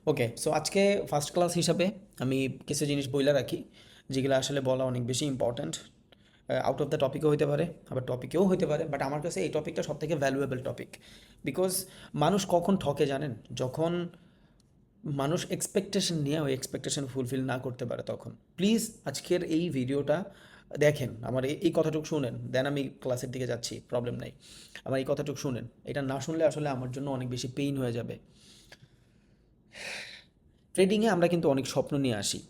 ওকে, so আজকে first class হিসাবে আমি কিছু জিনিস বইলা রাখি যেগুলো আসলে বলা অনেক বেশি ইম্পর্ট্যান্ট। আউট অফ দ্য টপিকও হতে পারে, আবার টপিকেও হতে পারে, বাট আমার কাছে এই টপিকটা সব থেকে ভ্যালুয়েবল টপিক। বিকজ মানুষ কখন ঠকে জানেন? যখন মানুষ এক্সপেকটেশন নিয়ে ওই এক্সপেকটেশন ফুলফিল না করতে পারে তখন। প্লিজ আজকের এই ভিডিওটা দেখেন, আমার এই কথাটুকু শুনেন, দেন আমি ক্লাসের দিকে যাচ্ছি, প্রবলেম নাই। আমার এই কথাটুকু শুনেন, এটা না শুনলে আসলে আমার জন্য অনেক বেশি পেইন হয়ে যাবে। ট্রেডিংয়ে আমরা কিন্তু অনেক স্বপ্ন নিয়ে আসি,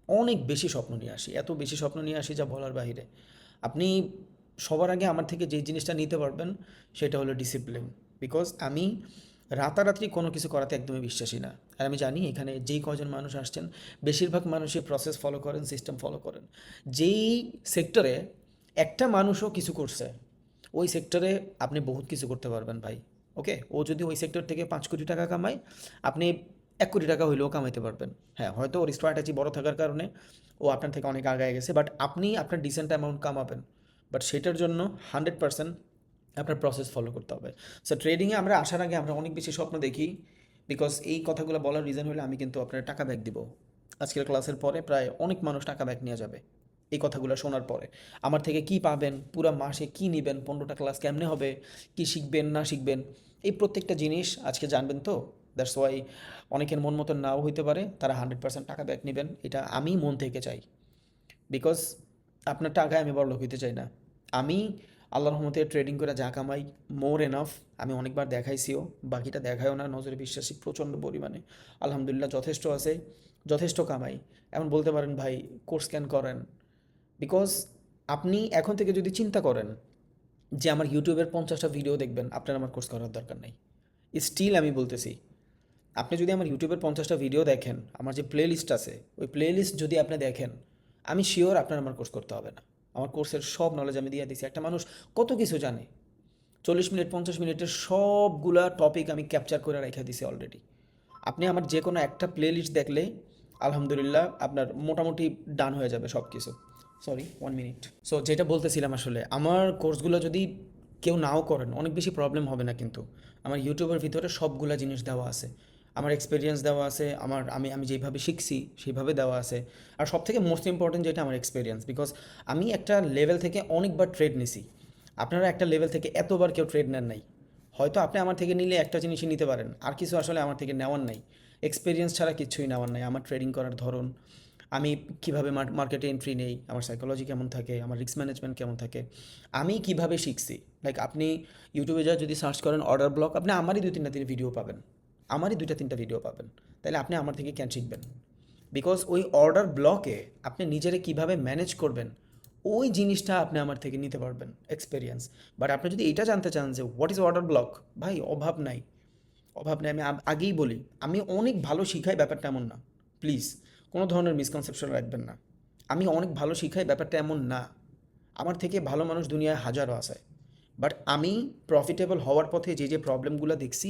অনেক বেশি স্বপ্ন নিয়ে আসি, এত বেশি স্বপ্ন নিয়ে আসি যা বলার বাহিরে। আপনি সবার আগে আমার থেকে যে জিনিসটা নিতে পারবেন সেটা হলো ডিসিপ্লিন। বিকজ আমি রাতারাতি কোনো কিছু করাতে একদমই বিশ্বাসী না। আর আমি জানি এখানে যেই কজন মানুষ আসছেন বেশিরভাগ মানুষই প্রসেস ফলো করেন, সিস্টেম ফলো করেন। যেই সেক্টরে একটা মানুষও কিছু করছে ওই সেক্টরে আপনি বহুত কিছু করতে পারবেন ভাই। ওকে, ও যদি ওই সেক্টর থেকে 5 কোটি টাকা কামায়, আপনি 1 কোটি টাকা হইলেও কামাইতে পারবেন। হ্যাঁ, হয়তো ওর স্ট্র্যাটেজি বড় থাকার কারণে ও আপনার থেকে অনেক আগায় গেছে, বাট আপনি আপনার ডিসেন্ট অ্যামাউন্ট কামাবেন। বাট সেটার জন্য 100% আপনার প্রসেস ফলো করতে হবে। সো ট্রেডিংয়ে আমরা আসার আগে আমরা অনেক বেশি স্বপ্ন দেখি। বিকজ এই কথাগুলো বলার রিজন হলে আমি কিন্তু আপনার টাকা ব্যাক দিব। আজকের ক্লাসের পরে প্রায় অনেক মানুষ টাকা ব্যাক নিয়ে যাবে এই কথাগুলো শোনার পরে। আমার থেকে কি পাবেন, পুরো মাসে কি নেবেন, 15টা ক্লাস কেমনে হবে, কি শিখবেন না শিখবেন, এই প্রত্যেকটা জিনিস আজকে জানবেন। তো দ্যাটস ওয়াই অনেকের মন মতন নাও হইতে পারে, তারা 100% টাকা ব্যাক নেবেন, এটা আমি মন থেকে চাই। বিকজ আপনার টাকায় আমি বড়লোক হইতে চাই না। আমি আল্লাহর রহমতে ট্রেডিং করে যা কামাই, মোর এনাফ। আমি অনেকবার দেখাইছিও, বাকিটা দেখায়ও না, নজরে বিশ্বাসী প্রচণ্ড পরিমাণে। আলহামদুলিল্লাহ যথেষ্ট আছে, যথেষ্ট কামাই। এমন বলতে পারেন ভাই কোর্স ক্যান করেন। বিকজ আপনি এখন থেকে যদি চিন্তা করেন যে আমার ইউটিউবের 50টা ভিডিও দেখবেন, আপনার আমার কোর্স করার দরকার নেই। স্টিল আমি বলতেছি, আপনি যদি আমার ইউটিউবের 50টা ভিডিও দেখেন, আমার যে প্লে লিস্ট আছে ওই প্লে লিস্ট যদি আপনি দেখেন, আমি শিওর আপনার আমার কোর্স করতে হবে না। আমার কোর্সের সব নলেজ আমি দিয়ে দিছি। একটা মানুষ কত কিছু জানে, 40 মিনিট 50 মিনিটের সবগুলা টপিক আমি ক্যাপচার করে রেখে দিছি অলরেডি। আপনি আমার যে কোনো একটা প্লে লিস্ট দেখলে আলহামদুলিল্লাহ আপনার মোটামুটি ডান হয়ে যাবে সব কিছু। Sorry, 1 minute. সো যেটা বলতেছিলাম, আসলে আমার কোর্সগুলো যদি কেউ নাও করেন অনেক বেশি প্রবলেম হবে না, কিন্তু আমার ইউটিউবের ভিতরে সবগুলা জিনিস দেওয়া আছে, আমার এক্সপিরিয়েন্স দেওয়া আছে, আমার আমি আমি যেভাবে শিখছি সেইভাবে দেওয়া আছে। আর সব থেকে মোস্ট ইম্পর্টেন্ট যেটা আমার এক্সপিরিয়েন্স, বিকজ আমি একটা লেভেল থেকে অনেকবার ট্রেড নিছি। আপনারা একটা লেভেল থেকে এতবার কেউ ট্রেড নেন নাই। হয়তো আপনি আমার থেকে নিলে একটা জিনিসই নিতে পারেন, আর কিছু আসলে আমার থেকে নেওয়ার নাই। এক্সপিরিয়েন্স ছাড়া কিছুই নেওয়ার নাই। আমার ট্রেডিং করার ধরন, আমি কিভাবে মার্কেটে এন্ট্রি নেই, আমার সাইকোলজি কেমন থাকে, আমার রিস্ক ম্যানেজমেন্ট কেমন থাকে, আমি কিভাবে শিখছি। লাইক আপনি ইউটিউবে যা যদি সার্চ করেন অর্ডার ব্লক, আপনি আমারই 2-3টা ভিডিও পাবেন, আমারই 2-3টা ভিডিও পাবেন। তাহলে আপনি আমার থেকে কেন শিখবেন? বিকজ ওই অর্ডার ব্লকে আপনি নিজেরে কিভাবে ম্যানেজ করবেন ওই জিনিসটা আপনি আমার থেকে নিতে পারবেন, এক্সপিরিয়েন্স। বাট আপনি যদি এটা জানতে চান যে হোয়াট ইজ অর্ডার ব্লক, ভাই অভাব নাই, অভাব নেই। আমি আগেই বলি, আমি অনেক ভালো শিখাই, ব্যাপারটা এমন না। প্লিজ কোনো ধরনের মিসকনসেপশন রাখবেন না। আমি অনেক ভালো শিখাই, ব্যাপারটা এমন না। আমার থেকে ভালো মানুষ দুনিয়ায় হাজারও আছে। বাট আমি প্রফিটেবল হওয়ার পথে যে যে প্রবলেমগুলো দেখছি,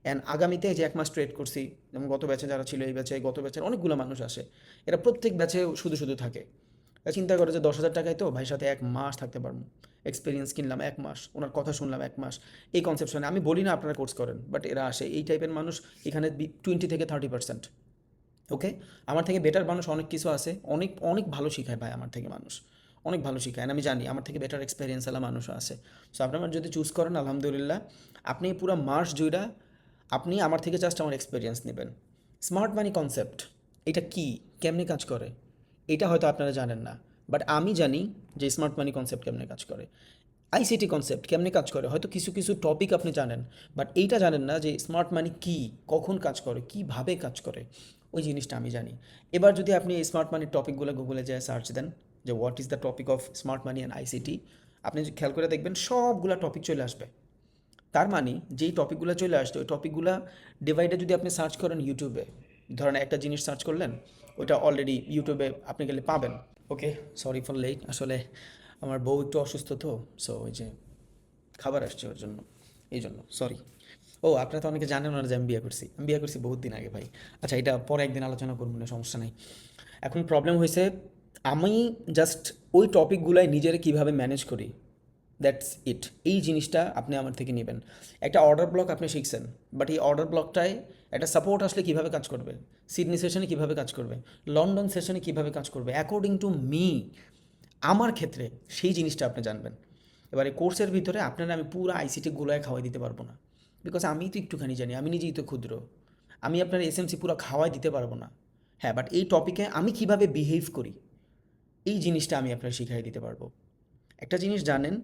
অ্যান্ড আগামীতে যে 1 মাস ট্রেড করছি, যেমন গত ব্যাচে যারা ছিল, এই ব্যাচে গত ব্যাচের অনেকগুলো মানুষ আসে, এরা প্রত্যেক ব্যাচে শুধু শুধু থাকে। চিন্তা করে যে 10,000 টাকায় তো ভাইয়ের সাথে 1 মাস থাকতে পারবো, এক্সপিরিয়েন্স কিনলাম 1 মাস, ওনার কথা শুনলাম 1 মাস। এই কনসেপশনে আমি বলি না আপনারা কোর্স করেন, বাট এরা আসে, এই টাইপের মানুষ এখানে 20 থেকে 30%। ওকে, আমার থেকে বেটার মানুষ অনেক কিছু আছে, অনেক অনেক ভালো শিখায় ভাই, আমার থেকে মানুষ অনেক ভালো শিখায়, and আমি জানি আমার থেকে বেটার এক্সপিরিয়েন্সওয়ালা মানুষও আছে। সো আপনারা যদি চুজ করেন আলহামদুলিল্লাহ, আপনি পুরো মাস জুড়া আপনি আমার থেকে জাস্ট আমার এক্সপিরিয়েন্স নেবেন। স্মার্ট মানি কনসেপ্ট, এটা কি, কেমনে কাজ করে, এটা হয়তো আপনারা জানেন না, বাট আমি জানি যে স্মার্ট মানি কনসেপ্ট কেমনে কাজ করে। আইসিটি কনসেপ্ট কেমনে কাজ করে, হয়তো কিছু কিছু টপিক আপনি জানেন, বাট এইটা জানেন না যে স্মার্ট মানি কী, কখন কাজ করে, কীভাবে কাজ করে, ওই জিনিসটা আমি জানি। এবার যদি আপনি এই স্মার্ট মানির টপিকগুলো গুগলে যায় সার্চ দেন যে what is the topic of smart money and ICT, আপনি যদি খেয়াল করে দেখবেন সবগুলা টপিক চলে আসবে। তার মানে যেই টপিকগুলো চলে আসছে ওই টপিকগুলো ডিভাইডে যদি আপনি সার্চ করেন ইউটিউবে, ধরেন একটা জিনিস সার্চ করলেন, ওইটা অলরেডি ইউটিউবে আপনি গেলে পাবেন। ওকে, সরি ফর লেট, আসলে আমার বউ একটু অসুস্থ, তো সো ওই যে খাবার আসছে ওর জন্য, এই জন্য সরি। ও আপনারা তো অনেকে জানেন না যে আমি বিয়ে করছি বহুত দিন আগে ভাই। আচ্ছা, এটা পরে একদিন আলোচনা করবো না, সমস্যা নাই। এখন প্রবলেম হয়েছে, আমি জাস্ট ওই টপিকগুলাই নিজের কীভাবে ম্যানেজ করি, দ্যাটস ইট। এই জিনিসটা আপনি আমার থেকে নেবেন। একটা অর্ডার ব্লক আপনি শিখছেন, বাট এই অর্ডার ব্লকটায় একটা সাপোর্ট আসলে কীভাবে কাজ করবে, সিডনি সেশনে কীভাবে কাজ করবে, লন্ডন সেশনে কীভাবে কাজ করবে, অ্যাকর্ডিং টু মি, আমার ক্ষেত্রে সেই জিনিসটা আপনি জানবেন। এবারে কোর্সের ভিতরে আপনারা আমি পুরো আইসিটি গোলায় খাওয়াই দিতে পারবো না, বিকজ আমি তো একটুখানি জানি, আমি নিজেই তো ক্ষুদ্র, আমি আপনার এসএমসি পুরো খাওয়াই দিতে পারবো না। হ্যাঁ, বাট এই টপিকে আমি কিভাবে বিহেভ করি এই জিনিসটা আমি আপনার শিখাই দিতে পারবো। একটা জিনিস জানেন,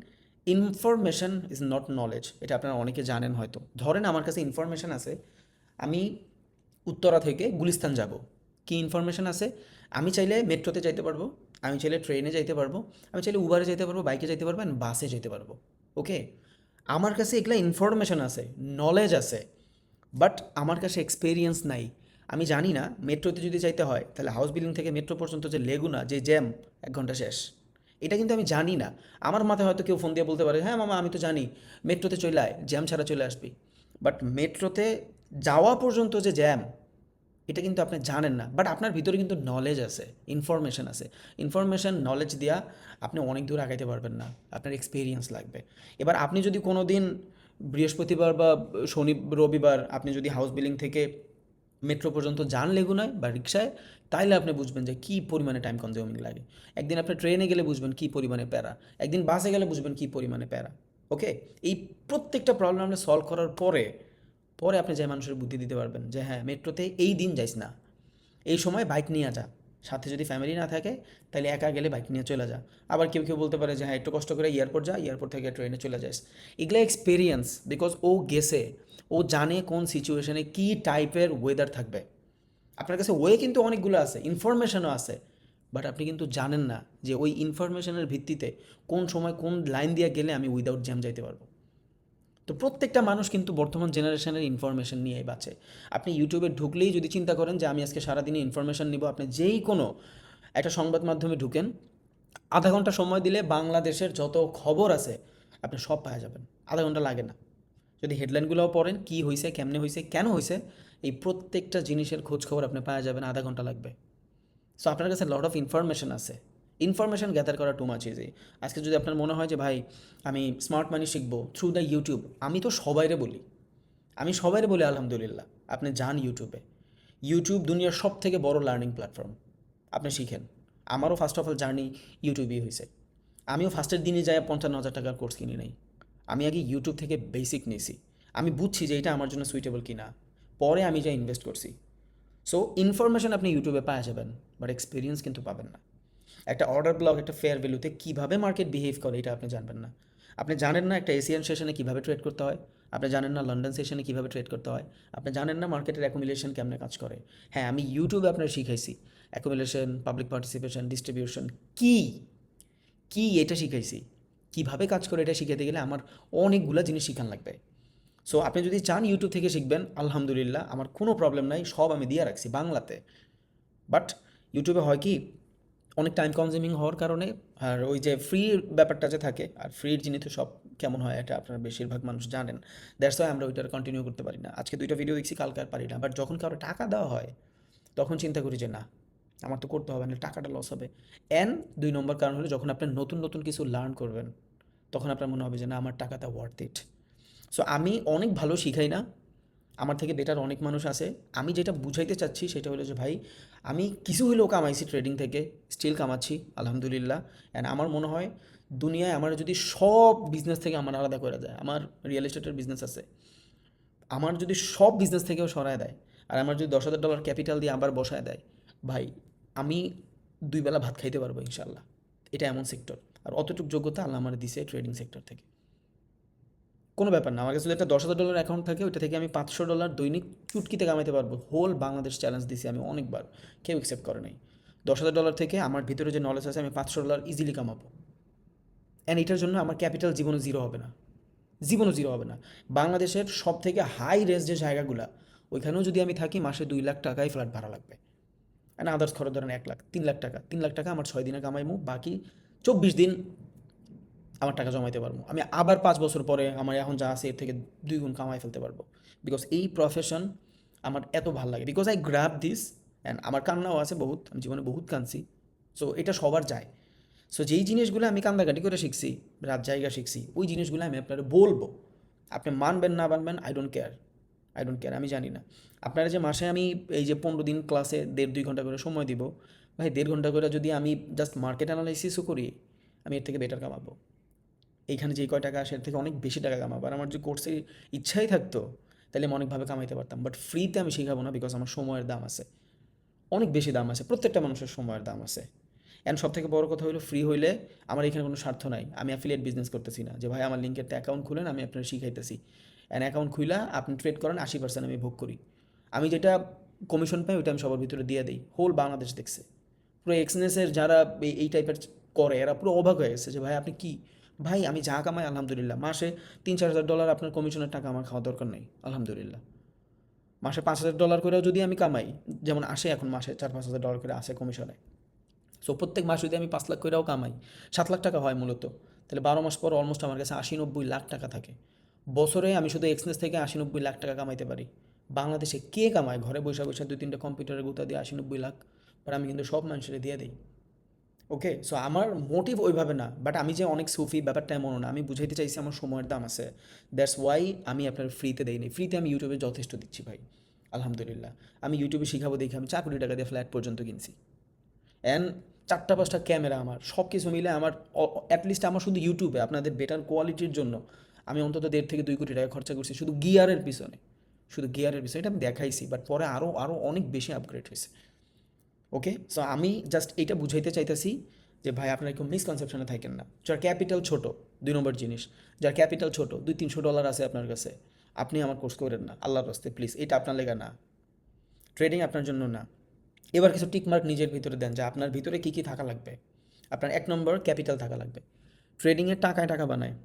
ইনফরমেশন ইজ নট নলেজ, এটা আপনারা অনেকে জানেন হয়তো। ধরেন আমার কাছে ইনফরমেশান আছে, আমি উত্তরা থেকে গুলিস্তান যাব, কি ইনফরমেশান আছে, আমি চাইলে মেট্রোতে যাইতে পারবো, আমি চাইলে ট্রেনে যাইতে পারবো, আমি চাইলে উবারে যেতে পারবো, বাইকে যেতে পারবো, অ্যান্ড বাসে যেতে পারবো। ওকে, আমার কাছে এগুলা ইনফরমেশান আছে, নলেজ আছে, বাট আমার কাছে এক্সপেরিয়েন্স নাই। আমি জানি না মেট্রোতে যদি যাইতে হয় তাহলে হাউস বিল্ডিং থেকে মেট্রো পর্যন্ত যে লেগুনা, যে জ্যাম, 1 ঘন্টা শেষ। এটা কিন্তু আমি জানি না। আমার মাথায় হয়তো কেউ ফোন দিয়ে বলতে পারে, হ্যাঁ মামা আমি তো জানি, মেট্রোতে চলে আয়, জ্যাম ছাড়া চলে আসবি। বাট মেট্রোতে যাওয়া পর্যন্ত যে জ্যাম, এটা কিন্তু আপনি জানেন না, বাট আপনার ভিতরে কিন্তু নলেজ আছে, ইনফরমেশন আছে। ইনফরমেশন নলেজ দিয়া আপনি অনেক দূর আগাইতে পারবেন না, আপনার এক্সপিরিয়েন্স লাগবে। এবার আপনি যদি কোনো দিন বৃহস্পতিবার বা শনি রবিবার আপনি যদি হাউস বিল্ডিং থেকে মেট্রো পর্যন্ত যান লেগুনায় বা রিক্সায়, তাইলে আপনি বুঝবেন যে কী পরিমাণে টাইম কনজিউমিং লাগে। একদিন আপনি ট্রেনে গেলে বুঝবেন কী পরিমাণে প্যারা, একদিন বাসে গেলে বুঝবেন কী পরিমাণে প্যারা। ওকে, এই প্রত্যেকটা প্রবলেম আপনি সলভ করার পরে পরে আপনি যে মানুষের বুদ্ধি দিতে পারবেন যে হ্যাঁ মেট্রোতে এই দিন যাইস না, এই সময় বাইক নিয়ে যা, সাথে যদি ফ্যামিলি না থাকে তাহলে একা গেলে বাইক নিয়ে চলে যা। আবার কেউ কেউ বলতে পারে যে হ্যাঁ একটু কষ্ট করে এয়ারপোর্ট যা, এয়ারপোর্ট থেকে ট্রেনে চলে যাস। এগুলো এক্সপিরিয়েন্স, বিকজ ও গেছে, ও জানে কোন সিচুয়েশনে কী টাইপের ওয়েদার থাকবে। আপনার কাছে ওয়ে কিন্তু অনেকগুলো আছে, ইনফরমেশনও আছে, বাট আপনি কিন্তু জানেন না যে ওই ইনফরমেশনের ভিত্তিতে কোন সময় কোন লাইন দিয়ে গেলে আমি উইদাউট জ্যাম যাইতে পারবো। তো প্রত্যেকটা মানুষ কিন্তু বর্তমান জেনারেশনের ইনফরমেশন নিয়ে বাঁচে। আপনি ইউটিউবে ঢুকলেই যদি চিন্তা করেন যে আমি আজকে সারাদিনে ইনফরমেশন নিব, আপনি যেই কোনো একটা সংবাদ মাধ্যমে ঢুকেন, আধা ঘন্টা সময় দিলে বাংলাদেশের যত খবর আছে আপনি সব পাওয়া যাবেন, আধা ঘন্টা লাগে না। যদি হেডলাইনগুলোও পড়েন, কী হয়েছে, কেমনে হয়েছে, কেন হয়েছে, এই প্রত্যেকটা জিনিসের খোঁজ খবর আপনি পাওয়া যাবেন, আধা ঘন্টা লাগবে। সো আপনার কাছে লট অফ ইনফরমেশন আছে, ইনফরমেশন গ্যাদার করা টু মাচ ইজি। আজকে যদি আপনার মনে হয় যে ভাই আমি স্মার্ট মানি শিখবো থ্রু দ্য ইউটিউব, আমি তো সবাইরে বলি, আলহামদুলিল্লাহ আপনি যান ইউটিউবে। ইউটিউব দুনিয়ার সব থেকে বড় লার্নিং প্ল্যাটফর্ম, আপনি শিখেন। আমারও ফার্স্ট অফ অল জার্নি ইউটিউবই হয়েছে। আমিও ফার্স্টের দিনে যাই 55,000 টাকার কোর্স কিনি নাই, আমি আগে ইউটিউব থেকে বেসিক নিয়েছি, আমি বুঝছি যে এটা আমার জন্য সুইটেবল কিনা, পরে আমি যা ইনভেস্ট করছি। সো ইনফরমেশন আপনি ইউটিউবে পাওয়া যাবেন, বাট এক্সপিরিয়েন্স কিন্তু পাবেন না। একটা অর্ডার ব্লক, একটা ফেয়ার ভ্যালুতে কীভাবে মার্কেট বিহেভ করে এটা আপনি জানবেন না। আপনি জানেন না একটা এশিয়ান সেশনে কীভাবে ট্রেড করতে হয়, আপনি জানেন না লন্ডন সেশনে কীভাবে ট্রেড করতে হয়, আপনি জানেন না মার্কেটের অ্যাকুমুলেশন কেমনে কাজ করে। হ্যাঁ, আমি ইউটিউবে আপনার শিখাইছি অ্যাকুমুলেশন, পাবলিক পার্টিসিপেশন, ডিস্ট্রিবিউশন কী কী এটা শিখাইছি, কীভাবে কাজ করে এটা শিখাতে গেলে আমার অনেকগুলো জিনিস শিখান লাগবে। সো আপনি যদি চান ইউটিউব থেকে শিখবেন, আলহামদুলিল্লাহ আমার কোনো প্রবলেম নাই, সব আমি দিয়ে রাখছি বাংলাতে। বাট ইউটিউবে হয় কি, অনেক টাইম কনজিউমিং হওয়ার কারণে, আর ওই যে ফ্রি ব্যাপারটা যে থাকে, আর ফ্রির জিনিস তো সব কেমন হয় এটা আপনারা বেশিরভাগ মানুষ জানেন, দ্যাটস ওয়াই আমরা ওইটার কন্টিনিউ করতে পারি না। আজকে 2টা ভিডিও দেখছি, কালকে আর পারি না। বাট যখন কারো টাকা দেওয়া হয় তখন চিন্তা করি যে না, আমার তো করতে হবে না, টাকাটা লস হবে। অ্যান্ড 2 নম্বর কারণ হলো যখন আপনি নতুন নতুন কিছু লার্ন করবেন তখন আপনার মনে হবে যে না, আমার টাকাটা ওয়ার্থ ইট। সো আমি অনেক ভালো শিখাই না, আমার থেকে বেটার অনেক মানুষ আছে। আমি যেটা বুঝাইতে চাচ্ছি সেটা হলো যে ভাই আমি কিছু হলেও কামাইছি ট্রেডিং থেকে, স্টিল কামাচ্ছি আলহামদুলিল্লাহ। অ্যান্ড আমার মনে হয় দুনিয়ায় আমার যদি সব বিজনেস থেকে আমার আলাদা করে দেয়, আমার রিয়েল এস্টেটের বিজনেস আছে, আমার যদি সব বিজনেস থেকেও সরায় দেয়, আর আমার যদি $10,000 ক্যাপিটাল দিয়ে আবার বসায় দেয়, ভাই আমি 2 বেলা ভাত খাইতে পারবো ইনশাল্লাহ। এটা এমন সেক্টর, আর অতটুকু যোগ্যতা আল্লাহ আমার দিছে ট্রেডিং সেক্টর থেকে। কোনো ব্যাপার না, আমার কাছে যদি একটা $10,000 অ্যাকাউন্ট থাকে, ওইটা থেকে আমি $500 দৈনিক চুটকিতে কামাইতে পারবো। হোল বাংলাদেশ চ্যালেঞ্জ দিছি আমি অনেকবার, কেউ অ্যাকসেপ্ট করে নাই। $10,000 থেকে আমার ভিতরে যে নলেজ আছে আমি $500 ইজিলি কামাবো। অ্যান্ড এটার জন্য আমার ক্যাপিটাল জীবনে জিরো হবে না, জীবনও জিরো হবে না। বাংলাদেশের সব থেকে হাই রেস যে জায়গাগুলো, ওইখানেও যদি আমি থাকি মাসে 2 লাখ টাকায় ফ্ল্যাট ভাড়া লাগবে। অ্যান্ড আদার্স খরচ ধরেন 1 লাখ, 3 লাখ টাকা। 3 লাখ টাকা আমার 6 দিনে কামাইমু, বাকি 24 দিন আমার টাকা জমাইতে পারবো। আমি আবার 5 বছর পরে আমার এখন যা আছে এর থেকে 2 গুণ কামাই ফেলতে পারবো। বিকজ এই প্রফেশন আমার এত ভালো লাগে, because I grab this. And আমার কান্নাও আছে বহুত, আমি জীবনে বহুত কাঁদছি। সো এটা সবার যায়। সো যেই জিনিসগুলো আমি কান্দাকাটি করে শিখছি, রাত জায়গা শিখছি, ওই জিনিসগুলো আমি আপনারা বলবো, আপনি মানবেন না মানবেন I don't care, I don't care, আমি জানি না। আপনারা যে মাসে আমি এই যে 15 দিন ক্লাসে 1.5-2 ঘন্টা করে সময় দিব, ভাই 1.5 ঘন্টা করে যদি আমি জাস্ট মার্কেট অ্যানালাইসিসও করি, আমি এর থেকে বেটার কামাবো। এইখানে যেই কয় টাকা আসে এর থেকে অনেক বেশি টাকা কামাবো। আর আমার যে কোর্সে ইচ্ছাই থাকতো, তাহলে আমি অনেকভাবে কামাইতে পারতাম, বাট ফ্রিতে আমি শিখাবো না, বিকজ আমার সময়ের দাম আছে, অনেক বেশি দাম আছে, প্রত্যেকটা মানুষের সময়ের দাম আছে। অ্যান্ড সব থেকে বড় কথা হলো, ফ্রি হইলে আমার এখানে কোনো স্বার্থ নাই, আমি অ্যাফিলিয়েট বিজনেস করতেছি না যে ভাই আমার লিঙ্কের অ্যাকাউন্ট খুলেন আমি আপনার শিখাইতেছি, অ্যান্ড অ্যাকাউন্ট খুইলা আপনি ট্রেড করেন, 80% আমি ভোগ করি। আমি যেটা কমিশন পাই ওইটা আমি সবার ভিতরে দিয়ে দিই, হোল বাংলাদেশ দেখছে। পুরো এক্সনেসের যারা এই টাইপের করে এরা পুরো অবাক হয়ে গেছে যে ভাই আপনি কি, ভাই আমি যা কামাই আলহামদুলিল্লাহ, মাসে $3-4 হাজার আপনার কমিশনের টাকা আমার খাওয়া দরকার নেই আলহামদুলিল্লাহ। মাসে $5,000 করেও যদি আমি কামাই, যেমন আসে এখন মাসে $4-5 হাজার করে আসে কমিশনে, সো প্রত্যেক মাস যদি আমি 5 লাখ করেও কামাই, 7 লাখ টাকা হয় মূলত, তাহলে 12 মাস পর অলমোস্ট আমার কাছে 80-90 লাখ টাকা থাকে। বছরে আমি শুধু এক্সনেস থেকে 80-90 লাখ টাকা কামাইতে পারি। বাংলাদেশে কে কামায় ঘরে বসে বসে 2-3টা কম্পিউটারের গুতা দিয়ে 80-90 লাখ? বাট আমি কিন্তু সব মানুষের দিয়ে দিই। ওকে, সো আমার মোটিভ ওইভাবে না, বাট আমি যে অনেক সুফি ব্যাপারটা এমনও না, আমি বুঝাইতে চাইছি আমার সময়ের দাম আছে, দ্যাটস ওয়াই আমি আপনার ফ্রিতে দেইনি। ফ্রিতে আমি ইউটিউবে যথেষ্ট দিচ্ছি ভাই আলহামদুলিল্লাহ। আমি ইউটিউবে শিখাবো দেখে আমি 4 কোটি টাকা দিয়ে ফ্ল্যাট পর্যন্ত কিনছি, অ্যান্ড 4টা 5টা ক্যামেরা, আমার সব কিছু মিলে আমার অ্যাটলিস্ট আমার শুধু ইউটিউবে আপনাদের বেটার কোয়ালিটির জন্য আমি অন্তত 1.5 থেকে 2 কোটি টাকা খরচা করছি শুধু গিয়ারের পিছনে, শুধু গিয়ারের পিছনে। এটা আমি দেখাইছি, বাট পরে আরও আরও অনেক বেশি আপগ্রেড হয়েছে। ওকে, সো আমি জাস্ট এইটা বুঝাইতে চাইতেছি যে ভাই আপনারা কেউ মিসকনসেপশনে থাকেন না। যার ক্যাপিটাল ছোট, 2 নম্বর জিনিস, যার ক্যাপিটাল ছোট, $200-300 আছে আপনার কাছে, আপনি আমার কোর্স করেন না আল্লাহর রাস্তে প্লিজ, এটা আপনার লেগা না, ট্রেডিং আপনার জন্য না। এবার কিছু টিকমার্ক নিজের ভিতরে দেন যে আপনার ভিতরে কী কী থাকা লাগবে। আপনার 1 নম্বর ক্যাপিটাল থাকা লাগবে। ট্রেডিংয়ের টাকায় টাকা বানায়,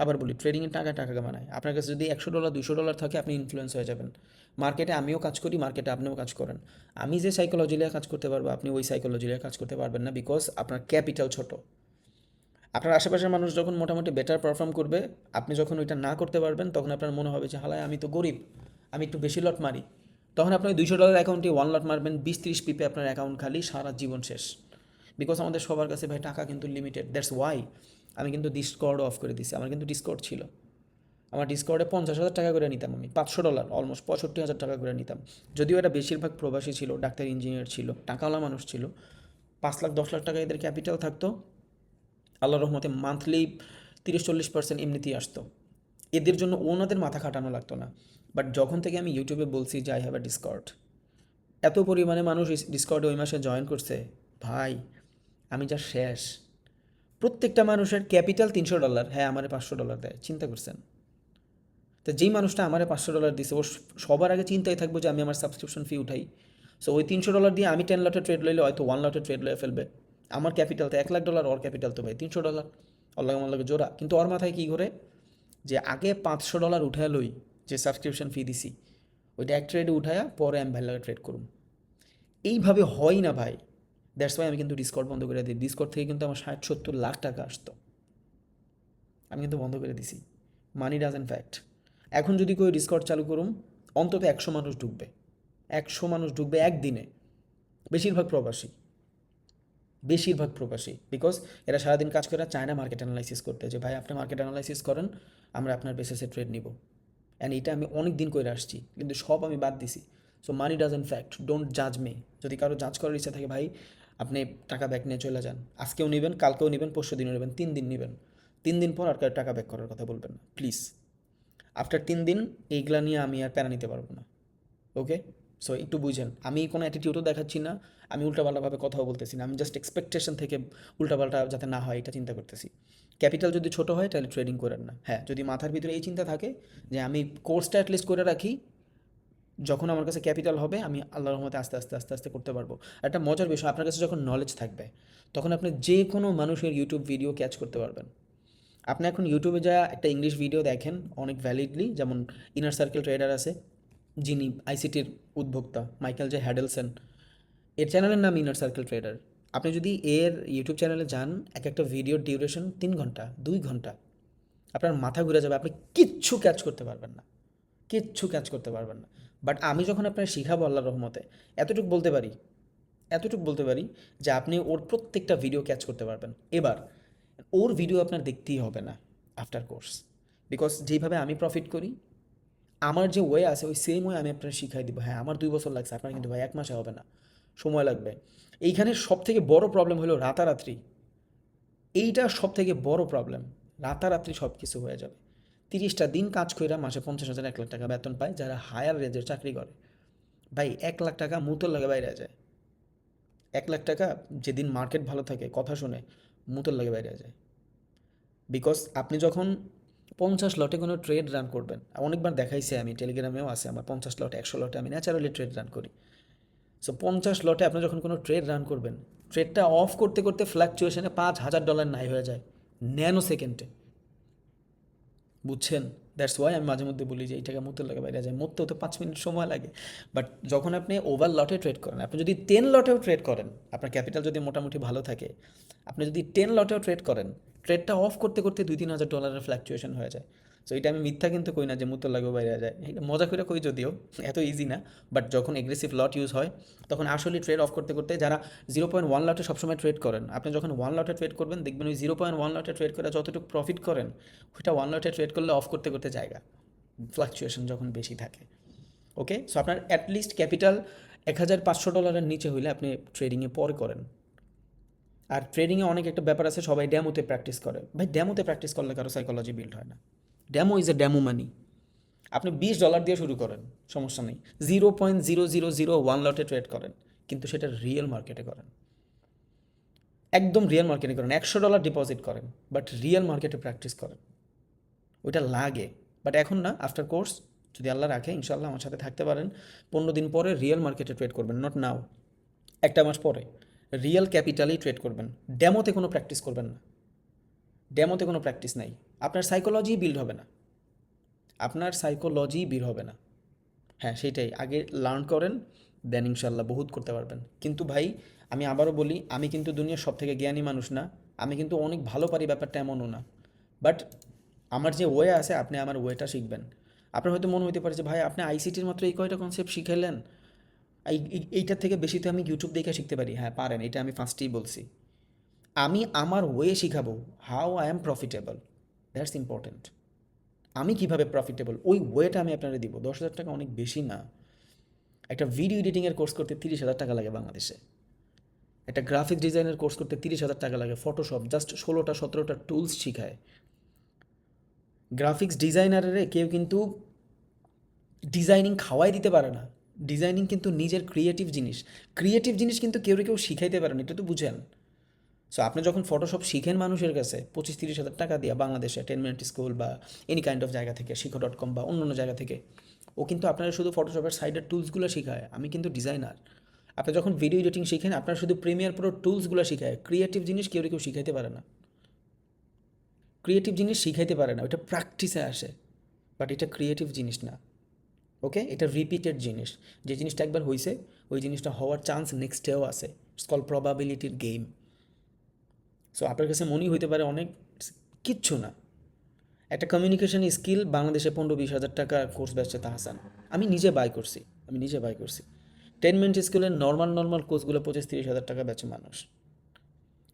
আবার বলি ট্রেডিংয়ের টাকায় টাকা বানায়। আপনার কাছে যদি $100-200 থাকে আপনি ইনফ্লুয়েন্স হয়ে যাবেন। মার্কেটে আমিও কাজ করি, মার্কেটে আপনিও কাজ করেন। আমি যে সাইকোলজি নিয়ে কাজ করতে পারবো আপনি ওই সাইকোলজি নিয়ে কাজ করতে পারবেন না, বিকজ আপনার ক্যাপিটাল ছোট। আপনার আশেপাশের মানুষ যখন মোটামুটি বেটার পারফর্ম করবে, আপনি যখন ওইটা না করতে পারবেন, তখন আপনার মনে হবে যে হালায় আমি তো গরিব, আমি একটু বেশি লট মারি। তখন আপনি $200 অ্যাকাউন্টে 1 লট মারবেন, 20-30 পিপে আপনার অ্যাকাউন্ট খালি, সারা জীবন শেষ। বিকজ আমাদের সবার কাছে ভাই টাকা কিন্তু লিমিটেড, দ্যাটস ওয়াই আমি কিন্তু ডিসকর্ড অফ করে দিছি। আমার কিন্তু ডিসকর্ড ছিল, আমার ডিসকর্ডে 50,000 টাকা করে নিতাম আমি, $500 অলমোস্ট 65,000 টাকা করে নিতাম। যদিও এটা বেশিরভাগ প্রবাসী ছিল, ডাক্তার ইঞ্জিনিয়ার ছিল, টাকাওয়ালা মানুষ ছিল, 5 লাখ 10 লাখ টাকা এদের ক্যাপিটাল থাকতো। আল্লাহর রহমতে মান্থলি 30-40% এমনিতেই আসতো, এদের জন্য ওনাদের মাথা খাটানো লাগতো না। বাট যখন থেকে আমি ইউটিউবে বলছি যে আই হ্যাভ আ ডিসকর্ড, এত পরিমাণে মানুষ ডিসকর্ডে ওই মাসে জয়েন করছে, ভাই আমি যা শেষ। প্রত্যেকটা মানুষের ক্যাপিটাল $300, হ্যাঁ আমারে $500 দেয়, চিন্তা করছেন? তো যেই মানুষটা আমারে $500 দিছে ও সবার আগে চিন্তায় থাকবো যে আমি আমার সাবস্ক্রিপশন ফি উঠাই। সো ওই $300 দিয়ে আমি 10 লটের ট্রেড লইলে হয়তো 1 লটের ট্রেড লয়ে ফেলবে। আমার ক্যাপিটাল তো $1 লাখ, ওর ক্যাপিটাল তো ভাই $300, অল্লাগে জোড়া। কিন্তু ওর মাথায় কী করে যে আগে $500 উঠায় লই, যে সাবস্ক্রিপশন ফি দিছি ওইটা এক ট্রেডে উঠায়া পরে আমি ভালো ট্রেড করুম। এইভাবে হয় না ভাই। দ্যাটস ওয়াই আমি কিন্তু ডিসকর্ড বন্ধ করে দিই। ডিসকর্ড থেকে কিন্তু আমার 60-70 লাখ টাকা আসতো, আমি কিন্তু বন্ধ করে দিছি। মানি ডাজেন্ট ফ্যাক্ট। এখন যদি কেউ ডিসকর্ড চালু করুম, অন্তত 100 মানুষ ঢুকবে, 100 মানুষ ঢুকবে একদিনে। বেশিরভাগ প্রবাসী, বেশিরভাগ প্রবাসী, বিকজ এরা সারাদিন কাজ করে চায় না মার্কেট অ্যানালাইসিস করতে, যে ভাই আপনি মার্কেট অ্যানালাইসিস করেন, আমরা আপনার বেসিসে ট্রেড নিব। অ্যান্ড এটা আমি অনেক দিন করে আসছি, কিন্তু সব আমি বাদ দিছি। So money doesn't fact, don't জাজ মি। যদি কারো জাজ করার ইচ্ছা থাকে ভাই, আপনি টাকা ব্যাক নিয়ে চলে যান, আজকেও নেবেন, কালকেও নেবেন, পরশু দিনও নেবেন, 3 দিন নেবেন, 3 দিন পর আর কারো টাকা ব্যাক করার কথা বলবেন না প্লিজ। আফটার 3 দিন এইগুলা নিয়ে আমি আর প্যারা নিতে পারবো না। ওকে, সো একটু বুঝেন, আমি কোনো অ্যাটিটিউডও দেখাচ্ছি না, আমি উল্টাপাল্টাভাবে কথাও বলতেছি না, আমি জাস্ট এক্সপেকটেশন থেকে উল্টাপাল্টা যাতে না হয় এটা চিন্তা করতেছি। ক্যাপিটাল যদি ছোটো হয় তাহলে ট্রেডিং করেন না। হ্যাঁ, যদি মাথার ভিতরে এই চিন্তা থাকে যে আমি কোর্সটা অ্যাটলিস্ট করে রাখি, যখন আমার কাছে ক্যাপিটাল হবে আমি আল্লাহর রহমতে আস্তে আস্তে আস্তে আস্তে করতে পারবো। একটা মজার বিষয়, আপনার কাছে যখন নলেজ থাকবে তখন আপনি যে কোনো মানুষের ইউটিউব ভিডিও ক্যাচ করতে পারবেন। আপনি এখন ইউটিউবে যা একটা ইংলিশ ভিডিও দেখেন অনেক ভ্যালিডলি, যেমন ইনার সার্কেল ট্রেডার আছে, যিনি আইসিটির উদ্যোক্তা মাইকেল জে হ্যাডেলসন, এর চ্যানেলের নাম ইনার সার্কেল ট্রেডার। আপনি যদি এর ইউটিউব চ্যানেলে যান, এক একটা ভিডিওর ডিউরেশন 3 ঘন্টা 2 ঘন্টা, আপনার মাথা ঘুরে যাবে, আপনি কিচ্ছু ক্যাচ করতে পারবেন না, কিচ্ছু ক্যাচ করতে পারবেন না। বাট আমি যখন আপনার শিখাবো আল্লাহর রহমতে, এতটুকু বলতে পারি, এতটুকু বলতে পারি যে আপনি ওর প্রত্যেকটা ভিডিও ক্যাচ করতে পারবেন। এবার ওর ভিডিও আপনার দেখতেই হবে না আফটার কোর্স, বিকজ যেইভাবে আমি প্রফিট করি আমার যে ওয়ে আছে ওই সেম ওয়ে আমি আপনার শিখাই দিব। হ্যাঁ, আমার 2 বছর লাগছে, আপনার কিন্তু ভাই 1 মাসে হবে না, সময় লাগবে। এইখানে সব থেকে বড় প্রবলেম হলো রাতারাতি। এইটা সব থেকে বড় প্রবলেম। রাতারাতি সব কিছু হয়ে যাবে। 30টা দিন কাজ কইরা মাসে 50,000 1 লাখ টাকা বেতন পায় যারা হায়ার রেঞ্জের চাকরি করে। ভাই 1 লাখ টাকা মুতোর লাগে বাইরে যায়। 1 লাখ টাকা যেদিন মার্কেট ভালো থাকে কথা শুনে মুতোর লাগে বাইরে যায়। বিকজ আপনি যখন 50 লটে কোনো ট্রেড রান করবেন, অনেকবার দেখাইছি, আমি টেলিগ্রামেও আছে আমার 50 লটে 100 লটে আমি ন্যাচারালি ট্রেড রান করি। সো 50 লটে আপনি যখন কোনো ট্রেড রান করবেন, ট্রেডটা অফ করতে করতে ফ্ল্যাকচুয়েশনে $5,000 নাই হয়ে যায় ন্যানো সেকেন্ডে। বুঝছেন? দ্যাটস ওয়াই আমি মাঝে মধ্যে বলি যে এই টাকা মরতে লাগে বাইরে যায়, মরতেও তো 5 মিনিট সময় লাগে। বাট যখন আপনি ওভার লটে ট্রেড করেন, আপনি যদি 10 লটেও ট্রেড করেন, আপনার ক্যাপিটাল যদি মোটামুটি ভালো থাকে, আপনি যদি 10 লটেও ট্রেড করেন, ট্রেডটা অফ করতে করতে $2-3 হাজার ফ্ল্যাকচুয়েশন হয়ে যায়। সো এটা আমি মিথ্যা কিন্তু কই না যে মুতো লাগবে বাইরে যায়, এটা মজা করে কই যদিও, এত ইজি না। বাট যখন এগ্রেসিভ লট ইউজ হয় তখন আসলে ট্রেড অফ করতে করতে যারা 0.1 লটে সবসময় ট্রেড করেন, আপনি যখন 1 লটে ট্রেড করবেন দেখবেন ওই 0.1 লটে ট্রেড করে যতটুকু প্রফিট করেন ওইটা 1 লটে ট্রেড করলে অফ করতে করতে জায়গা, ফ্লাকচুয়েশন যখন বেশি থাকে। ওকে, সো আপনার অ্যাটলিস্ট ক্যাপিটাল $1,500 নিচে হইলে আপনি ট্রেডিংয়ে পরে করেন। আর ট্রেডিংয়ে অনেক একটা ব্যাপার আছে, সবাই ড্যামোতে প্র্যাকটিস করে। ভাই ড্যামোতে প্র্যাকটিস করলে কারো সাইকোলজি বিল্ড হয় না। ড্যামো ইজ এ ড্যামো মানি। আপনি $20 দিয়ে শুরু করেন, সমস্যা নেই। 0.0001 লটে ট্রেড করেন, কিন্তু সেটা রিয়েল মার্কেটে করেন, একদম রিয়েল মার্কেটে করেন। $100 ডিপোজিট করেন, বাট রিয়েল মার্কেটে প্র্যাকটিস করেন। ওইটা লাগে, বাট এখন না, আফটার কোর্স যদি আল্লাহ রাখে ইনশাল্লাহ আমার সাথে থাকতে পারেন, 15 দিন পরে রিয়েল মার্কেটে ট্রেড করবেন, নট নাও, 1 মাস পরে রিয়েল ক্যাপিটালেই ট্রেড করবেন। ড্যামোতে কোনো প্র্যাকটিস করবেন না, ড্যামোতে কোনো প্র্যাকটিস নাই। আপনার সাইকোলজি বিল্ড হবে না, আপনার সাইকোলজি বিল্ড হবে না। হ্যাঁ সেইটাই, আগে লার্ন করেন, দেন ইনশাল্লাহ বহুত করতে পারবেন। কিন্তু ভাই আমি আবারও বলি, আমি কিন্তু দুনিয়ার সব থেকে জ্ঞানী মানুষ না, আমি কিন্তু অনেক ভালো পারি ব্যাপারটা এমনও না। বাট আমার যে ওয়ে আছে আপনি আমার ওয়েটা শিখবেন। আপনার হয়তো মনে হতে পারে যে ভাই আপনি আইসিটির মাত্র এই কয়টা কনসেপ্ট শিখাইলেন, এইটার থেকে বেশি তো আমি ইউটিউব দেখে শিখতে পারি। হ্যাঁ পারেন, এটা আমি ফার্স্টেই বলছি। আমি আমার ওয়ে শিখাবো, how I am profitable, that's important. আমি কিভাবে প্রফিটেবল ওই ওয়েটা আমি আপনারা দিব। 10,000 টাকা অনেক বেশি না। একটা ভিডিও এডিটিংয়ের কোর্স করতে 30,000 টাকা লাগে বাংলাদেশে। একটা গ্রাফিক ডিজাইনের কোর্স করতে 30,000 টাকা লাগে। ফটোশপ জাস্ট 16টা 17টা টুলস শিখায়। গ্রাফিক্স ডিজাইনারের কেউ কিন্তু ডিজাইনিং খাওয়াই দিতে পারে না। ডিজাইনিং কিন্তু নিজের ক্রিয়েটিভ জিনিস, ক্রিয়েটিভ জিনিস কিন্তু কেউ শিখাইতে পারে না, এটা তো বুঝেন। সো আপনি যখন ফটোশপ শিখেন মানুষের কাছে 25-30 হাজার টাকা দিয়ে বাংলাদেশে 10 মিনিট স্কুল বা এনি কাইন্ড অফ জায়গা থেকে, শিখো.com বা অন্য জায়গা থেকে, ও কিন্তু আপনারা শুধু ফটোশপের সাইডের টুলসগুলো শিখায়। আমি কিন্তু ডিজাইনার। আপনি যখন ভিডিও এডিটিং শিখেন আপনার শুধু প্রিমিয়ার প্রো টুলসগুলো শিখায়, ক্রিয়েটিভ জিনিস কেউ শিখাইতে পারে না। ক্রিয়েটিভ জিনিস শিখাইতে পারে না, ওটা প্র্যাকটিসে আসে, বাট এটা ক্রিয়েটিভ জিনিস না। ওকে, এটা রিপিটেড জিনিস। যে জিনিসটা একবার হয়েছে ওই জিনিসটা হওয়ার চান্স নেক্সট ডেও আছে। ইটস কল প্রবাবিলিটির গেম। সো আপনার কাছে মনেই হইতে পারে অনেক, কিচ্ছু না। একটা কমিউনিকেশন স্কিল বাংলাদেশে 15-20 হাজার টাকা কোর্স বেচছে তাহসান, আমি নিজে বাই করছি। 10 মিনিট স্কুলের নর্মাল কোর্সগুলো 25-30 হাজার টাকা বেচে মানুষ।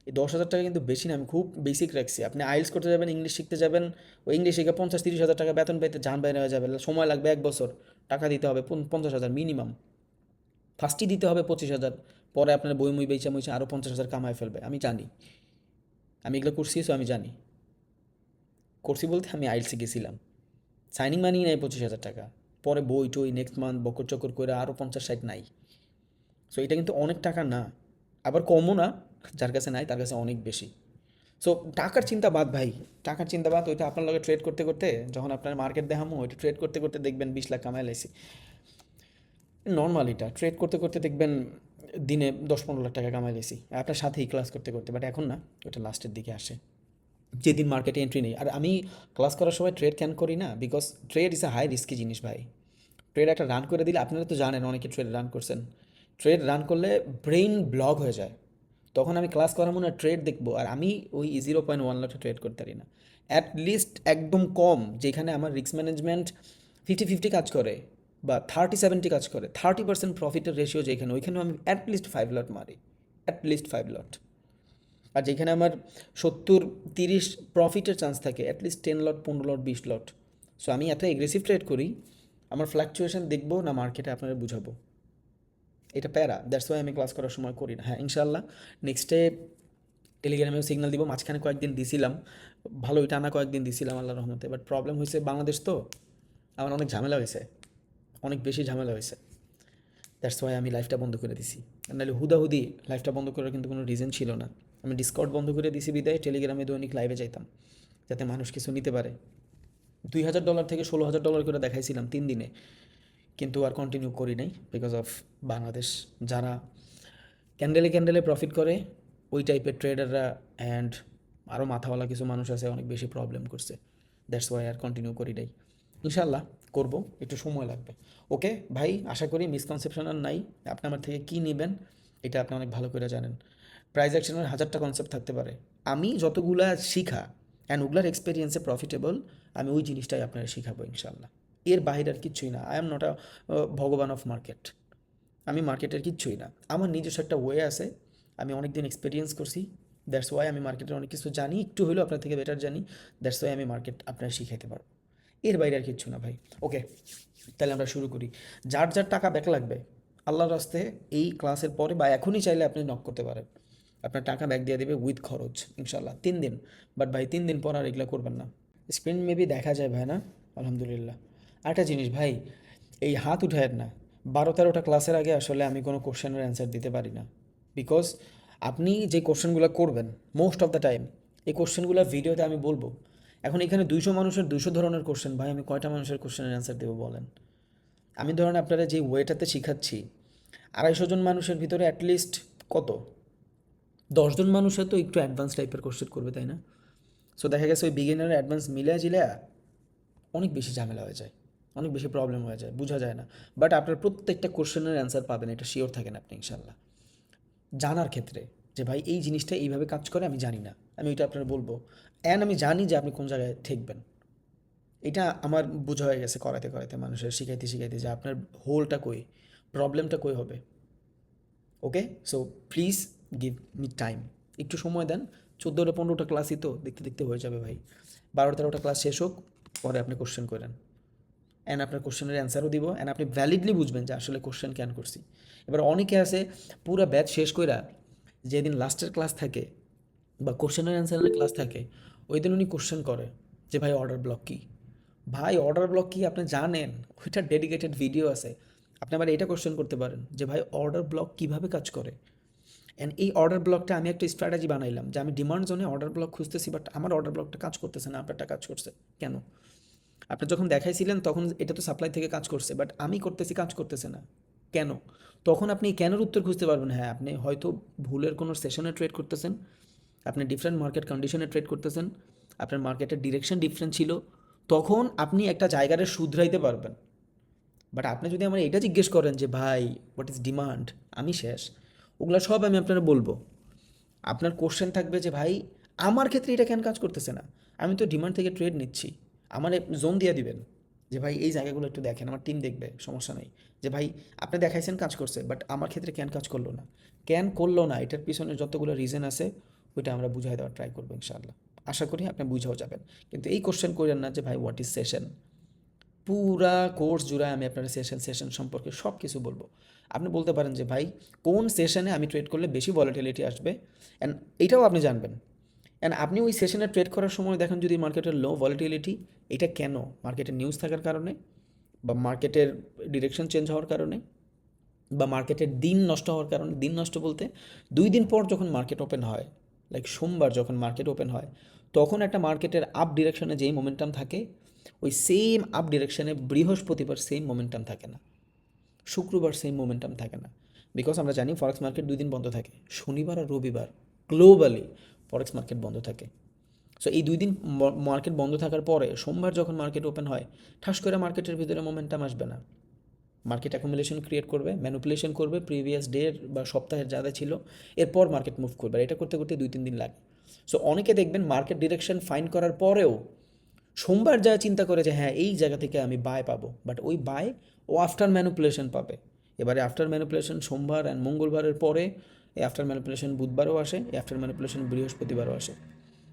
এই 10,000 টাকা কিন্তু বেশি না, আমি খুব বেসিক রাখছি। আপনি আইএলস করতে যাবেন, ইংলিশ শিখতে যাবেন, ওই ইংলিশ শিখে 50-30 হাজার টাকা বেতন পেতে যান বাইরে হয়ে যাবে, সময় লাগবে 1 বছর, টাকা দিতে হবে 50,000 মিনিমাম। ফার্স্টই দিতে হবে 25,000, পরে আপনার বই মুই বেচা মুইচা আরও 50,000 কামায় ফেলবে। আমি জানি, আমি এগুলো করছি, সো আমি জানি। করছি বলতে আমি আইএলসে গেছিলাম, সাইনিং মানি নেই 25,000 টাকা, পরে বই টই নেক্সট মান্থ বকর চকর করে আরও 50-60 নাই। সো এটা কিন্তু অনেক টাকা না, আবার কমও না। যার কাছে নাই তার কাছে অনেক বেশি। সো টাকার চিন্তা বাদ ভাই, টাকার চিন্তা বাদ। ওইটা আপনার লগে ট্রেড করতে করতে যখন আপনার মার্কেট দেখামো, ওইটা ট্রেড করতে করতে দেখবেন 20 লাখ কামাই লাইছি। নর্মাল এটা ট্রেড করতে করতে দেখবেন দিনে 10-15 লাখ টাকা কামাই লাইছি আপনার সাথেই ক্লাস করতে করতে। বাট এখন না, ওটা লাস্টের দিকে আসে যেদিন মার্কেটে এন্ট্রি নেই। আর আমি ক্লাস করার সময় ট্রেড কেন করি না, because trade is a high risky জিনিস ভাই। ট্রেড একটা রান করে দিলে, আপনারা তো জানেন অনেকে ট্রেড রান করছেন, ট্রেড রান করলে ব্রেইন ব্লক হয়ে যায়। তখন আমি ক্লাস করাবো না, ট্রেড দেখবো, আর আমি ওই 0.1 লটে ট্রেড করতে পারি না। অ্যাটলিস্ট একদম কম, যেখানে আমার রিস্ক ম্যানেজমেন্ট 50-50 কাজ করে বা 30-70 কাজ করে, 30% প্রফিটের রেশিও যেখানে, ওইখানেও আমি অ্যাটলিস্ট 5 লট মারি, অ্যাটলিস্ট 5 লট। আর যেখানে আমার 70-30 প্রফিটের চান্স থাকে, অ্যাটলিস্ট 10 লট 15 লট 20 লট। সো আমি এত এগ্রেসিভ ট্রেড করি আমার ফ্ল্যাকচুয়েশন দেখবো না মার্কেটে আপনারা বুঝাবো, এটা প্যারা, দ্যাটস ওয়াই আমি ক্লাস করার সময় করি না। হ্যাঁ ইনশাল্লাহ নেক্সটে টেলিগ্রামেও সিগন্যাল দিব, মাঝখানে কয়েকদিন দিছিলাম, ভালোই টানা কয়েকদিন দিছিলাম আল্লাহর রহমতে, বাট প্রবলেম হয়েছে বাংলাদেশ তো, আমার অনেক ঝামেলা হয়েছে, অনেক বেশি ঝামেলা হয়েছে, দ্যাটস ওয়াই আমি লাইফটা বন্ধ করে দিছি। নাহলে হুদাহুদি লাইফটা বন্ধ করার কিন্তু কোনো রিজন ছিল না। আমি ডিসকর্ড বন্ধ করে দিছি বিদায় টেলিগ্রামে দৈনিক লাইভে যাইতাম, যাতে মানুষ কিছু নিতে পারে। $2,000 থেকে $16,000 করে দেখাইছিলাম 3 দিনে, কিন্তু আর কন্টিনিউ করি নাই বিকজ অফ বাংলাদেশ। যারা ক্যান্ডেলে ক্যান্ডেলে প্রফিট করে ওই টাইপের ট্রেডাররা অ্যান্ড আরও মাথাওয়ালা কিছু মানুষ আছে, অনেক বেশি প্রবলেম করছে, দ্যাটস ওয়াই আর কন্টিনিউ করি নাই। ইনশাল্লাহ করব, একটু সময় লাগবে। ওকে ভাই, আশা করি মিসকনসেপশন আর নাই। আপনি আমার থেকে কী নেবেন এটা আপনি অনেক ভালো করে জানেন। প্রাইজ অ্যাকশনের 1000টা কনসেপ্ট থাকতে পারে, আমি যতগুলা শিখা অ্যান্ড ওগুলার এক্সপিরিয়েন্সে প্রফিটেবল, আমি ওই জিনিসটাই আপনারা শিখাবো ইনশাল্লাহ। এর বাইরে আর কিচ্ছুই না। আই এম নট আ ভগবান অফ মার্কেট, আমি মার্কেটের কিচ্ছুই না। আমার নিজস্ব একটা ওয়ে আছে, আমি অনেক দিন এক্সপিরিয়েন্স করছি, দ্যাটস ওয়াই আমি মার্কেটের অনেক কিছু জানি, একটু হলেও আপনার থেকে বেটার জানি, দ্যাটস ওয়াই আমি মার্কেট আপনার শিখাইতে পারবো। এর বাইরে আর কিচ্ছু না ভাই। ওকে, তাহলে আমরা শুরু করি। যার যার টাকা ব্যাক লাগবে আল্লাহর রাস্তে এই ক্লাসের পরে বা এখনই চাইলে আপনি নক করতে পারেন, আপনার টাকা ব্যাক দিয়ে দেবে উইথ খরচ ইনশাল্লাহ 3 দিন। বাট ভাই 3 দিন পর আর এগুলো করবেন না। স্ক্রিন মেবি দেখা যায় ভাই না? আলহামদুলিল্লাহ। আরেকটা জিনিস ভাই, এই হাত উঠায়েন না। 12-13টা ক্লাসের আগে আসলে আমি কোনো কোশ্চেনের অ্যান্সার দিতে পারি না, বিকজ আপনি যে কোশ্চেনগুলো করবেন মোস্ট অফ দ্য টাইম এই কোশ্চেনগুলো ভিডিওতে আমি বলবো। এখন এখানে 200 মানুষের 200 ধরনের কোশ্চেন, ভাই আমি কয়টা মানুষের কোশ্চেনের অ্যান্সার দেবো বলেন? আমি ধরেন আপনারা যে ওয়েটাতে শিখাচ্ছি 250 জন মানুষের ভিতরে অ্যাটলিস্ট কত 10 জন মানুষের তো একটু অ্যাডভান্স টাইপের কোশ্চেন করবে, তাই না? সো দেখা গেছে ওই বিগিনার অ্যাডভান্স মিলে জিলে অনেক বেশি ঝামেলা হয়ে যায়, অনেক বেশি প্রবলেম হয়ে যায়, বোঝা যায় না। বাট আপনার প্রত্যেকটা কোশ্চেনের অ্যান্সার পাবেন, এটা শিওর থাকেন আপনি ইনশাল্লাহ। জানার ক্ষেত্রে যে ভাই এই জিনিসটা এইভাবে কাজ করে আমি জানি না, আমি ওইটা আপনার বলবো, অ্যান্ড আমি জানি যে আপনি কোন জায়গায় ঠেকবেন। এটা আমার বোঝা হয়ে গেছে করাতে করাতে, মানুষের শিখাইতে শিখাইতে, যে আপনার হোলটা কই, প্রবলেমটা কই হবে। Okay, so please give me time, একটু সময় দেন। 14-15টা ক্লাসই তো, দেখতে দেখতে হয়ে যাবে ভাই। 12-13টা ক্লাস শেষ হোক, পরে আপনি কোশ্চেন করেন, অ্যান্ড আপনার কোশ্চেনের অ্যান্সারও দিব, অ্যান্ড আপনি ভ্যালিডলি বুঝবেন যে আসলে কোশ্চেন কেন করছি। এবার অনেকে আছে পুরো ব্যাচ শেষ কইরা যেদিন লাস্টের ক্লাস থাকে বা কোশ্চেনের অ্যান্সারের ক্লাস থাকে ওই দিন উনি কোশ্চেন করে যে ভাই অর্ডার ব্লক কী। ভাই অর্ডার ব্লক কী আপনি জানেন? ওইটার ডেডিকেটেড ভিডিও আছে। আপনি আবার এটা কোশ্চেন করতে পারেন যে ভাই অর্ডার ব্লক কীভাবে কাজ করে। অ্যান্ড এই অর্ডার ব্লকটা আমি একটা স্ট্র্যাটেজি বানাইলাম যে আমি ডিমান্ড জোনে অর্ডার ব্লক খুঁজতেছি, বাট আমার অর্ডার ব্লকটা কাজ করতেছে না, আপনারটা কাজ করছে কেন? আপনি যখন দেখাইছিলেন তখন এটা তো সাপ্লাই থেকে কাজ করছে, বাট আমি করতেছি কাজ করতেছে না কেন? তখন আপনি এই কেনের উত্তর খুঁজতে পারবেন। হ্যাঁ, আপনি হয়তো ভুলের কোনো সেশনে ট্রেড করতেছেন, আপনি ডিফারেন্ট মার্কেট কন্ডিশনে ট্রেড করতেছেন, আপনার মার্কেটের ডিরেকশন ডিফারেন্ট ছিল, তখন আপনি একটা জায়গাটা শুধরাইতে পারবেন। বাট আপনি যদি আমার এটা জিজ্ঞেস করেন যে ভাই হোয়াট ইজ ডিমান্ড, আমি শেষ, ওগুলো সব আমি আপনারা বলবো। আপনার কোশ্চেন থাকবে যে ভাই আমার ক্ষেত্রে এটা কেন কাজ করতেছে না, আমি তো ডিমান্ড থেকে ট্রেড নিচ্ছি, আমার জোন দিয়ে দিবেন যে ভাই এই জায়গাগুলো একটু দেখেন, আমার টিম দেখবে, সমস্যা নেই। যে ভাই আপনি দেখাইছেন কাজ করছে, বাট আমার ক্ষেত্রে কেন কাজ করলো না, কেন করলো না, এটার পিছনে যতগুলো রিজন আছে ওইটা আমরা বুঝাই দেওয়ার ট্রাই করবো ইনশাআল্লাহ। আশা করি আপনি বুঝাও যাবেন। কিন্তু এই কোশ্চেন করেন না যে ভাই হোয়াট ইজ সেশন। পুরা কোর্স জুড়ে আমি আপনার সেশন সম্পর্কে সব কিছু বলবো। আপনি বলতে পারেন যে ভাই কোন সেশনে আমি ট্রেড করলে বেশি ভলাটিলিটি আসবে, অ্যান্ড এটাও আপনি জানবেন। অ্যান্ড আপনি ওই সেশনে ট্রেড করার সময় দেখেন যদি মার্কেটের লো ভলাটিলিটি, এটা কেন? মার্কেটের নিউজ থাকার কারণে, বা মার্কেটের ডিরেকশন চেঞ্জ হওয়ার কারণে, বা মার্কেটের দিন নষ্ট হওয়ার কারণে। দিন নষ্ট বলতে 2 দিন পর যখন মার্কেট ওপেন হয়, লাইক সোমবার যখন মার্কেট ওপেন হয়, তখন একটা মার্কেটের আপ ডিরেকশনে যেই মোমেন্টাম থাকে ওই সেম আপ ডিরেকশনে বৃহস্পতিবার সেম মোমেন্টাম থাকে না, শুক্রবার সেম মোমেন্টাম থাকে না। বিকজ আমরা জানি ফরেক্স মার্কেট 2 দিন বন্ধ থাকে, শনিবার আর রবিবার গ্লোবালি ফরেক্স মার্কেট বন্ধ থাকে। সো এই 2 দিন মার্কেট বন্ধ থাকার পরে সোমবার যখন মার্কেট ওপেন হয়, ঠাস করে মার্কেটের ভিতরে মোমেন্টাম আসবে না, মার্কেট অ্যাকুমুলেশন ক্রিয়েট করবে, ম্যানিপুলেশন করবে প্রিভিয়াস ডের বা সপ্তাহের যা ছিল, এরপর মার্কেট মুভ করবে। আর এটা করতে করতে 2-3 দিন লাগে। সো অনেকে দেখবেন মার্কেট ডিরেকশন ফাইন করার পরেও সোমবার যা চিন্তা করে যে হ্যাঁ এই জায়গা থেকে আমি বাই পাবো, বাট ওই বাই ও আফটার ম্যানিপুলেশন পাবে। এবারে আফটার ম্যানিপুলেশন সোমবার অ্যান্ড মঙ্গলবারের পরে এই আফটার ম্যানিপুলেশন বুধবারও আসে, এই আফটার ম্যানিপুলেশন বৃহস্পতিবারও আসে।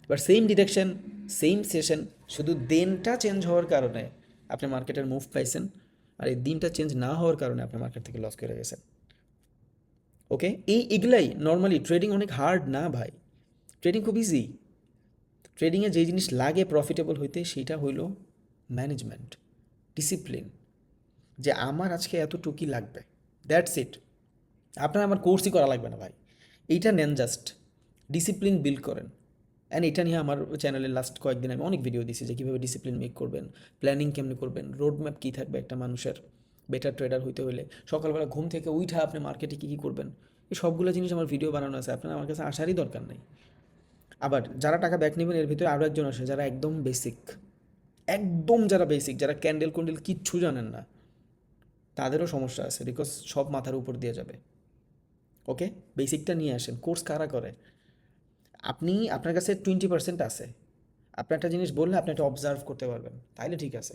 এবার সেম ডিরেকশন সেম সেশন, শুধু দিনটা চেঞ্জ হওয়ার কারণে আপনি মার্কেটের মুভ পাইছেন, আর এই দিনটা চেঞ্জ না হওয়ার কারণে আপনার মার্কেট থেকে লস করে গেছেন। ওকে, এগুলাই নর্মালি ট্রেডিং অনেক হার্ড না ভাই, ট্রেডিং খুব ইজি। ট্রেডিংয়ে যে জিনিস লাগে প্রফিটেবল হইতে সেটা হইল ম্যানেজমেন্ট, ডিসিপ্লিন, যে আমার আজকে এতটুকুই লাগবে, দ্যাটস ইট। আপনার আমার কোর্সই করা লাগবে না ভাই, এইটা নেন, জাস্ট ডিসিপ্লিন বিল্ড করেন। অ্যান্ড এটা নিয়ে আমার চ্যানেলে লাস্ট কয়েকদিন আমি অনেক ভিডিও দিছি যে কীভাবে ডিসিপ্লিন মেক করবেন, প্ল্যানিং কেমনি করবেন, রোড ম্যাপ কী থাকবে একটা মানুষের বেটার ট্রেডার হইতে হলে, সকালবেলা ঘুম থেকে উঠা আপনি মার্কেটে কী কী করবেন, এই সবগুলো জিনিস আমার ভিডিও বানানো আছে, আপনার আমার কাছে আসারই দরকার নেই। আবার যারা টাকা ব্যাক নেবেন এর ভিতরে আরও একজন আসে যারা একদম বেসিক, একদম যারা বেসিক, যারা ক্যান্ডেল কুন্ডেল কিচ্ছু জানেন না, তাদেরও সমস্যা আছে, বিকজ সব মাথার উপর দিয়ে যাবে। ওকে, বেসিকটা নিয়ে আসেন। কোর্স কারা করে? আপনি আপনার কাছে 20% আছে, আপনি একটা জিনিস বললে আপনি একটা অবজার্ভ করতে পারবেন, তাইলে ঠিক আছে,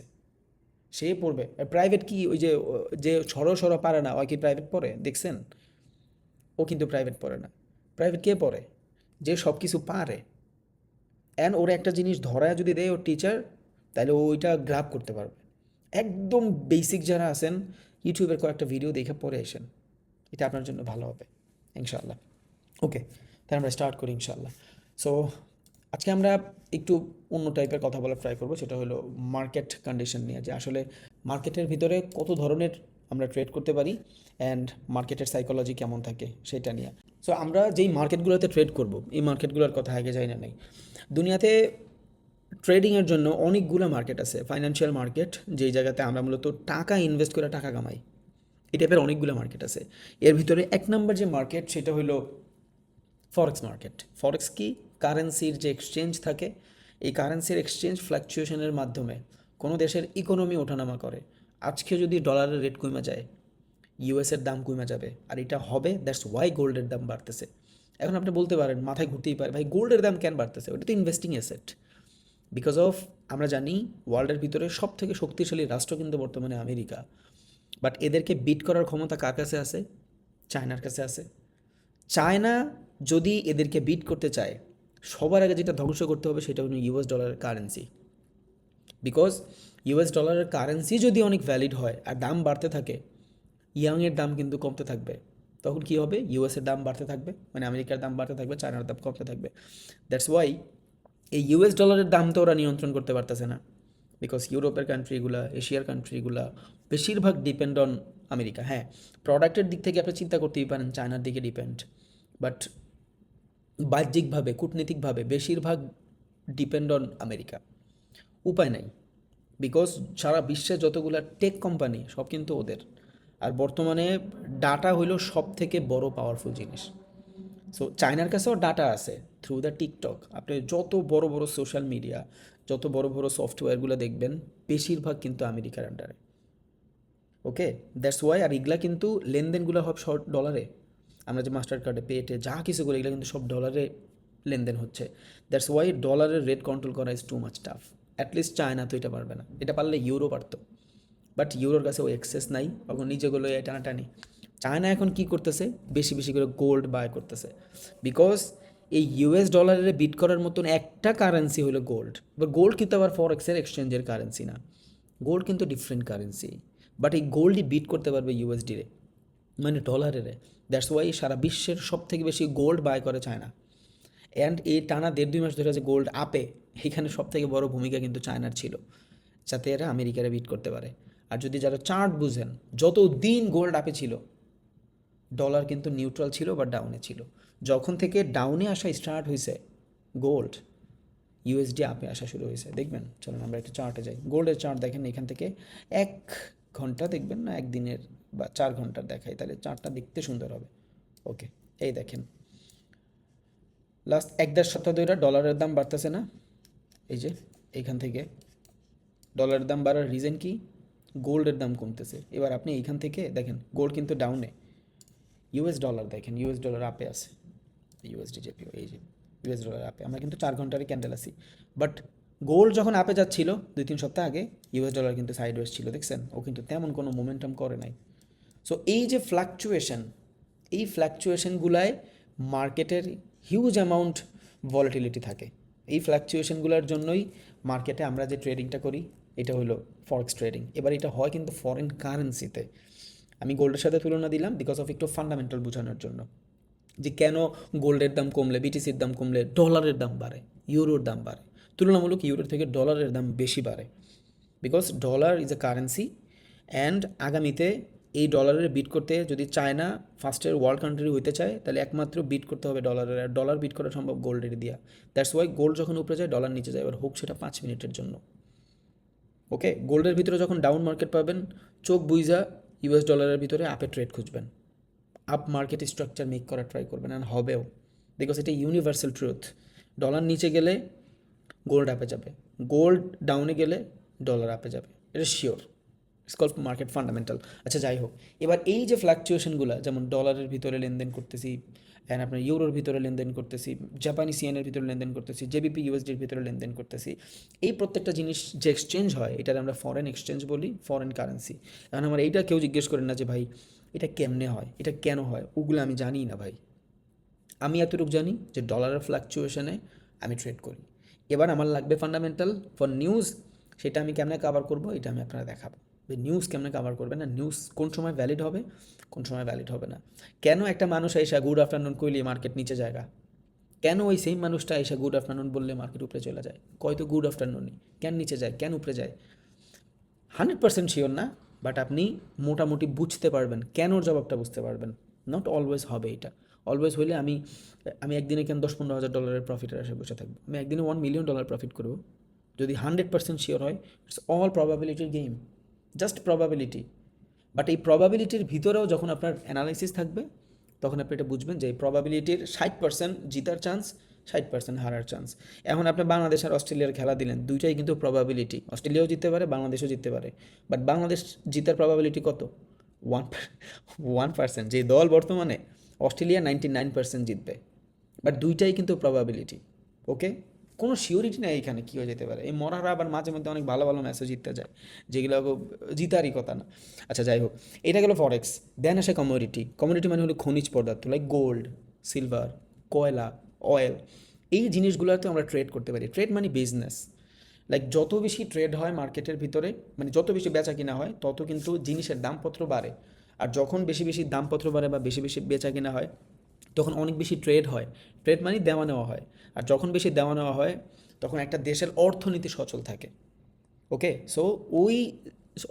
সে পড়বে। প্রাইভেট কি ওই যে যে সরো পারে না, ও কি প্রাইভেট পড়ে দেখছেন? ও কিন্তু প্রাইভেট পড়ে না। প্রাইভেট কে পড়ে? যে সব কিছু পারে, অ্যান্ড ওর একটা জিনিস ধরায় যদি দেয় ওর টিচার, তাহলে ও ওইটা গ্রাব করতে পারবে। একদম বেসিক যারা আছেন, ইউটিউবের কয়েকটা ভিডিও দেখে পড়ে আসেন, এটা আপনার জন্য ভালো হবে ইনশাআল্লাহ। ওকে, তাহলে আমরা স্টার্ট করি ইনশাআল্লাহ। সো আজকে আমরা একটু অন্য টাইপের কথা বলার ট্রাই করবো, সেটা হলো মার্কেট কন্ডিশন নিয়ে, যে আসলে মার্কেটের ভিতরে কত ধরনের আমরা ট্রেড করতে পারি অ্যান্ড মার্কেটের সাইকোলজি কেমন থাকে সেটা নিয়ে। সো আমরা যেই মার্কেটগুলোতে ট্রেড করব, এই মার্কেটগুলোর কথা আগে যাই না নাই। দুনিয়াতে ট্রেডিংয়ের জন্য অনেকগুলো মার্কেট আছে, ফাইন্যান্সিয়াল মার্কেট, যেই জায়গাতে আমরা মূলত টাকা ইনভেস্ট করে টাকা কামাই, এই টাইপের অনেকগুলো মার্কেট আছে। এর ভিতরে এক নম্বর যে মার্কেট সেটা হলো ফরেক্স মার্কেট। ফরেক্স কি? কারেন্সির যে এক্সচেঞ্জ থাকে, এই কারেন্সির এক্সচেঞ্জ ফ্ল্যাকচুয়েশনের মাধ্যমে কোনো দেশের ইকোনমি ওঠানামা করে। আজকে যদি ডলারের রেট কমে যায়, ইউএসের দাম কমে যাবে, আর এটা হবে, দ্যাটস ওয়াই গোল্ডের দাম বাড়তেছে। এখন আপনি বলতে পারেন, মাথায় ঘুরতেই পারে, ভাই গোল্ডের দাম কেন বাড়তেছে? ওটা তো ইনভেস্টিং অ্যাসেট। বিকজ অফ, আমরা জানি ওয়ার্ল্ডের ভিতরে সব থেকে শক্তিশালী রাষ্ট্র কিন্তু বর্তমানে আমেরিকা, বাট এদেরকে বিট করার ক্ষমতা কার কাছে আছে? চায়নার কাছে আছে। চায়না যদি এদেরকে বিট করতে চায়, সবার আগে যেটা ধ্বংস করতে হবে সেটা হলো ইউএস ডলারের কারেন্সি। বিকজ ইউএস ডলারের কারেন্সি যদি অনেক ভ্যালিড হয় আর দাম বাড়তে থাকে, ইয়াংয়ের দাম কিন্তু কমতে থাকবে। তখন কী হবে? ইউএসের দাম বাড়তে থাকবে, মানে আমেরিকার দাম বাড়তে থাকবে, চায়নার দাম কমতে থাকবে। দ্যাটস ওয়াই এই ইউএস ডলারের দাম তো ওরা নিয়ন্ত্রণ করতে পারতেছে না, বিকজ ইউরোপের কান্ট্রিগুলা, এশিয়ার কান্ট্রিগুলা বেশিরভাগ ডিপেন্ড অন আমেরিকা। হ্যাঁ, প্রোডাক্টের দিক থেকে আপনি চিন্তা করতেই পারেন চায়নার দিকে ডিপেন্ড, বাট বাহ্যিকভাবে, কূটনীতিকভাবে বেশিরভাগ ডিপেন্ড অন আমেরিকা। উপায় নাই, বিকজ সারা বিশ্বে যতগুলো টেক কোম্পানি সব কিন্তু ওদের। আর বর্তমানে ডাটা হইল সব থেকে বড় পাওয়ারফুল জিনিস। সো চায়নার কাছেও ডাটা আছে থ্রু দ্য টিকটক। আপনি যত বড় বড় সোশ্যাল মিডিয়া, যত বড় বড় সফটওয়্যারগুলো দেখবেন, বেশিরভাগ কিন্তু আমেরিকার আন্ডারে। ওকে, দ্যাটস ওয়াই। আর এগুলা কিন্তু লেনদেনগুলো হবে সব ডলারে। আমরা যে মাস্টার কার্ডে, পেটে যা কিছু করি, এগুলো কিন্তু সব ডলারে লেনদেন হচ্ছে। দ্যাটস ওয়াই ডলারের রেট কন্ট্রোল করা is too much tough. At least China তো এটা পারবে না, এটা পারলে ইউরো পারত, বাট ইউরোর কাছে ওই এক্সেস নাই, তখন নিজেগুলো টানাটানি। চায়না এখন কি করতেছে? বেশি বেশি করে গোল্ড বাই করতেছে, বিকজ এই ইউএস ডলারে বিট করার মতন একটা কারেন্সি হলো গোল্ড। এবার গোল্ড কিন্তু আবার ফরেক্সের এক্সচেঞ্জের কারেন্সি না, গোল্ড কিন্তু ডিফারেন্ট কারেন্সি, বাট এই গোল্ডই বিট করতে পারবে ইউএসডিরে, মানে ডলারের। দ্যাটস ওয়াই সারা বিশ্বের সব থেকে বেশি গোল্ড বাই করে চায়না। অ্যান্ড এই টানা 1.5-2 মাস ধরে যে গোল্ড আপে, এখানে সব থেকে বড় ভূমিকা কিন্তু চায়নার ছিল, যাতে এরা আমেরিকারে বিট করতে পারে। আর যদি যারা চার্ট বুঝেন, যত দিন গোল্ড আপে ছিল, ডলার কিন্তু নিউট্রাল ছিল বা ডাউনে ছিল। যখন থেকে ডাউনে আসা স্টার্ট হয়েছে গোল্ড, ইউএসডি আপে আসা শুরু হয়েছে। দেখবেন, চলুন আমরা একটা চার্টে যাই। গোল্ডের চার্ট দেখেন, এখান থেকে 1 ঘন্টা দেখবেন না, একদিনের বা 4 ঘন্টার দেখাই, তাহলে চার্টটা দেখতে সুন্দর হবে। ওকে, এই দেখেন লাস্ট 1-1.5 সপ্তাহ ধরে ডলারের দাম বাড়তেছে না? এই যে এইখান থেকে ডলারের দাম বাড়ার রিজন কি? গোল্ডের দাম কমতেছে। এবার আপনি এইখান থেকে দেখেন, গোল্ড কিন্তু ডাউনে, ইউএস ডলার দেখেন, ইউএস ডলার আপে আছে, ইউএসডি জেপিও, এই যে ইউএস ডলার আপে। আমরা কিন্তু 4 ঘন্টারই ক্যান্ডেল আছি, বাট গোল্ড যখন আপে যাচ্ছিল 2-3 সপ্তাহ আগে, ইউএস ডলার কিন্তু সাইডওয়েজ ছিল, দেখছেন? ও কিন্তু তেমন কোনো মোমেন্টাম করে নাই। সো এই যে ফ্লাকচুয়েশন, এই ফ্লাকচুয়েশনগুলায় মার্কেটের হিউজ অ্যামাউন্ট ভলাটিলিটি থাকে। এই ফ্লাকচুয়েশনগুলোর জন্যই মার্কেটে আমরা যে ট্রেডিংটা করি, এটা হলো ফরেক্স ট্রেডিং। এবার এটা হয় কিন্তু ফরেন কারেন্সিতে। আমি গোল্ডের সাথে তুলনা দিলাম বিকজ অফ একটু ফান্ডামেন্টাল বোঝানোর জন্য, যে কেন গোল্ডের দাম কমলে, বিটিসির দাম কমলে ডলারের দাম বাড়ে, ইউরোর দাম বাড়ে। তুলনামূলক ইউরোর থেকে ডলারের দাম বেশি বাড়ে, because dollar is a currency. And আগামীতে এই ডলারের বিট করতে যদি চায়না ফার্স্টের ওয়ার্ল্ড কান্ট্রি হইতে চায়, তাহলে একমাত্র বিট করতে হবে ডলারের, আর ডলার বিট করা সম্ভব গোল্ডের দিয়া। দ্যাটস ওয়াই গোল্ড যখন উপরে যায় ডলার নিচে যায়, এবার হোক সেটা 5 মিনিটের জন্য। ওকে, গোল্ডের ভিতরে যখন ডাউন মার্কেট পাবেন, চোখ বুইজা ইউএস ডলারের ভিতরে আপে ট্রেড খুঁজবেন, আপ মার্কেট স্ট্রাকচার মেক করার ট্রাই করবেন, অ্যান্ড হবেও, বিকজ এটা ইউনিভার্সাল ট্রুথ। ডলার নিচে গেলে গোল্ড আপে যাবে, গোল্ড ডাউনে গেলে ডলার আপে যাবে, এটা sure. It's called market fundamental. আচ্ছা যাই হোক, এবার এই যে ফ্লাকচুয়েশনগুলো, যেমন ডলারের ভিতরে লেনদেন করতেছি, অ্যান্ড আপনার ইউরোর ভিতরে লেনদেন করতেছি, জাপানি সিএনের ভিতরে লেনদেন করতেছি, জেবিপি ইউএসডির ভিতরে লেনদেন করতেছি, এই প্রত্যেকটা জিনিস যে এক্সচেঞ্জ হয় এটার আমরা ফরেন এক্সচেঞ্জ বলি, ফরেন কারেন্সি। এখন আমার এইটা কেউ জিজ্ঞেস করেন না যে ভাই এটা কেমনে হয়, এটা কেন হয়, ওগুলো আমি জানি না ভাই। আমি এতটুকু জানি যে ডলারের ফ্লাকচুয়েশনে আমি ট্রেড করি। এবার আমার লাগবে ফান্ডামেন্টাল ফর নিউজ, সেটা আমি কেমনে কাভার করবো এটা আমি আপনারা দেখাবো। নিউজ কেমনে কাভার করবে না, নিউজ কোন সময় ভ্যালিড হবে, কোন সময় ভ্যালিড হবে না। কেন একটা মানুষ এসে গুড আফটারনুন কইলে মার্কেট নিচে জায়গা, কেন ওই সেম মানুষটা এসে গুড আফটারনুন বললে মার্কেট উপরে চলে যায়, কয়তো গুড আফটারনুনই, কেন নিচে যায়, কেন উপরে যায় 100% শিওর না, বাট আপনি মোটামুটি বুঝতে পারবেন, কেন ওর জবাবটা বুঝতে পারবেন। নট অলওয়েজ হবে এটা, অলওয়েজ হইলে আমি আমি একদিনে কেন 10-15 হাজার ডলারের প্রফিটের আসে বসে থাকবো, আমি একদিনে $1 মিলিয়ন প্রফিট করবো যদি 100% শিওর হয়। ইটস অল প্রবাবিলিটির গেম, জাস্ট প্রবাবিলিটি। বাট এই প্রবাবিলিটির ভিতরেও যখন আপনার অ্যানালাইসিস থাকবে, তখন আপনি এটা বুঝবেন যে এই প্রবাবিলিটির 60% জিতার চান্স, 60% হারার চান্স। এখন আপনি বাংলাদেশ আর অস্ট্রেলিয়ার খেলা দিলেন, দুইটাই কিন্তু প্রবাবিলিটি, অস্ট্রেলিয়াও জিততে পারে, বাংলাদেশও জিততে পারে, বাট বাংলাদেশ জিতার প্রবাবিলিটি কত? 1%। যে দল বর্তমানে অস্ট্রেলিয়া 99% জিতবে, বাট দুইটাই কিন্তু প্রবাবিলিটি। ওকে, কোনো শিওরিটি নেই এখানে কী হয়ে যেতে পারে। এই মরারা আবার মাঝে মধ্যে অনেক ভালো ভালো ম্যাচও জিততে যায়, যেগুলো জিতারই কথা না। আচ্ছা যাই হোক, এটা গেলো ফরেক্স। দেন আসে কমোডিটি। কমোডিটি মানে হলো খনিজ পদার্থ, লাইক গোল্ড, সিলভার, কয়লা, অয়েল। এই জিনিসগুলোতে আমরা ট্রেড করতে পারি। ট্রেড মানে বিজনেস। লাইক যত বেশি ট্রেড হয় মার্কেটের ভিতরে, মানে যত বেশি বেচা কিনা হয়, তত কিন্তু জিনিসের দামপত্র বাড়ে। আর যখন বেশি বেশি দামপত্র বাড়ে বা বেশি বেশি বেচা কিনা হয়, তখন অনেক বেশি ট্রেড হয়। ট্রেড মানে দেওয়া নেওয়া হয়। আর যখন বেশি দেওয়া নেওয়া হয়, তখন একটা দেশের অর্থনীতি সচল থাকে। ওকে, সো ওই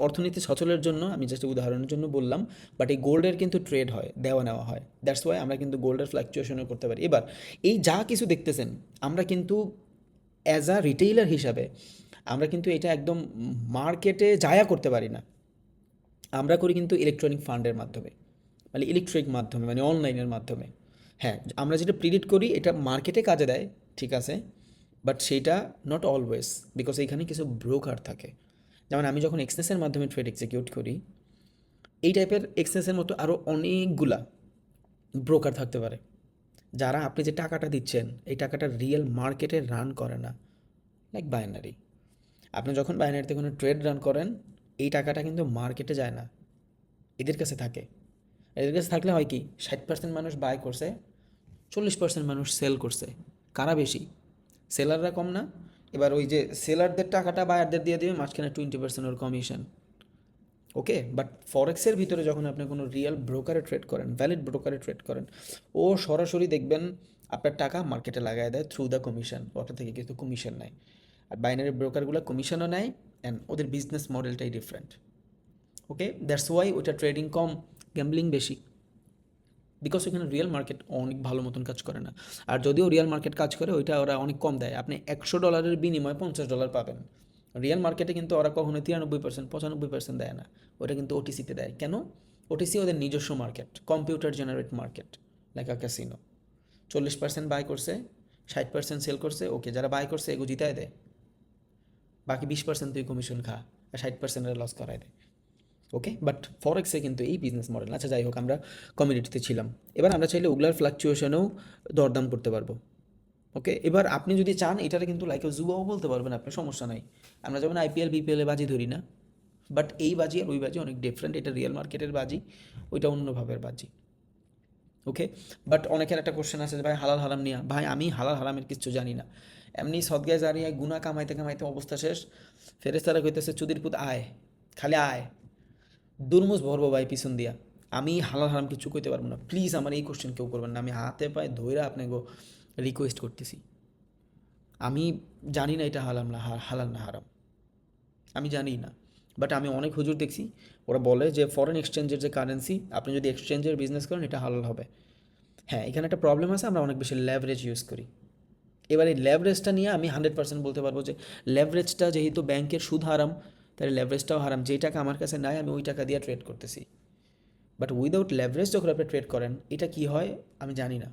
অর্থনীতি সচলের জন্য আমি জাস্ট উদাহরণের জন্য বললাম, বাট এই গোল্ডের কিন্তু ট্রেড হয়, দেওয়া নেওয়া হয়। দ্যাটস ওয়াই আমরা কিন্তু গোল্ডের ফ্ল্যাকচুয়েশনও করতে পারি। এবার এই যা কিছু দেখতেছেন, আমরা কিন্তু অ্যাজ আ রিটেইলার হিসাবে আমরা কিন্তু এটা একদম মার্কেটে যায়া করতে পারি না। আমরা করি কিন্তু ইলেকট্রনিক ফান্ডের মাধ্যমে, মানে ইলেকট্রিক মাধ্যমে, মানে অনলাইনের মাধ্যমে। হ্যাঁ, আমরা যেটা প্রিডিক্ট করি এটা মার্কেটে কাজে দেয়, ঠিক আছে, বাট সেইটা নট অলওয়েজ, বিকজ এইখানে কিছু ব্রোকার থাকে। যেমন আমি যখন এক্সচেঞ্জের মাধ্যমে ট্রেড এক্সিকিউট করি, এই টাইপের এক্সচেঞ্জের মতো আরও অনেকগুলা ব্রোকার থাকতে পারে, যারা আপনি যে টাকাটা দিচ্ছেন এই টাকাটা রিয়েল মার্কেটে রান করে না। লাইক বাইনারি, আপনি যখন বাইনারিতে কোনো ট্রেড রান করেন, এই টাকাটা কিন্তু মার্কেটে যায় না, এদের কাছে থাকে। এদের কাছে থাকলে হয় কি, 60% মানুষ বাই করছে, 40% মানুষ সেল করছে। কারা বেশি? সেলাররা কম না? এবার ওই যে সেলারদের টাকাটা বায়ারদের দিয়ে দেবে, মাঝখানে 20% ওর কমিশন। ওকে, বাট ফরেক্সের ভিতরে যখন আপনি কোনো রিয়েল ব্রোকারে ট্রেড করেন, ভ্যালিড ব্রোকারে ট্রেড করেন, ও সরাসরি দেখবেন আপনার টাকা মার্কেটে লাগায় দেয় থ্রু দ্য কমিশন, ওটা থেকে কিন্তু কমিশন নেয়। আর বাইনারি ব্রোকারগুলো কমিশনও নেয়, অ্যান্ড ওদের বিজনেস মডেলটাই ডিফারেন্ট। ওকে, দ্যাটস ওয়াই ওইটা ট্রেডিং কম, গ্যাম্বলিং বেশি, বিকজ ওখানে রিয়েল মার্কেট অনেক ভালো মতন কাজ করে না। আর যদিও রিয়েল মার্কেট কাজ করে, ওইটা ওরা অনেক কম দেয়। আপনি $100 বিনিময়ে $50 পাবেন। রিয়েল মার্কেটে কিন্তু ওরা কখনো 93%, 95% দেয় না। ওটা কিন্তু ওটিসিতে দেয়। কেন? ওটিসি ওদের নিজস্ব market, computer generate market, like a casino. 40% buy করছে, 60% সেল করছে, ওকে, যারা বাই করছে এগো জিতায় দেয়, বাকি 20% তুই কমিশন খা, আর 60% লস করায় দেয়। ওকে, বাট ফরেক্সে কিন্তু এই বিজনেস মডেল। আচ্ছা যাই হোক, আমরা কমিউনিটিতে ছিলাম। এবার আমরা চাইলে ওগুলার ফ্লাকচুয়েশনেও দরদাম করতে পারবো। ওকে, এবার আপনি যদি চান এটারে কিন্তু লাইক জুয়াও বলতে পারবেন আপনি, সমস্যা নাই। আমরা যেমন আইপিএল বিপিএলে বাজি ধরি না, বাট এই বাজি আর ওই বাজি অনেক ডিফারেন্ট। এটা রিয়েল মার্কেটের বাজি, ওইটা অন্যভাবের বাজি। ওকে, বাট অনেকের একটা কোশ্চেন আছে যে ভাই হালাল হারাম নিয়ে, ভাই আমি হালাল হারামের কিছু জানি না, এমনি সদগায় জারিয়ায় গুনাহ কামাইতে কামাইতে অবস্থা শেষ, ফেরেশতারা কইতেছে চুদির পুত আয়, খালি আয়, দুর্মুজ ভরবো ভাই পিছন দিয়া, আমি হালাল হারাম কিছু কইতে পারবো না, প্লিজ আমার এই কোশ্চেন কেউ করবেন না, আমি হাতে পায়ে ধইরা আপনাকে রিকোয়েস্ট করতেছি, আমি জানি না এটা হালাল না হালাল না হারাম, আমি জানি না, বাট আমি অনেক হুজুর দেখছি ওরা বলে যে ফরেন এক্সচেঞ্জের যে কারেন্সি, আপনি যদি এক্সচেঞ্জের বিজনেস করেন এটা হালাল হবে। হ্যাঁ, এখানে একটা প্রবলেম আছে, আমরা অনেক বেশি ল্যাভারেজ ইউজ করি। এবার এই ল্যাভারেজটা নিয়ে আমি 100% বলতে পারবো যে ল্যাভারেজটা যেহেতু ব্যাংকের সুদ হারাম, তাহলে ল্যাভারেজটাও হারাম, যেই টাকা আমার কাছে নাই আমি ওই টাকা দিয়ে ট্রেড করতেছি। বাট উইদাউট ল্যাভারেজ যখন আপনি ট্রেড করেন এটা কি হয় আমি জানি না।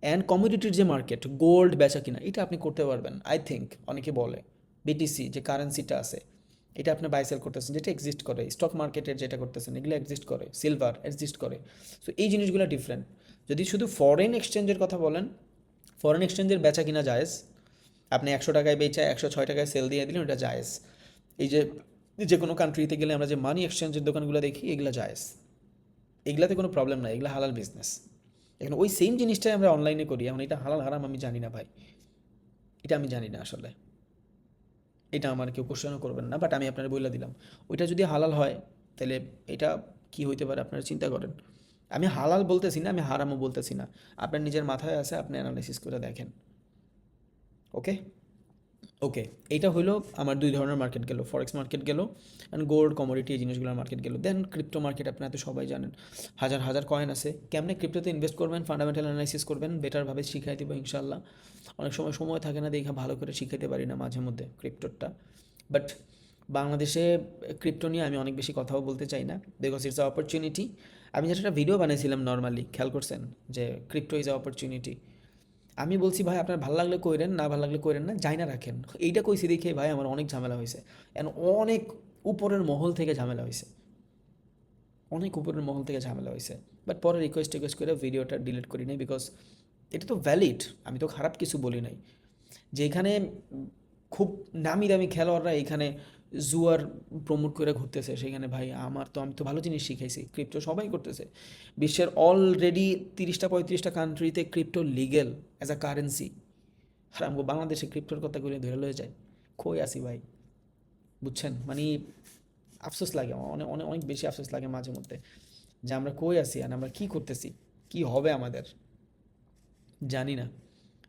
অ্যান্ড কমোডিটির যে মার্কেট, গোল্ড বেচা কিনা, এটা আপনি করতে পারবেন আই থিঙ্ক, অনেকে বলে বিটিসি যে কারেন্সিটা আছে এটা আপনি বাই সেল করতেছেন, যেটা এক্সিস্ট করে স্টক মার্কেটের যেটা করতেছেন এগুলো এক্সিস্ট করে, সিলভার এক্সিস্ট করে। সো এই জিনিসগুলো ডিফারেন্ট। যদি শুধু ফরেন এক্সচেঞ্জের কথা বলেন, ফরেন এক্সচেঞ্জের বেচা কিনা জায়েজ, আপনি 100 টাকায় বেচা 106 টাকায় সেল দিয়ে দিলেন, এটা জায়েজ। এই যে যে কোনো কান্ট্রিতে গেলে আমরা যে মানি এক্সচেঞ্জের দোকানগুলো দেখি এগুলো জায়েজ, এগুলাতে কোনো প্রবলেম নাই, এগুলো হালাল বিজনেস। এখন ওই সেম জিনিসটাই আমরা অনলাইনে করি, এখন এটা হালাল হারাম আমি জানি না ভাই, এটা আমি জানি না আসলে, এটা আমার কেউ কোশ্চেনও করবেন না, বাট আমি আপনারা বলে দিলাম ওইটা যদি হালাল হয় তাহলে এটা কি হইতে পারে আপনারা চিন্তা করেন। আমি হালাল বলতেছি না, আমি হারামও বলতেছি না, আপনার নিজের মাথায় আছে, আপনি অ্যানালাইসিস করে দেখেন। ওকে, ওকে, এইটা হলো আমার দুই ধরনের মার্কেট গেল, ফরেক্স মার্কেট গেল অ্যান্ড গোল্ড কমোডিটি এই জিনিসগুলোর মার্কেট গেল। দেন ক্রিপ্টো মার্কেট, আপনারা তো সবাই জানেন হাজার হাজার কয়েন আছে, কেমনে ক্রিপ্টোতে ইনভেস্ট করবেন, ফান্ডামেন্টাল অ্যানালাইসিস করবেন, বেটারভাবে শিখাই দেবো ইনশাল্লাহ। অনেক সময় সময় থাকে না দেখা ভালো করে শিখাইতে পারি না মাঝে মধ্যে ক্রিপ্টোটা, বাট বাংলাদেশে ক্রিপ্টো নিয়ে আমি অনেক বেশি কথাও বলতে চাই না, বিকজ ইটস আ অপরচুনিটি। আমি যেটা একটা ভিডিও বানিয়েছিলাম নর্মালি, খেয়াল করছেন যে ক্রিপ্টো ইজ আ অপরচুনিটি, আমি বলছি ভাই আপনার ভালো লাগলে কইরেন, না ভালো লাগলে কইরেন না, যাই না রাখেন, এইটা কইছি দেখে ভাই আমার অনেক ঝামেলা হয়েছে, এন্ড অনেক উপরের মহল থেকে ঝামেলা হয়েছে, অনেক উপরের মহল থেকে ঝামেলা হয়েছে। বাট পরে রিকোয়েস্ট করে ভিডিওটা ডিলিট করি নাই, বিকজ এটা তো ভ্যালিড, আমি তো খারাপ কিছু বলি নাই। যেখানে খুব নামি দামি খেলোয়াড়রা এখানে জুয়ার প্রমোট করে ঘুরতেছে, সেখানে ভাই আমি তো ভালো জিনিস শিখাইছি, ক্রিপ্টো সবাই করতেছে, বিশ্বের অলরেডি 30-35টা কান্ট্রিতে crypto legal as a currency, আর আমগো বাংলাদেশে ক্রিপ্টোর কথা করে ধরে লয়ে যায়, কই আসি ভাই, বুঝছেন মানে আফসোস লাগে, অনেক অনেক অনেক বেশি আফসোস লাগে মাঝে মধ্যে যে আমরা কই আসি আর আমরা কী করতেছি, কী হবে আমাদের জানি না,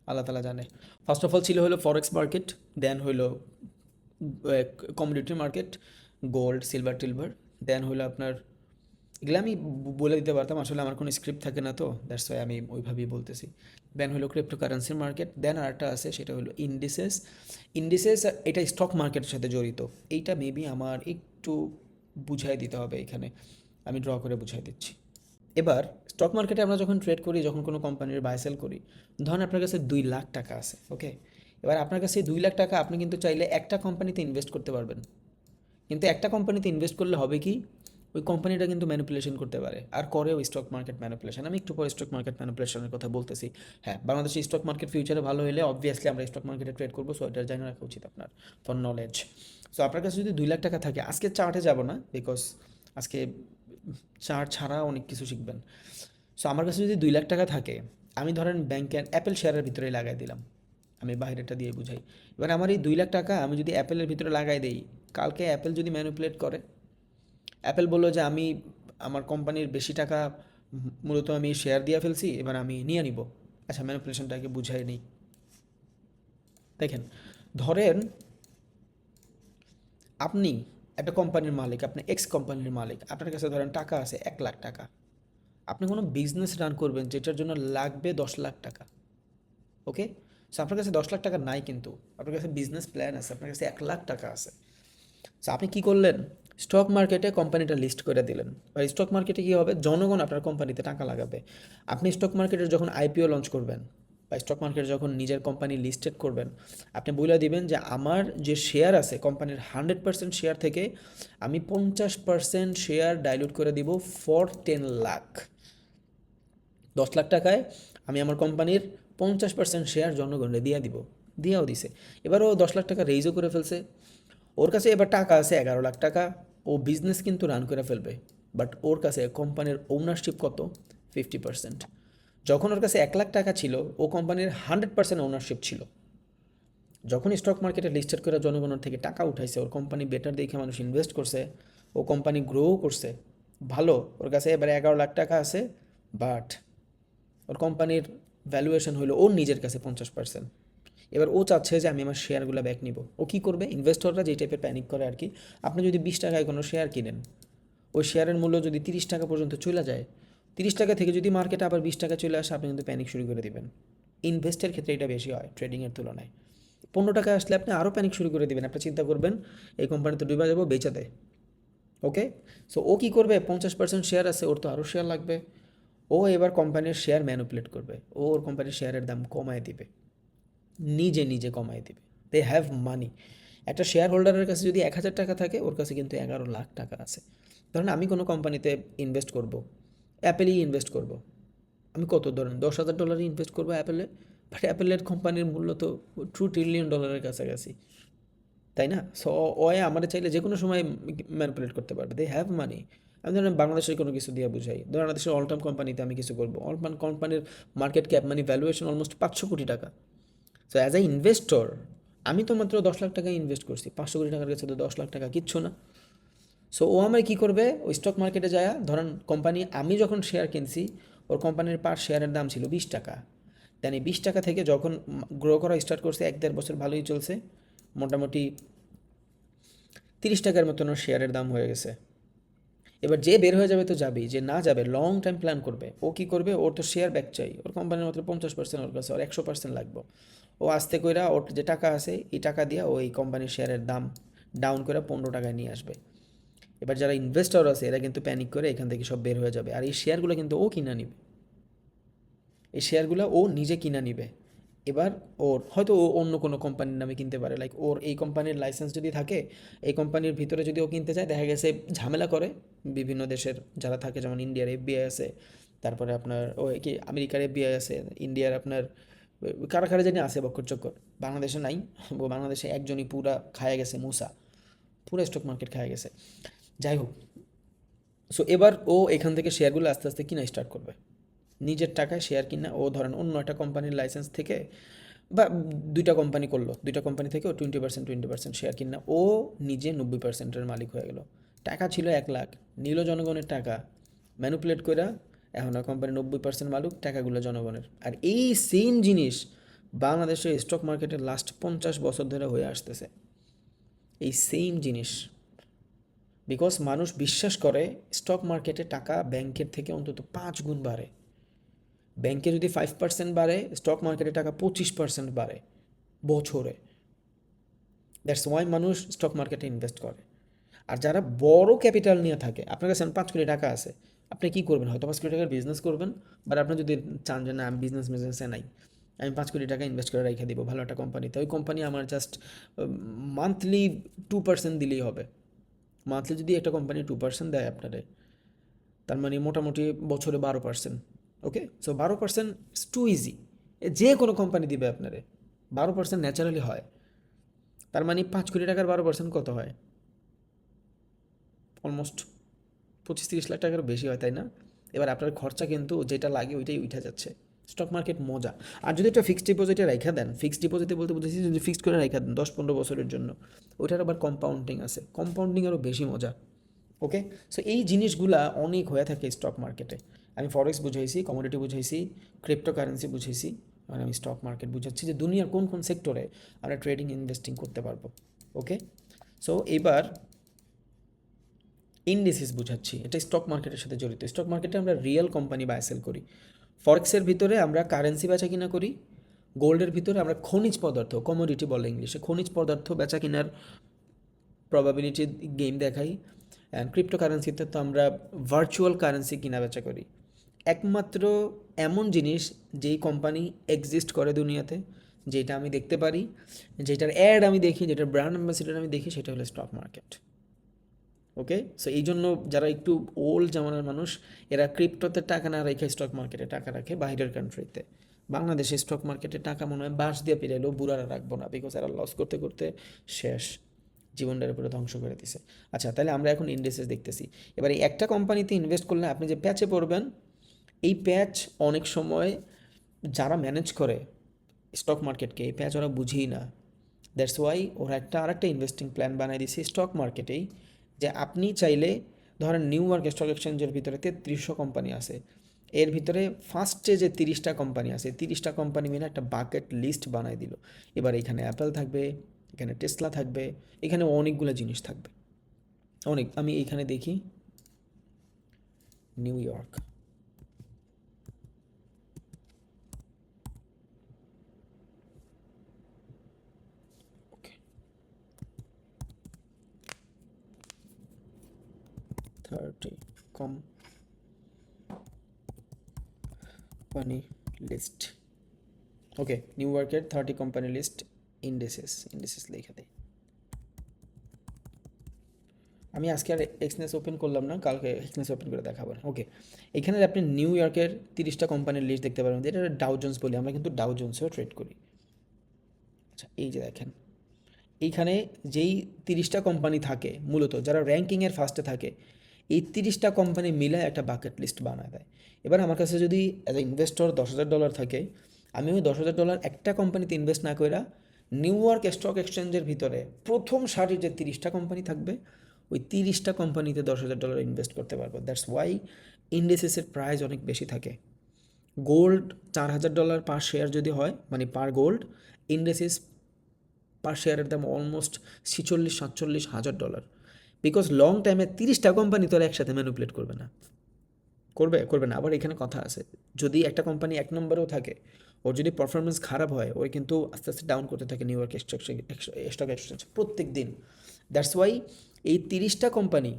আল্লাহ তালা জানে। ফার্স্ট অফ অল ছিল হলো ফরেক্স মার্কেট, দেন হইলো কমোডিটি মার্কেট, গোল্ড সিলভার টিলভার, দেন হলো আপনার, এগুলো আমি বলে দিতে পারতাম, আসলে আমার কোনো স্ক্রিপ্ট থাকে না তো, দ্যাটস ওয়াই আমি ওইভাবেই বলতেছি। দেন হলো ক্রিপ্টোকারেন্সির মার্কেট, দেন আরেকটা আছে সেটা হলো ইন্ডিসেস। ইন্ডিসেস এটা স্টক মার্কেটের সাথে জড়িত, এইটা মেবি আমার একটু বুঝাই দিতে হবে এখানে, আমি ড্র করে বুঝাই দিচ্ছি। এবার স্টক মার্কেটে আমরা যখন ট্রেড করি, যখন কোনো কোম্পানির বাই সেল করি, ধরেন আপনার কাছে 2 লাখ টাকা আছে, ওকে, এবার আপনার কাছে 2 লাখ টাকা আপনি কিন্তু চাইলে একটা কোম্পানিতে ইনভেস্ট করতে পারবেন, কিন্তু একটা কোম্পানিতে ইনভেস্ট করলে হবে কি, ওই কোম্পানিটা কিন্তু ম্যানিপুলেশন করতে পারে, আর করেও স্টক মার্কেট ম্যানিপুলেশন, আমি একটু পরে স্টক মার্কেট ম্যানিপুলেশনের কথা বলতেছি। হ্যাঁ, বাংলাদেশের স্টক মার্কেট ফিউচারে ভালো হলে অবভিয়াসলি আমরা স্টক মার্কেটে ট্রেড করবো, সো এটা জানা রাখা উচিত আপনার, ফর নলেজ। সো আপনার কাছে যদি 2 লাখ টাকা থাকে, আজকে চার্টে যাব না বিকজ আজকে চার্ট ছাড়া অনেক কিছু শিখবেন। সো আমার কাছে যদি 2 লাখ টাকা থাকে, আমি ধরেন ব্যাংকের অ্যাপেল শেয়ারের ভিতরে লাগাই দিলাম, আমি বাইরেটা দিয়ে বুঝাই, এবার আমার এই 2 লাখ টাকা আমি যদি অ্যাপেলের ভিতরে লাগাই দিই, কালকে অ্যাপেল যদি ম্যানিপুলেট করে, অ্যাপেল বললো যে আমি আমার কোম্পানির বেশি টাকা মূলত আমি শেয়ার দিয়ে ফেলছি, এবার আমি নিয়ে নিব, আচ্ছা ম্যানিপুলেশনটাকে বুঝাই নিই। দেখেন, ধরেন আপনি একটা কোম্পানির মালিক, আপনি এক্স কোম্পানির মালিক, আপনার কাছে ধরেন টাকা আছে 1 লাখ টাকা, আপনি কোনো বিজনেস রান করবেন যেটার জন্য লাগবে 10 লাখ টাকা, ওকে, সো আপনার কাছে 10 লাখ টাকা নাই, কিন্তু আপনার কাছে বিজনেস প্ল্যান আছে, আপনার কাছে 1 লাখ টাকা আছে। সো আপনি কী করলেন, স্টক মার্কেটে কোম্পানিটা লিস্ট করে দিলেন, আর স্টক মার্কেটে কী হবে, জনগণ আপনার কোম্পানিতে টাকা লাগাবে। আপনি স্টক মার্কেটের যখন আইপিও লঞ্চ করবেন বা স্টক মার্কেটে যখন নিজের কোম্পানি লিস্টেড করবেন, আপনি বলে দিবেন যে আমার যে শেয়ার আছে কোম্পানির 100% শেয়ার থেকে আমি 50% শেয়ার ডাইলুট করে দিব ফর 10 লাখ, 10 লাখ টাকায় আমি আমার কোম্পানির 50% শেয়ার জনগণে দিয়ে দিব, দিয়েও দিছে। এবার ও 10 লাখ টাকা রেইজও করে ফেলছে, ওর কাছে এবার টাকা আছে 11 লাখ টাকা, ও বিজনেস কিন্তু রান করে ফেলবে, বাট ওর কাছে কোম্পানির ওনারশিপ কত, 50%। যখন ওর কাছে 1 লাখ টাকা ছিল, ও কোম্পানির 100% ওনারশিপ ছিল। যখন স্টক মার্কেটে লিস্টেড করে জনগণের থেকে টাকা উঠাইছে, ওর কোম্পানি বেটার দেখে মানুষ ইনভেস্ট করছে, ও কোম্পানি গ্রোও করছে ভালো, ওর কাছে এবারে 11 লাখ টাকা আছে, বাট ওর কোম্পানির ভ্যালুয়েশন হলো ওর নিজের কাছে 50%। এবার ও চাচ্ছে যে আমি আমার শেয়ারগুলো ব্যাক নিব। ও কী করবে? ইনভেস্টররা যেই টাইপের প্যানিক করে আর কি, আপনি যদি 20 টাকায় কোনো শেয়ার কিনেন, ওই শেয়ারের মূল্য যদি 30 টাকা পর্যন্ত চলে যায়, 30 টাকা থেকে যদি মার্কেটে আবার 20 টাকা চলে আসে, আপনি কিন্তু প্যানিক শুরু করে দিবেন। ইনভেস্টের ক্ষেত্রে এটা বেশি হয় ট্রেডিংয়ের তুলনায়। 15 টাকা আসলে আপনি আরও প্যানিক শুরু করে দিবেন। আপনি চিন্তা করবেন এই কোম্পানিতে ডুবে যাবো, বেচা দেয়। ওকে, সো ও কী করবে? 50% শেয়ার আছে, ওর তো আরও শেয়ার লাগবে। ও এবার কোম্পানির শেয়ার ম্যানুপুলেট করবে, ও ওর কোম্পানির শেয়ারের দাম কমায় দিবে, নিজে নিজে কমায় দিবে। They have money. একটা শেয়ার হোল্ডারের কাছে যদি 1,000 টাকা থাকে, ওর কাছে কিন্তু 11 লাখ টাকা আছে। ধরেন আমি কোনো কোম্পানিতে ইনভেস্ট করব, অ্যাপেলেই ইনভেস্ট করব, আমি কত ধরেন $10,000 ইনভেস্ট করবো অ্যাপেলে, বাট অ্যাপেলের কোম্পানির মূল্য তো $2 ট্রিলিয়ন কাছাকাছি, তাই না? সো ওয়ে আমাদের চাইলে যে কোনো সময় ম্যানিপুলেট করতে পারবে। They have money. আমি ধরেন বাংলাদেশের কোনো কিছু দিয়ে বুঝাই, ধরেন বাংলাদেশের অল টাইম কোম্পানিতে আমি কিছু করবো, অল টাইম কোম্পানির মার্কেট ক্যাপ মানে ভ্যালুয়েশন অলমোস্ট 500 কোটি টাকা। সো অ্যাজ এ ইনভেস্টর আমি তো মাত্র 10 লাখ টাকা ইনভেস্ট করছি, 500 কোটি টাকার কাছে তো 10 লাখ টাকা কিচ্ছু না। সো ও আমার কী করবে? ওই স্টক মার্কেটে যায়, ধরেন কোম্পানি আমি যখন শেয়ার কিনছি, ওর কোম্পানির পার শেয়ারের দাম ছিল 20 টাকা। দেন এই 20 টাকা থেকে যখন গ্রো করা স্টার্ট করছে, 1-1.5 বছর ভালোই চলছে, মোটামুটি 30 টাকার মতন ওর শেয়ারের দাম হয়ে গেছে। এবার যে বের হয়ে যাবে তো যাবেই, যে না যাবে লং টাইম প্ল্যান করবে, ও কী করবে? ওর তো শেয়ার ব্যাক চাই, ওর কোম্পানির মাত্র 50% ওর কাছে, ওর 100% লাগবে। ও আস্তে কইরা ওর যে টাকা আছে এই টাকা দিয়ে ও এই কোম্পানির শেয়ারের দাম ডাউন করে 15 টাকায় নিয়ে আসবে। এবার যারা ইনভেস্টর আছে এরা কিন্তু প্যানিক করে এখান থেকে সব বের হয়ে যাবে, আর এই শেয়ারগুলো কিন্তু ও কিনা নিবে, এই শেয়ারগুলো ও নিজে কিনা নিবে। এবার ওর হয়তো ও অন্য কোনো কোম্পানির নামে কিনতে পারে, লাইক ওর এই কোম্পানির লাইসেন্স যদি থাকে, এই কোম্পানির ভিতরে যদি ও কিনতে চায়, দেখা গেছে ঝামেলা করে বিভিন্ন দেশের যারা থাকে, যেমন ইন্ডিয়ার এফবিআই আছে, তারপরে আপনার ও কি আমেরিকার এফবিআই আছে, ইন্ডিয়ার আপনার কারা কারা জানি আছে বক্কর চক্কর, বাংলাদেশে নাই। বাংলাদেশে একজনই পুরা খায়া গেছে, মুসা, পুরো স্টক মার্কেট খায়া গেছে। যাই হোক, সো এবার ও এখান থেকে শেয়ারগুলো আস্তে আস্তে কিনা স্টার্ট করবে, নিজের টাকায় শেয়ার কিনা। ও ধরেন অন্য একটা কোম্পানির লাইসেন্স থেকে, বা দুইটা কোম্পানি করলো, দুইটা কোম্পানি থেকে ও 20% শেয়ার কিনা, ও নিজে 90%-এর মালিক হয়ে গেল। টাকা ছিল 1 লাখ, নিল জনগণের টাকা, ম্যানুপুলেট করে এখন আর কোম্পানি 90% মালিক, টাকাগুলো জনগণের। আর এই সেম জিনিস বাংলাদেশের স্টক মার্কেটের লাস্ট 50 বছর ধরে হয়ে আসতেছে, এই সেম জিনিস। বিকজ মানুষ বিশ্বাস করে স্টক মার্কেটে টাকা ব্যাংকের থেকে অন্তত 5 গুণ বাড়ে। ব্যাংকে যদি 5% বাড়ে, স্টক মার্কেটে টাকা 25% বাড়ে বছরে। দ্যাটস ওয়াই মানুষ স্টক মার্কেটে ইনভেস্ট করে। আর যারা বড় ক্যাপিটাল নিয়ে থাকে, আপনার কাছে 5 কোটি টাকা আছে, আপনি কী করবেন? হয়তো 5 কোটি টাকার বিজনেস করবেন, বাট আপনি যদি চান যে না আমি বিজনেসে নাই, আমি 5 কোটি টাকা ইনভেস্ট করে রেখে দিব ভালো একটা কোম্পানিতে, ওই কোম্পানি আমার জাস্ট মান্থলি 2% দিলেই হবে। মান্থলি যদি একটা কোম্পানি 2% দেয় আপনাদের, তার মানে মোটামুটি বছরে 12%। ওকে, সো 12% ইটস টু ইজি। যে কোনো কোম্পানি দিবে আপনারে, 12% ন্যাচারালি হয়। তার মানে 5 কোটি টাকার 12% কত হয়? অলমোস্ট 25-30 লাখ টাকার বেশি হয়, তাই না? এবার আপনার খরচা কিন্তু যেটা লাগে ওইটাই উঠে যাচ্ছে। স্টক মার্কেট মজা। আর যদি একটা ফিক্সড ডিপোজিটে রেখা দেন, ফিক্সড ডিপোজিটে বলতে বুঝেছি যদি ফিক্সড করে রেখা দেন 10-15 বছরের জন্য, ওইটার আবার কম্পাউন্ডিং আছে, কম্পাউন্ডিং আরও বেশি মজা। ওকে, সো এই জিনিসগুলা অনেক হয়ে থাকে স্টক মার্কেটে। আমি ফরেক্স বুঝাইছি, কমোডিটি বুঝাইছি, ক্রিপ্টোকারেন্সি বুঝাইছি, মানে আমি স্টক মার্কেট বুঝাচ্ছি যে দুনিয়ার কোন কোন সেক্টরে আমরা ট্রেডিং ইনভেস্টিং করতে পারবো। ওকে, সো এবার ইন্ডিসিস বুঝাচ্ছি, এটা স্টক মার্কেটের সাথে জড়িত। স্টক মার্কেটে আমরা রিয়েল কোম্পানি বাই সেল করি, ফরেক্সের ভিতরে আমরা কারেন্সি বেচা কিনা করি, গোল্ডের ভিতরে আমরা খনিজ পদার্থ, কমোডিটি বলে ইংলিশে, খনিজ পদার্থ বেচা কিনার প্রবাবিলিটি গেম দেখাই। অ্যান্ড ক্রিপ্টোকারেন্সিতে তো আমরা ভার্চুয়াল কারেন্সি কিনা বেচা করি। একমাত্র এমন জিনিস যেই কোম্পানি এক্সিস্ট করে দুনিয়াতে, যেটা আমি দেখতে পারি, যেটার অ্যাড আমি দেখি, যেটার ব্র্যান্ড অ্যাম্বাসিডার আমি দেখি, সেটা হলো স্টক মার্কেট। ওকে, সো এই জন্য যারা একটু ওল্ড জামানার মানুষ, এরা ক্রিপ্টোতে টাকা না রেখে স্টক মার্কেটে টাকা রাখে বাইরের কান্ট্রিতে। বাংলাদেশে স্টক মার্কেটে টাকা মনে হয় বাঁশ দিয়ে পেরাইলেও বুড়ারা রাখবো না, বিকজ এরা লস করতে করতে শেষ, জীবনটার উপরে ধ্বংস করে দিছে। আচ্ছা, তাহলে আমরা এখন ইন্ডেক্সেস দেখতেছি। এবার এই একটা কোম্পানিতে ইনভেস্ট করলে আপনি যে প্যাচে পড়বেন, এই প্যাচ অনেক সময় যারা ম্যানেজ করে স্টক মার্কেটকে, এই প্যাচ ওরা বুঝেই না। দ্যাটস ওয়াই ওরা আরেকটা ইনভেস্টিং প্ল্যান বানাই দিয়েছে স্টক মার্কেটেই, যে আপনি চাইলে ধরেন নিউ ইয়র্ক স্টক এক্সচেঞ্জের ভিতরে 3300 কোম্পানি আছে, এর ভিতরে ফার্স্টে যে 30টা কোম্পানি আছে 30টা কোম্পানি মিলে একটা বাকেট লিস্ট বানাই দিল। এবার এখানে অ্যাপেল থাকবে, এখানে টেসলা থাকবে, এখানে অনেকগুলো জিনিস থাকবে, অনেক। আমি এইখানে দেখি নিউ ইয়র্ক, ওকে, 30 কোম্পানি লিস্ট, ওকে, নিউ ইয়র্কের 30 কোম্পানি লিস্ট, ইন্ডেসেস লেখা দেয়। আমি আজকে আর এক্সনেস ওপেন করলাম না, কালকে এক্সনেস ওপেন করে দেখাবো। ওকে, এখানে আপনি নিউ ইয়র্কের 30টা কোম্পানির লিস্ট দেখতে পারবেন, যেটা ডাউ জোন্স বলি আমরা, কিন্তু ডাউ জোন্সেও ট্রেড করি। আচ্ছা, এই যে দেখেন এইখানে যেই 30টা কোম্পানি থাকে মূলত যারা র্যাঙ্কিংয়ের ফার্স্টে থাকে, এই 30টা কোম্পানি মিলে একটা বাকেট লিস্ট বানায় দেয়। এবার আমার কাছে যদি অ্যাজ এ ইনভেস্টর $10,000 থাকে, আমি ওই $10,000 একটা কোম্পানিতে ইনভেস্ট না করে নিউ ইয়র্ক স্টক এক্সচেঞ্জের ভিতরে প্রথম সারির যে 30টা কোম্পানি থাকবে ওই 30টা কোম্পানিতে $10,000 ইনভেস্ট করতে পারবো। দ্যাটস ওয়াই ইন্ডেসেসের প্রাইস অনেক বেশি থাকে। গোল্ড $4,000 পার শেয়ার যদি হয়, মানে পার গোল্ড, ইন্ডেসিস পার শেয়ারের দাম অলমোস্ট $46-47,000। বিকজ লং টাইমে 30টা কোম্পানি তো আর একসাথে ম্যানুপুলেট করবে না, করবে না। আবার এখানে কথা আছে, যদি একটা কোম্পানি 1 নম্বরেও থাকে, ওর যদি পারফরমেন্স খারাপ হয়, ওই কিন্তু আস্তে আস্তে ডাউন করতে থাকে নিউ ইয়র্ক স্টক এক্সচেঞ্জ প্রত্যেক দিন। দ্যাটস ওয়াই এই 30টা কোম্পানি,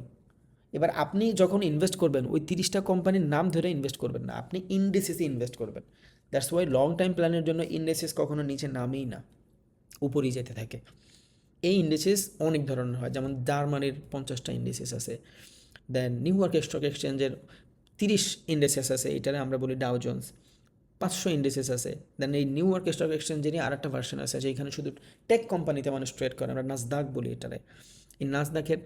এবার আপনি যখন ইনভেস্ট করবেন ওই 30টা কোম্পানির নাম ধরে ইনভেস্ট করবেন না, আপনি ইন্ডেসিসে ইনভেস্ট করবেন। দ্যাটস ওয়াই লং টাইম প্ল্যানের জন্য ইন্ডেসিস কখনো নিচে নামেই না, উপরেই যেতে থাকে। এই ইন্ডেসিস অনেক ধরনের হয়, যেমন জার্মানির 50টা ইন্ডেসিস আছে, দেন নিউ ইয়র্ক স্টক এক্সচেঞ্জের 30 ইন্ডেসিস আছে, এটারে আমরা বলি ডাউ জোন্স। 500 ইন্ডেসিস আছে। দেন এই নিউ ইয়র্ক স্টক এক্সচেঞ্জেরই আর একটা ভার্সন আছে যেখানে শুধু টেক কোম্পানিতে মানুষ ট্রেড করে, আমরা নাসদাক বলি এটারে। এই নাসদাকের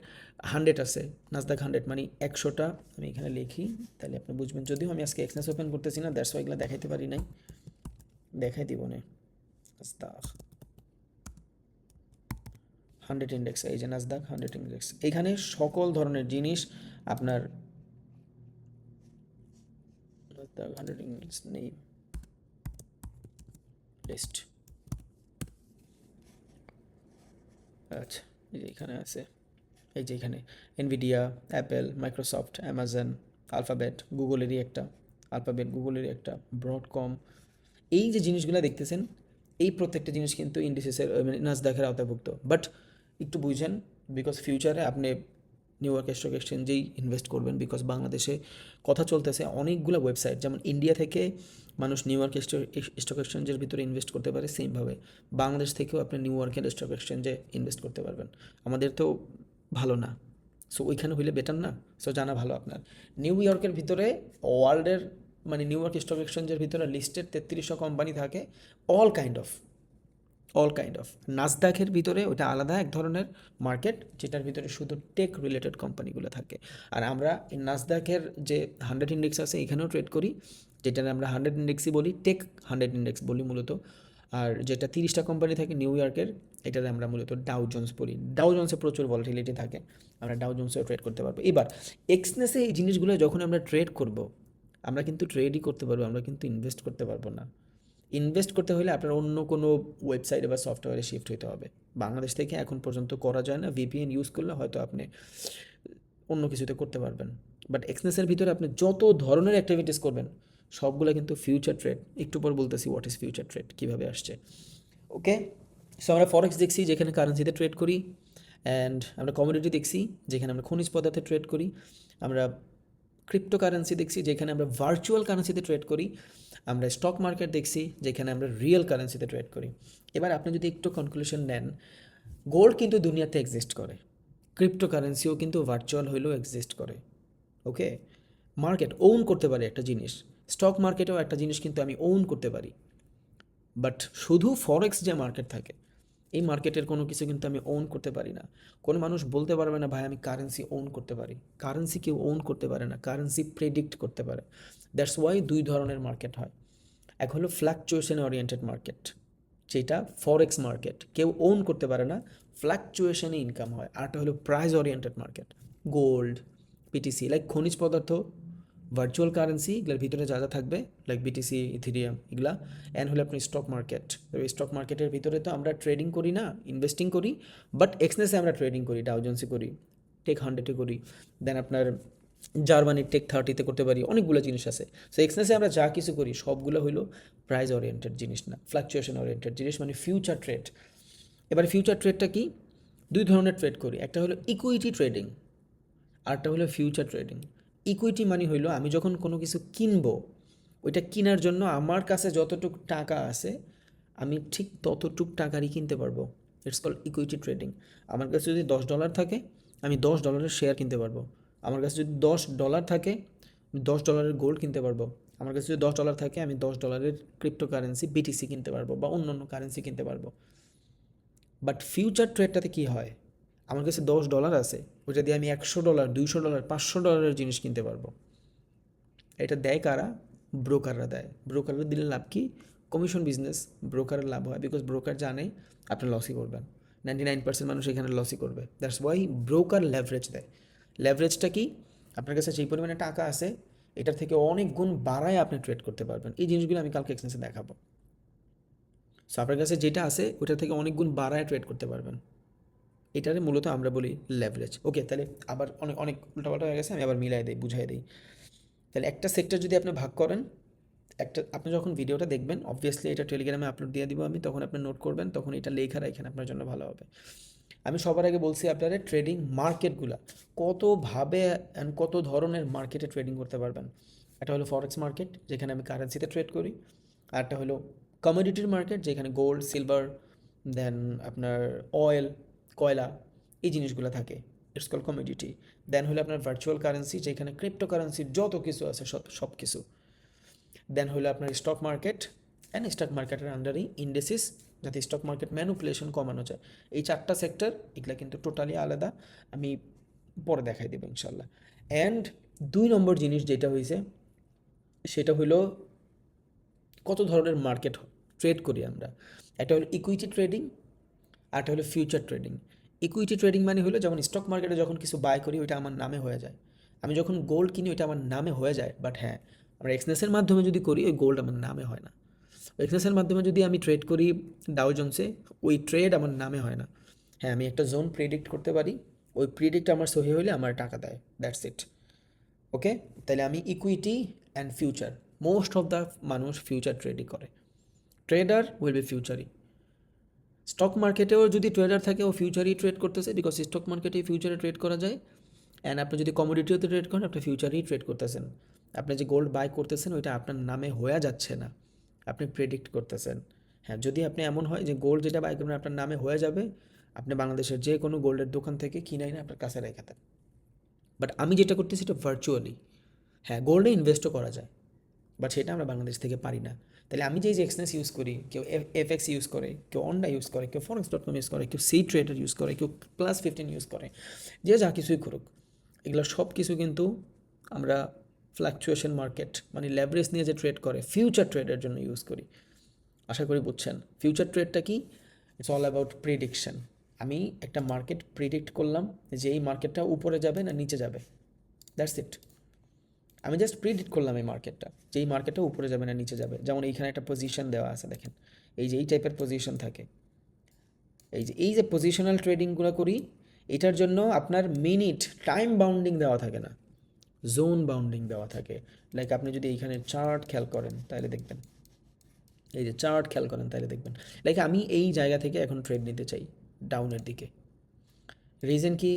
100 আছে, নাসদাক 100 মানে 100টা। আমি এখানে লিখি তাহলে আপনি বুঝবেন, যদিও আমি আজকে এক্সনেস ওপেন করতেছি না, দ্যাটস ওয়াই এগুলো দেখাইতে পারি নাই, দেখাই দিব না। নাসদাক 100 ইন্ডেক্স, এই যে নাসদাক 100 ইন্ডেক্স, এইখানে সকল ধরনের জিনিস আপনার নাসদাক 100 ইন্ডেক্স নেই লিস্ট। আচ্ছা, এই যে এখানে আছে, এই যে এখানে Nvidia, Apple, Microsoft, Amazon, Alphabet গুগলেরই একটা, ব্রডকম, এই যে জিনিসগুলো দেখতেছেন, এই প্রত্যেকটা জিনিস কিন্তু ইন্ডিসেসের মানে নাসদাকের আওতাভুক্ত। বাট একটু বুঝেন, বিকজ ফিউচারে আপনি নিউ ইয়র্ক স্টক এক্সচেঞ্জেই ইনভেস্ট করবেন, বিকজ বাংলাদেশে কথা চলতেছে অনেকগুলো ওয়েবসাইট, যেমন ইন্ডিয়া থেকে মানুষ নিউ ইয়র্ক স্টক এক্সচেঞ্জের ভিতরে ইনভেস্ট করতে পারে, সেমভাবে বাংলাদেশ থেকেও আপনি নিউ ইয়র্কের স্টক এক্সচেঞ্জে ইনভেস্ট করতে পারবেন। আমাদের তো ভালো না, সো ওইখানে হইলে বেটার না, সো জানা ভালো আপনার। নিউ ইয়র্কের ভিতরে ওয়ার্ল্ডের মানে নিউ ইয়র্ক স্টক এক্সচেঞ্জের ভিতরে লিস্টেড 3300 কোম্পানি থাকে, অল কাইন্ড অফ। নাসদাকের ভিতরে ওটা আলাদা এক ধরনের মার্কেট, যেটার ভিতরে শুধু টেক রিলেটেড কোম্পানিগুলো থাকে। আর আমরা এই নাসদাকের যে 100 ইন্ডেক্স আছে এখানেও ট্রেড করি, যেটা আমরা 100 ইন্ডেক্সই বলি, টেক 100 ইন্ডেক্স বলি মূলত। আর যেটা 30টা কোম্পানি থাকে নিউ ইয়র্কের, এটাতে আমরা মূলত ডাউ জোন্স বলি। ডাউ জোন্সে প্রচুর ভলাটিলিটি থাকে, আমরা ডাউ জোন্সেও ট্রেড করতে পারবো। এবার এক্সনেসে এই জিনিসগুলো যখন আমরা ট্রেড করব, আমরা কিন্তু ট্রেডই করতে পারবো, আমরা কিন্তু ইনভেস্ট করতে পারবো না। ইনভেস্ট করতে হলে আপনার অন্য কোনো ওয়েবসাইটে বা সফটওয়্যারে শিফট হতে হবে। বাংলাদেশ থেকে এখন পর্যন্ত করা যায় না, ভিপিএন ইউজ করলে হয়তো আপনি অন্য কিছুতে করতে পারবেন। বাট এক্সনেসের ভিতরে আপনি যত ধরনের অ্যাক্টিভিটিস করবেন সবগুলো কিন্তু ফিউচার ট্রেড। একটু পর বলতেছি হোয়াট ইজ ফিউচার ট্রেড, কীভাবে আসছে। ওকে, সো আমরা ফরেক্স দেখছি যেখানে কারেন্সিতে ট্রেড করি, অ্যান্ড আমরা কমোডিটি দেখছি যেখানে আমরা খনিজ পদার্থে ট্রেড করি, আমরা ক্রিপ্টোকারেন্সি দেখছি যেখানে আমরা ভার্চুয়াল কারেন্সিতে ট্রেড করি, আমরা স্টক মার্কেট দেখছি যেখানে আমরা রিয়েল কারেন্সিতে ট্রেড করি। এবার আপনি যদি একটু কনক্লুশন নেন, গোল্ড কিন্তু দুনিয়াতে এক্সিস্ট করে, ক্রিপ্টোকারেন্সিও কিন্তু ভার্চুয়াল হইলেও এক্সিস্ট করে। ওকে, মার্কেট ওন করতে পারে একটা জিনিস, স্টক মার্কেটেও একটা জিনিস কিন্তু আমি ওন করতে পারি। বাট শুধু ফরেক্স যে মার্কেট থাকে, এই মার্কেটের কোনো কিছু কিন্তু আমি ওন করতে পারি না। কোনো মানুষ বলতে পারবে না ভাই আমি কারেন্সি ওন করতে পারি। কারেন্সি কেউ ওন করতে পারে না, কারেন্সি প্রেডিক্ট করতে পারে। দ্যাটস ওয়াই দুই ধরনের মার্কেট হয়। এক হলো ফ্ল্যাকচুয়েশন ওরিয়েন্টেড মার্কেট, যেটা ফরেক্স মার্কেট, কেউ ওন করতে পারে না, ফ্ল্যাকচুয়েশনে ইনকাম হয়। আরটা হলো price oriented market, gold, PTC, like খনিজ পদার্থ, ভার্চুয়াল কারেন্সি, এগুলোর ভিতরে যা যা থাকবে লাইক বিটিসি, ইথিরিয়াম, এগুলা। অ্যান্ড হলো আপনি স্টক মার্কেট। তো এই স্টক মার্কেটের ভিতরে তো আমরা ট্রেডিং করি না, ইনভেস্টিং করি, বাট এক্সনেসে আমরা ট্রেডিং করি, ডাউজন্সে করি, টেক 100-এ করি, দেন আপনার জার্মানির টেক 30-তে করতে পারি, অনেকগুলো জিনিস আছে। সো এক্সনেসে আমরা যা কিছু করি সবগুলো হইলো প্রাইস ওরিয়েন্টেড জিনিস না, ফ্লাকচুয়েশন ওরিয়েন্টেড জিনিস, মানে ফিউচার ট্রেড। এবার ফিউচার ট্রেডটা কি? দুই ধরনের ট্রেড করি, একটা হলো ইকুইটি ট্রেডিং, আরটা হলো ফিউচার ট্রেডিং। ইকুইটি মানে হইলো আমি যখন কোনো কিছু কিনবো, ওইটা কেনার জন্য আমার কাছে যতটুক টাকা আছে আমি ঠিক ততটুক টাকারই কিনতে পারবো। It's called equity trading. আমার কাছে যদি $10 থাকে, আমি $10 শেয়ার কিনতে পারবো। আমার কাছে যদি $10 থাকে, আমি $10 গোল্ড কিনতে পারবো। আমার কাছে যদি $10 থাকে, আমি $10 ক্রিপ্টো কারেন্সি বিটিসি কিনতে পারবো বা অন্য অন্য কারেন্সি কিনতে পারবো। বাট ফিউচার ট্রেডটাতে কী হয়, আমার কাছে $10 আছে, ওইটা দিয়ে আমি $100, $200, $500 জিনিস কিনতে পারবো। এটা দেয় কারা? ব্রোকাররা দেয়। ব্রোকাররা দিলে লাভ কি? কমিশন বিজনেস, ব্রোকারের লাভ হয়, বিকজ ব্রোকার জানে আপনি লসই করবেন। 99% মানুষ এখানে লসই করবে। দ্যাটস ওয়াই ব্রোকার লেভারেজ দেয়। লেভারেজটা কি? আপনার কাছে যেই পরিমাণে টাকা আছে, এটার থেকে অনেক গুণ বাড়ায় আপনি ট্রেড করতে পারবেন। এই জিনিসগুলো আমি কালকে এক্সচেঞ্জে দেখাবো। সো আপনার কাছে যেটা আছে ওটা থেকে অনেক গুণ বাড়ায় ট্রেড করতে পারবেন। এটারে মূলত আমরা বলি লেভারেজ। ওকে, তাহলে আবার অনেক অনেক উল্টাপাল্টা হয়ে গেছে, আমি আবার মিলাই দিই, বুঝাই দিই। তাহলে একটা সেক্টর যদি আপনি ভাগ করেন, একটা আপনি যখন ভিডিওটা দেখবেন, অবভিয়াসলি এটা টেলিগ্রামে আপলোড দিয়ে দিব আমি, তখন আপনি নোট করবেন, তখন এটা লেখা রাখেন, আপনার জন্য ভালো হবে। আমি সবার আগে বলছি আপনারা ট্রেডিং মার্কেটগুলা কতভাবে অ্যান্ড কত ধরনের মার্কেটে ট্রেডিং করতে পারবেন। একটা হলো ফরেক্স মার্কেট, যেখানে আমি কারেন্সিতে ট্রেড করি। আর একটা হলো কমোডিটির মার্কেট, যেখানে গোল্ড, সিলভার, দেন আপনার অয়েল, কয়লা, এই জিনিসগুলো থাকে। It's call commodity. দেন হলো আপনার ভার্চুয়াল কারেন্সি, যেখানে ক্রিপ্টো কারেন্সির যত কিছু আছে সব কিছু। দেন হলো আপনার স্টক মার্কেট, অ্যান্ড স্টক মার্কেটের আন্ডারেই ইন্ডেসিস, যাতে স্টক মার্কেট ম্যানুপুলেশন কমানো যায়। এই 4টা সেক্টর, এগুলো কিন্তু টোটালি আলাদা, আমি পরে দেখাই দেবো ইনশাল্লাহ। অ্যান্ড 2 নম্বর জিনিস যেটা হয়েছে, সেটা হলো কত ধরনের মার্কেট ট্রেড করি আমরা। একটা হলো ইকুইটি ট্রেডিং, আর একটা হলো ফিউচার ট্রেডিং। ইকুইটি ট্রেডিং মানে হলো যখন স্টক মার্কেটে যখন কিছু বাই করি ওইটা আমার নামে হয়ে যায়। আমি যখন গোল্ড কিনি ওইটা আমার নামে হয়ে যায়, বাট হ্যাঁ, আমরা এক্সনেসের মাধ্যমে যদি করি ওই গোল্ড আমার নামে হয় না। এক্সনেসের মাধ্যমে যদি আমি ট্রেড করি ডাও জোন্সে, ওই ট্রেড আমার নামে হয় না। হ্যাঁ, আমি একটা জোন প্রেডিক্ট করতে পারি, ওই প্রেডিক্ট আমার সহি হলে আমার টাকা দেয়, দ্যাটস ইট। ওকে, তাহলে আমি equity and future, most of the মানুষ ফিউচার ট্রেডই করে। ট্রেডার উইল বি ফিউচারি। স্টক মার্কেটেও যদি ট্রেডার থাকে, ও ফিউচারই ট্রেড করতেছে, বিকজ স্টক মার্কেটে ফিউচারে ট্রেড করা যায়। অ্যান্ড আপনি যদি কমোডিটিওতে ট্রেড করেন, আপনি ফিউচারেই ট্রেড করতেছেন। আপনি যে গোল্ড বাই করতেছেন ওইটা আপনার নামে হয়ে যাচ্ছে না, আপনি প্রেডিক্ট করতেছেন। হ্যাঁ, যদি আপনি এমন হয় যে গোল্ড যেটা বাই করবেন আপনার নামে হয়ে যাবে, আপনি বাংলাদেশের যে কোনো গোল্ডের দোকান থেকে কিনাই না আপনার কাছে রেখে দেন। বাট আমি যেটা করতেছি এটা ভার্চুয়ালি। হ্যাঁ, গোল্ডে ইনভেস্টও করা যায়, বাট সেটা আমরা বাংলাদেশ থেকে পারি না। তাহলে আমি যে এক্সনেস ইউজ করি, কেউ এফএক্স ইউজ করে, কেউ অন্ডা ইউজ করে, কেউ ফরেক্স.com ইউজ করে, কেউ সি ট্রেডার ইউজ করে, কেউ +15 ইউজ করে, যে যা কিছুই করুক, এগুলো সব কিছু কিন্তু আমরা ফ্ল্যাকচুয়েশন মার্কেট মানে লেভারেজ নিয়ে যে ট্রেড করে ফিউচার ট্রেডের জন্য ইউজ করি। আশা করি বুঝছেন ফিউচার ট্রেডটা কি। It's all about prediction. আমি একটা মার্কেট প্রিডিক্ট করলাম যে এই মার্কেটটা উপরে যাবে না নিচে যাবে, দ্যাটস ইট। আমি জাস্ট প্রিডিক্ট করলাম এই মার্কেটটা, যে এই মার্কেটটা উপরে যাবে না নিচে যাবে। যেমন এইখানে একটা পজিশন দেওয়া আছে, দেখেন এই যে এই টাইপের পজিশন থাকে, এই যে পজিশনাল ট্রেডিংগুলো করি, এটার জন্য আপনার মিনিট টাইম বাউন্ডিং দেওয়া থাকে না, জোন বাউন্ডিং দেওয়া থাকে। লাইক আপনি যদি এইখানে চার্ট খেয়াল করেন তাহলে দেখবেন, এই যে চার্ট খেয়াল করেন তাহলে দেখবেন, লাইক আমি এই জায়গা থেকে এখন ট্রেড নিতে চাই ডাউনের দিকে। রিজন কি?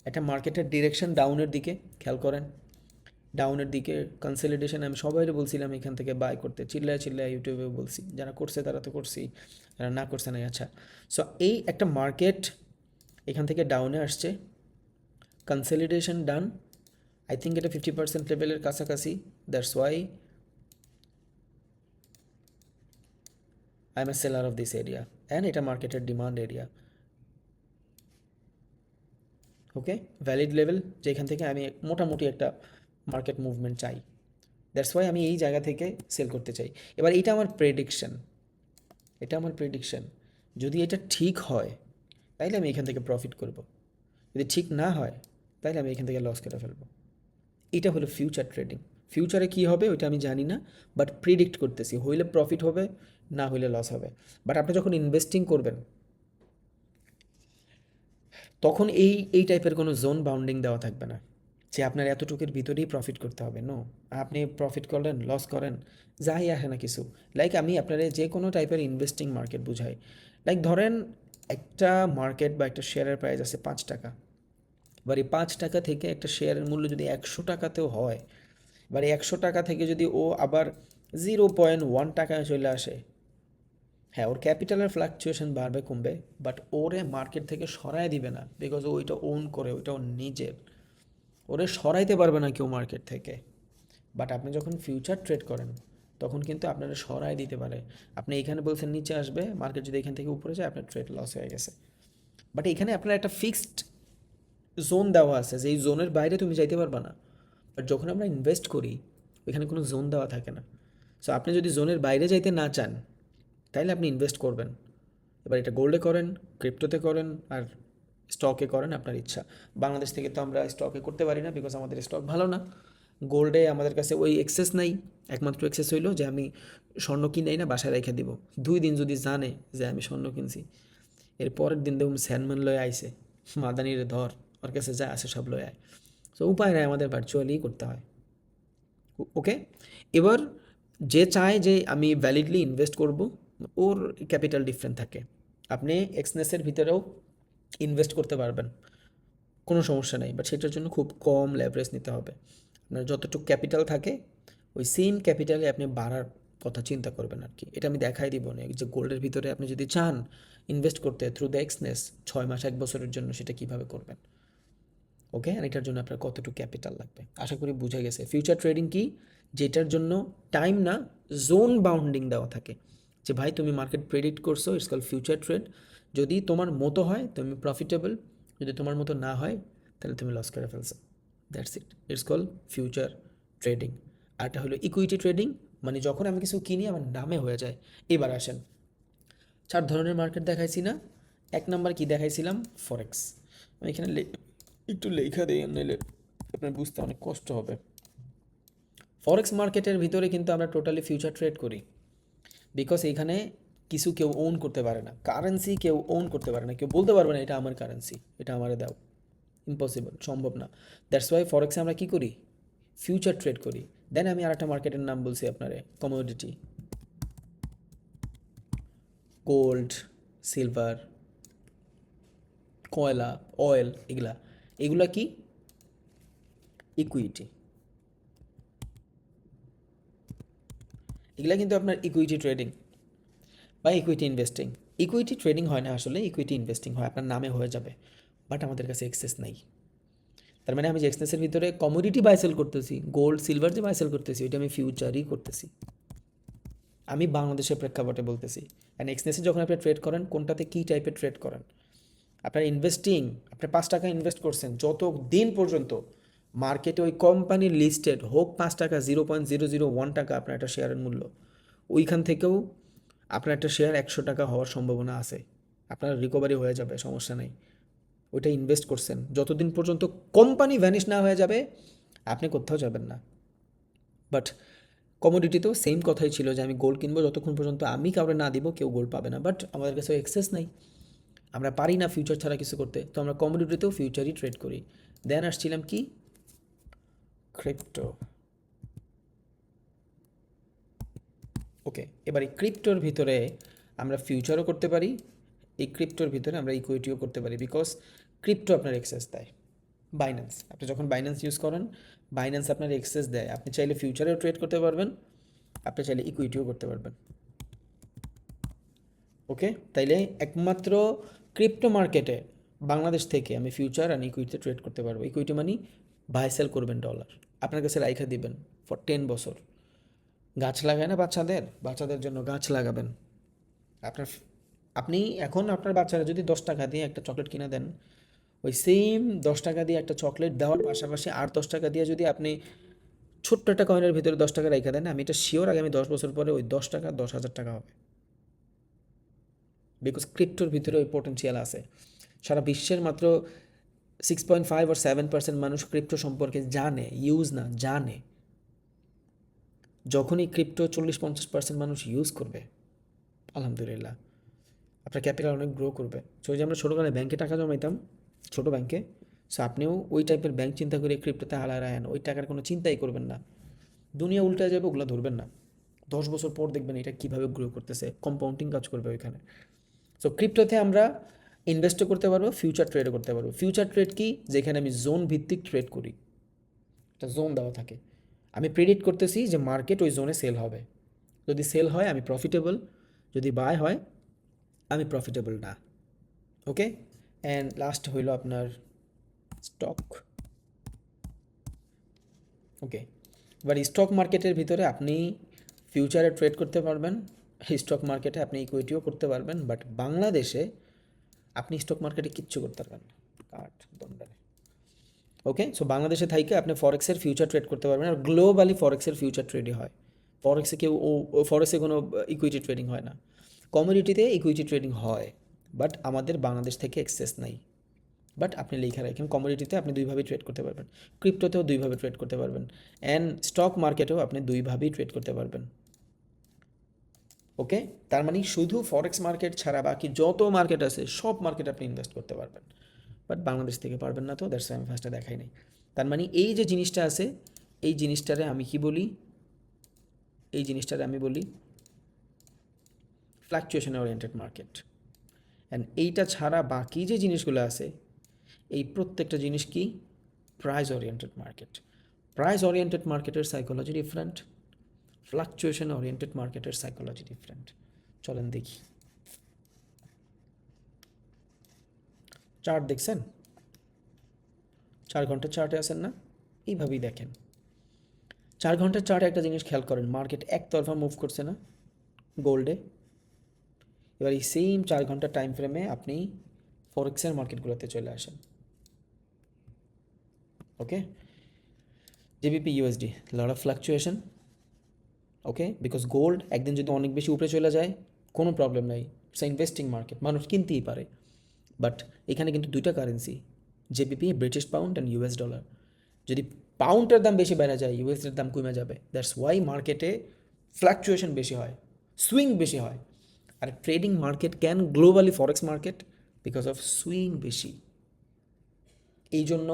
একটা মার্কেটের ডিরেকশন ডাউনের দিকে, খেয়াল করেন ডাউনের দিকে কনসলিডেশন। আমি সবাই বলছিলাম এখান থেকে বাই করতে, চিল্লায় চিল্লায় ইউটিউবেও বলছি, যারা করছে তারা তো করছি, যারা না করছে না। আচ্ছা, সো এই একটা মার্কেট এখান থেকে ডাউনে আসছে, কনসলিডেশন ডান, আই থিঙ্ক এটা 50% লেভেলের কাছাকাছি। That's why I M A seller of this area and এটা মার্কেটের ডিমান্ড এরিয়া। ওকে, ভ্যালিড লেভেল যেখান থেকে আমি মোটামুটি একটা মার্কেট মুভমেন্ট চাই, দ্যাটস ওয়াই আমি এই জায়গা থেকে সেল করতে চাই। এবার এটা আমার প্রেডিকশন, এটা আমার প্রেডিকশন। যদি এটা ঠিক হয় তাইলে আমি এখান থেকে প্রফিট করব, যদি ঠিক না হয় তাহলে আমি এখান থেকে লস করে ফেলবো। এটা হলো ফিউচার ট্রেডিং। ফিউচারে কী হবে ওইটা আমি জানি না, বাট প্রিডিক্ট করতেছি, হইলে প্রফিট হবে, না হইলে লস হবে। বাট আপনি যখন ইনভেস্টিং করবেন তখন এই টাইপের কোনো জোন বাউন্ডিং দেওয়া থাকবে না যে আপনার এতটুকুর ভিতরেই প্রফিট করতে হবে। নো, আপনি প্রফিট করলেন, লস করেন, যাই আসে না কিছু। লাইক আমি আপনারা যে কোনো টাইপের ইনভেস্টিং মার্কেট বুঝাই। লাইক ধরেন একটা মার্কেট বা একটা শেয়ারের প্রাইস আছে 5 টাকা, এবার এই 5 টাকা থেকে একটা শেয়ারের মূল্য যদি 100 টাকাতেও হয়, এবার এই 100 টাকা থেকে যদি ও আবার 0.1 টাকায় চলে আসে, হ্যাঁ ওর ক্যাপিটালের ফ্লাকচুয়েশন বাড়বে কমবে, বাট ওরে মার্কেট থেকে সরায় দিবে না, বিকজ ও ওইটা ওন করে, ওইটা ওর নিজের, ওরে সরাইতে পারবে না কেউ মার্কেট থেকে। বাট আপনি যখন ফিউচার ট্রেড করেন তখন কিন্তু আপনারা সরাই দিতে পারে। আপনি এখানে বলছেন নিচে আসবে, মার্কেট যদি এখান থেকে উপরে যায় আপনার ট্রেড লস হয়ে গেছে। বাট এখানে আপনার একটা ফিক্সড জোন দেওয়া আছে যে এই জোনের বাইরে তুমি যাইতে পারবে না। বাট যখন আমরা ইনভেস্ট করি ওইখানে কোনো জোন দেওয়া থাকে না। সো আপনি যদি জোনের বাইরে যাইতে না চান তাইলে আপনি ইনভেস্ট করবেন। এবার এটা গোল্ডে করেন, ক্রিপ্টোতে করেন, আর স্টকে করেন, আপনার ইচ্ছা। বাংলাদেশ থেকে তো আমরা স্টকে করতে পারি না, বিকজ আমাদের স্টক ভালো না। গোল্ডে আমাদের কাছে ওই এক্সেস নাই, একমাত্র এক্সেস হইলো যে আমি স্বর্ণ কিনাই না, বাসায় রেখে দিব। 2 দিন যদি জানে যে আমি স্বর্ণ কিনছি, এর পরের দিন দেখুন স্যানম্যান লয়ে আইসে, মাদানির ধর, ওর কাছে যা আছে সব লয়ে আয়। সো উপায় নাই, আমাদের ভার্চুয়ালি করতে হয়। ওকে, এবার যে চায় যে আমি ভ্যালিডলি ইনভেস্ট করব, ওর ক্যাপিটাল ডিফারেন্ট থাকে। আপনি এক্সনেসের ভিতরেও ইনভেস্ট করতে পারবেন, কোনো সমস্যা নেই, বাট সেটার জন্য খুব কম লেভারেজ নিতে হবে। আপনার যতটুকু ক্যাপিটাল থাকে ওই সেম ক্যাপিটালে আপনি বাড়ার কথা চিন্তা করবেন আর কি। এটা আমি দেখাই দিব না যে গোল্ডের ভিতরে আপনি যদি চান ইনভেস্ট করতে থ্রু দ্য এক্সনেস 6 মাস 1 বছরের জন্য, সেটা কীভাবে করবেন। ওকে, আর এটার জন্য আপনার কতটুকু ক্যাপিটাল লাগবে, আশা করি বুঝে গেছে। ফিউচার ট্রেডিং কি, যেটার জন্য টাইম না, জোন বাউন্ডিং দেওয়া থাকে যে ভাই তুমি মার্কেট প্রেডিক্ট করছো, ইটস কল ফিউচার ট্রেড। যদি তোমার মতো হয় তুমি প্রফিটেবল, যদি তোমার মতো না হয় তাহলে তুমি লস করে ফেলছো। That's it, it's call future trading. আর এটা হলো ইকুইটি ট্রেডিং, মানে যখন আমি কিছু কিনি আমার নামে হয়ে যায়। এবার আসেন, 4 ধরনের মার্কেট দেখাইছি না? 1 নাম্বার কি দেখাইছিলাম? ফরেক্স। আমি এখানে একটু লেখা দিই, নাহলে আপনার বুঝতে অনেক কষ্ট হবে। ফরেক্স মার্কেটের ভিতরে কিন্তু আমরা টোটালি ফিউচার ট্রেড করি, বিকজ এইখানে কিছু কেউ ওন করতে পারে না, কারেন্সি কেউ ওন করতে পারে না, কেউ বলতে পারবে না এটা আমার কারেন্সি, এটা আমারে দাও, ইম্পসিবল, সম্ভব না। দ্যাটস ওয়াই ফরেক্সে আমরা কী করি, ফিউচার ট্রেড করি। দেন আমি আরেকটা মার্কেটের নাম বলছি আপনারে, কমোডিটি, গোল্ড, সিলভার, কয়লা, অয়েল, এগুলা কি ইকুইটি। এগুলা কিন্তু আপনার ইকুইটি ট্রেডিং বা ইকুইটি ইনভেস্টিং। ইকুইটি ট্রেডিং হয় না আসলে, ইকুইটি ইনভেস্টিং হয়, আপনার নামে হয়ে যাবে, বাট আমাদের কাছে এক্সেস নাই। তার মানে আমি যে এক্সেসের ভিতরে কমোডিটি বাই সেল করতেছি, গোল্ড সিলভার যে বাই সেল করতেছি, ওইটা আমি ফিউচারই করতেছি। আমি বাংলাদেশের প্রেক্ষাপটে বলতেছি। অ্যান্ড এক্সনেসে যখন আপনি ট্রেড করেন কোনটাতে কী টাইপের ট্রেড করেন, আপনার ইনভেস্টিং, আপনি 5 টাকা ইনভেস্ট করছেন, যত দিন পর্যন্ত মার্কেটে ওই কোম্পানির লিস্টেড হোক 5 টাকা, 0.001 টাকা আপনার একটা শেয়ারের মূল্য, ওইখান থেকেও আপনার একটা শেয়ার 100 টাকা হওয়ার সম্ভাবনা আছে, আপনার রিকভারি হয়ে যাবে, সমস্যা নেই। ওইটা ইনভেস্ট করছেন, যতদিন পর্যন্ত কোম্পানি ভ্যানিশ না হয়ে যাবে আপনি কোথাও যাবেন না। বাট কমোডিটিতেও সেম কথাই ছিল যে আমি গোল্ড কিনবো, যতক্ষণ পর্যন্ত আমি কাউকে না দিব কেউ গোল্ড পাবে না। বাট আমাদের কাছে এক্সেস নাই, আমরা পারি না ফিউচার ছাড়া কিছু করতে, তো আমরা কমোডিটিতেও ফিউচারই ট্রেড করি। দেন আসছিলাম কি, ক্রিপ্টো। ওকে, এবার এই ক্রিপ্টোর ভিতরে আমরা ফিউচারও করতে পারি, এই ক্রিপ্টোর ভিতরে আমরা ইকুইটিও করতে পারি, বিকজ ক্রিপ্টো আপনার এক্সেস দেয়। বাইন্যান্স, আপনি যখন বাইন্যান্স ইউজ করেন, বাইন্যান্স আপনার এক্সেস দেয়, আপনি চাইলে ফিউচারেও ট্রেড করতে পারবেন, আপনি চাইলে ইকুইটিও করতে পারবেন। ওকে, তাইলে একমাত্র ক্রিপ্টো মার্কেটে বাংলাদেশ থেকে আমি ফিউচার আর ইকুইটিতে ট্রেড করতে পারবো। ইকুইটি মানে বাই সেল করবেন ডলার, আপনার কাছে রাইখা দিবেন ফর 10 বছর। গাছ লাগায় না বাচ্চাদের, বাচ্চাদের জন্য গাছ লাগাবেন, আপনার আপনি এখন আপনার বাচ্চারা যদি 10 টাকা দিয়ে একটা চকলেট কিনে দেন, ওই সেম 10 টাকা দিয়ে একটা চকলেট দেওয়ার পাশাপাশি আর 10 টাকা দিয়ে যদি আপনি ছোট্ট একটা কয়েনের ভিতরে 10 টাকা রেখে দেন, আমি এটা শিওর আগামী 10 বছর পরে ওই 10 টাকা 10,000 টাকা হবে। বিকজ ক্রিপ্টোর ভিতরে ওই পোটেন্সিয়াল আছে। সারা বিশ্বের মাত্র 6.5 or 7% মানুষ ক্রিপ্টো সম্পর্কে জানে, ইউজ না, জানে। যখনই ক্রিপ্টো 40-50% মানুষ ইউজ করবে, আলহামদুলিল্লাহ আপনার ক্যাপিটাল অনেক গ্রো করবে। সো ওই যে আমরা ছোটোকালে ব্যাংকে টাকা জমাইতাম, ছোটো ব্যাংকে, সো আপনিও ওই টাইপের ব্যাংক চিন্তা করে ক্রিপ্টোতে হালায় রাখেন, ওই টাকার কোনো চিন্তাই করবেন না। দুনিয়া উল্টে যাবে, ওগুলো ধরবেন না। 10 বছর পর দেখবেন এটা কীভাবে গ্রো করতেছে, কম্পাউন্ডিং কাজ করবে ওইখানে। সো ক্রিপ্টোতে আমরা ইনভেস্টও করতে পারবো, ফিউচার ট্রেডও করতে পারবো। ফিউচার ট্রেড কি? যেখানে আমি জোন ভিত্তিক ট্রেড করি, একটা জোন দেওয়া থাকে, আমি প্রেডিক্ট করতেছি যে মার্কেট ওই জোনে সেল হবে, যদি সেল হয় আমি প্রফিটেবল, যদি বাই হয় আমি প্রফিটেবল না। ওকে, অ্যান্ড লাস্ট হইল আপনার স্টক। ওকে, এবার স্টক মার্কেটের ভিতরে আপনি ফিউচারে ট্রেড করতে পারবেন, স্টক মার্কেটে আপনি ইকুইটিও করতে পারবেন, বাট বাংলাদেশে আপনি স্টক মার্কেটে কিচ্ছু করতে পারবেন না, কাট দণ্ডানে। ওকে, সো বাংলাদেশে থাইকে আপনি ফরেক্সের ফিউচার ট্রেড করতে পারবেন, আর গ্লোবালি ফরেক্সের ফিউচার ট্রেডই হয়। ফরেক্সে কেউ ফরেক্সে কোনো ইকুইটি ট্রেডিং হয় না। কমোডিটিতে ইকুইটি ট্রেডিং হয়, বাট আমাদের বাংলাদেশ থেকে এক্সেস নাই। বাট আপনি লেখা রাখেন কমোডিটিতে আপনি দুইভাবে ট্রেড করতে পারবেন, ক্রিপ্টোতেও দুইভাবে ট্রেড করতে পারবেন, অ্যান্ড স্টক মার্কেটেও আপনি দুইভাবেই ট্রেড করতে পারবেন। ওকে, তার মানে শুধু ফরেক্স মার্কেট ছাড়া বাকি যত মার্কেট আছে সব মার্কেট আপনি ইনভেস্ট করতে পারবেন, বাট বাংলাদেশ থেকে পারবেন না। তো দ্যাটস আমি ফার্স্টে দেখাই নাই। তার মানে এই যে জিনিসটা আছে, এই জিনিসটারে আমি কি বলি, এই জিনিসটারে আমি বলি ফ্ল্যাকচুয়েশন ওরিয়েন্টেড মার্কেট। অ্যান্ড এইটা ছাড়া বাকি যে জিনিসগুলো আছে, এই প্রত্যেকটা জিনিস কি? Price oriented market. Price oriented মার্কেটের সাইকোলজি ডিফারেন্ট, ফ্লাকচুয়েশন ওরিয়েন্টেড মার্কেটের সাইকোলজি ডিফারেন্ট। চলেন দেখি। চার্ট দেখছেন? 4 ঘন্টার চার্টে আছেন না? এইভাবেই দেখেন। 4 ঘন্টার চার্টে একটা জিনিস খেয়াল করেন, মার্কেট একতরফা মুভ করছে না গোল্ডে। এবার এই সেম 4 ঘন্টার টাইম ফ্রেমে আপনি ফরেক্সের মার্কেটগুলোতে চলে আসেন। Okay, GBP USD, lot of fluctuation. Okay, because gold একদিন যদি অনেক বেশি উপরে চলে যায় কোনো প্রবলেম নাই, ইটস ইনভেস্টিং মার্কেট, মানুষ কিনতেই পারে। বাট এখানে কিন্তু দুইটা currency, JBP British pound and US dollar. যদি পাউন্ডের দাম বেশি বেড়ে যায়, ইউএসের দাম কমে যাবে। দ্যাটস ওয়াই মার্কেটে ফ্লাকচুয়েশন বেশি হয়, সুইং বেশি হয়। আর trading market can globally forex market because of swing বেশি। এই জন্য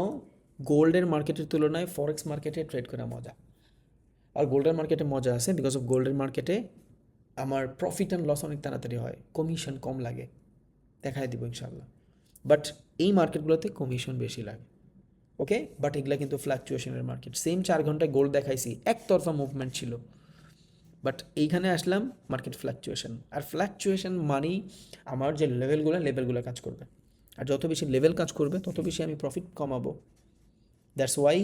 গোল্ডের মার্কেটের তুলনায় ফরেক্স মার্কেটে ট্রেড করা মজা। আর গোল্ডের মার্কেটে মজা আছে বিকজ অফ গোল্ডের মার্কেটে আমার প্রফিট অ্যান্ড লস অনেক তাড়াতাড়ি হয়, কমিশন কম লাগে, দেখাই দিব ইনশাল্লাহ। বাট এই মার্কেটগুলোতে কমিশন বেশি লাগে। ওকে, বাট এগুলা কিন্তু ফ্ল্যাকচুয়েশনের মার্কেট। সেম 4 ঘন্টায় গোল্ড দেখাইছি, একতরফা মুভমেন্ট ছিল, বাট এইখানে আসলাম মার্কেট ফ্ল্যাকচুয়েশন। আর ফ্ল্যাকচুয়েশন মানেই আমার যে লেভেলগুলো কাজ করবে, আর যত বেশি লেভেল কাজ করবে তত বেশি আমি প্রফিট কমাবো। দ্যাটস ওয়াই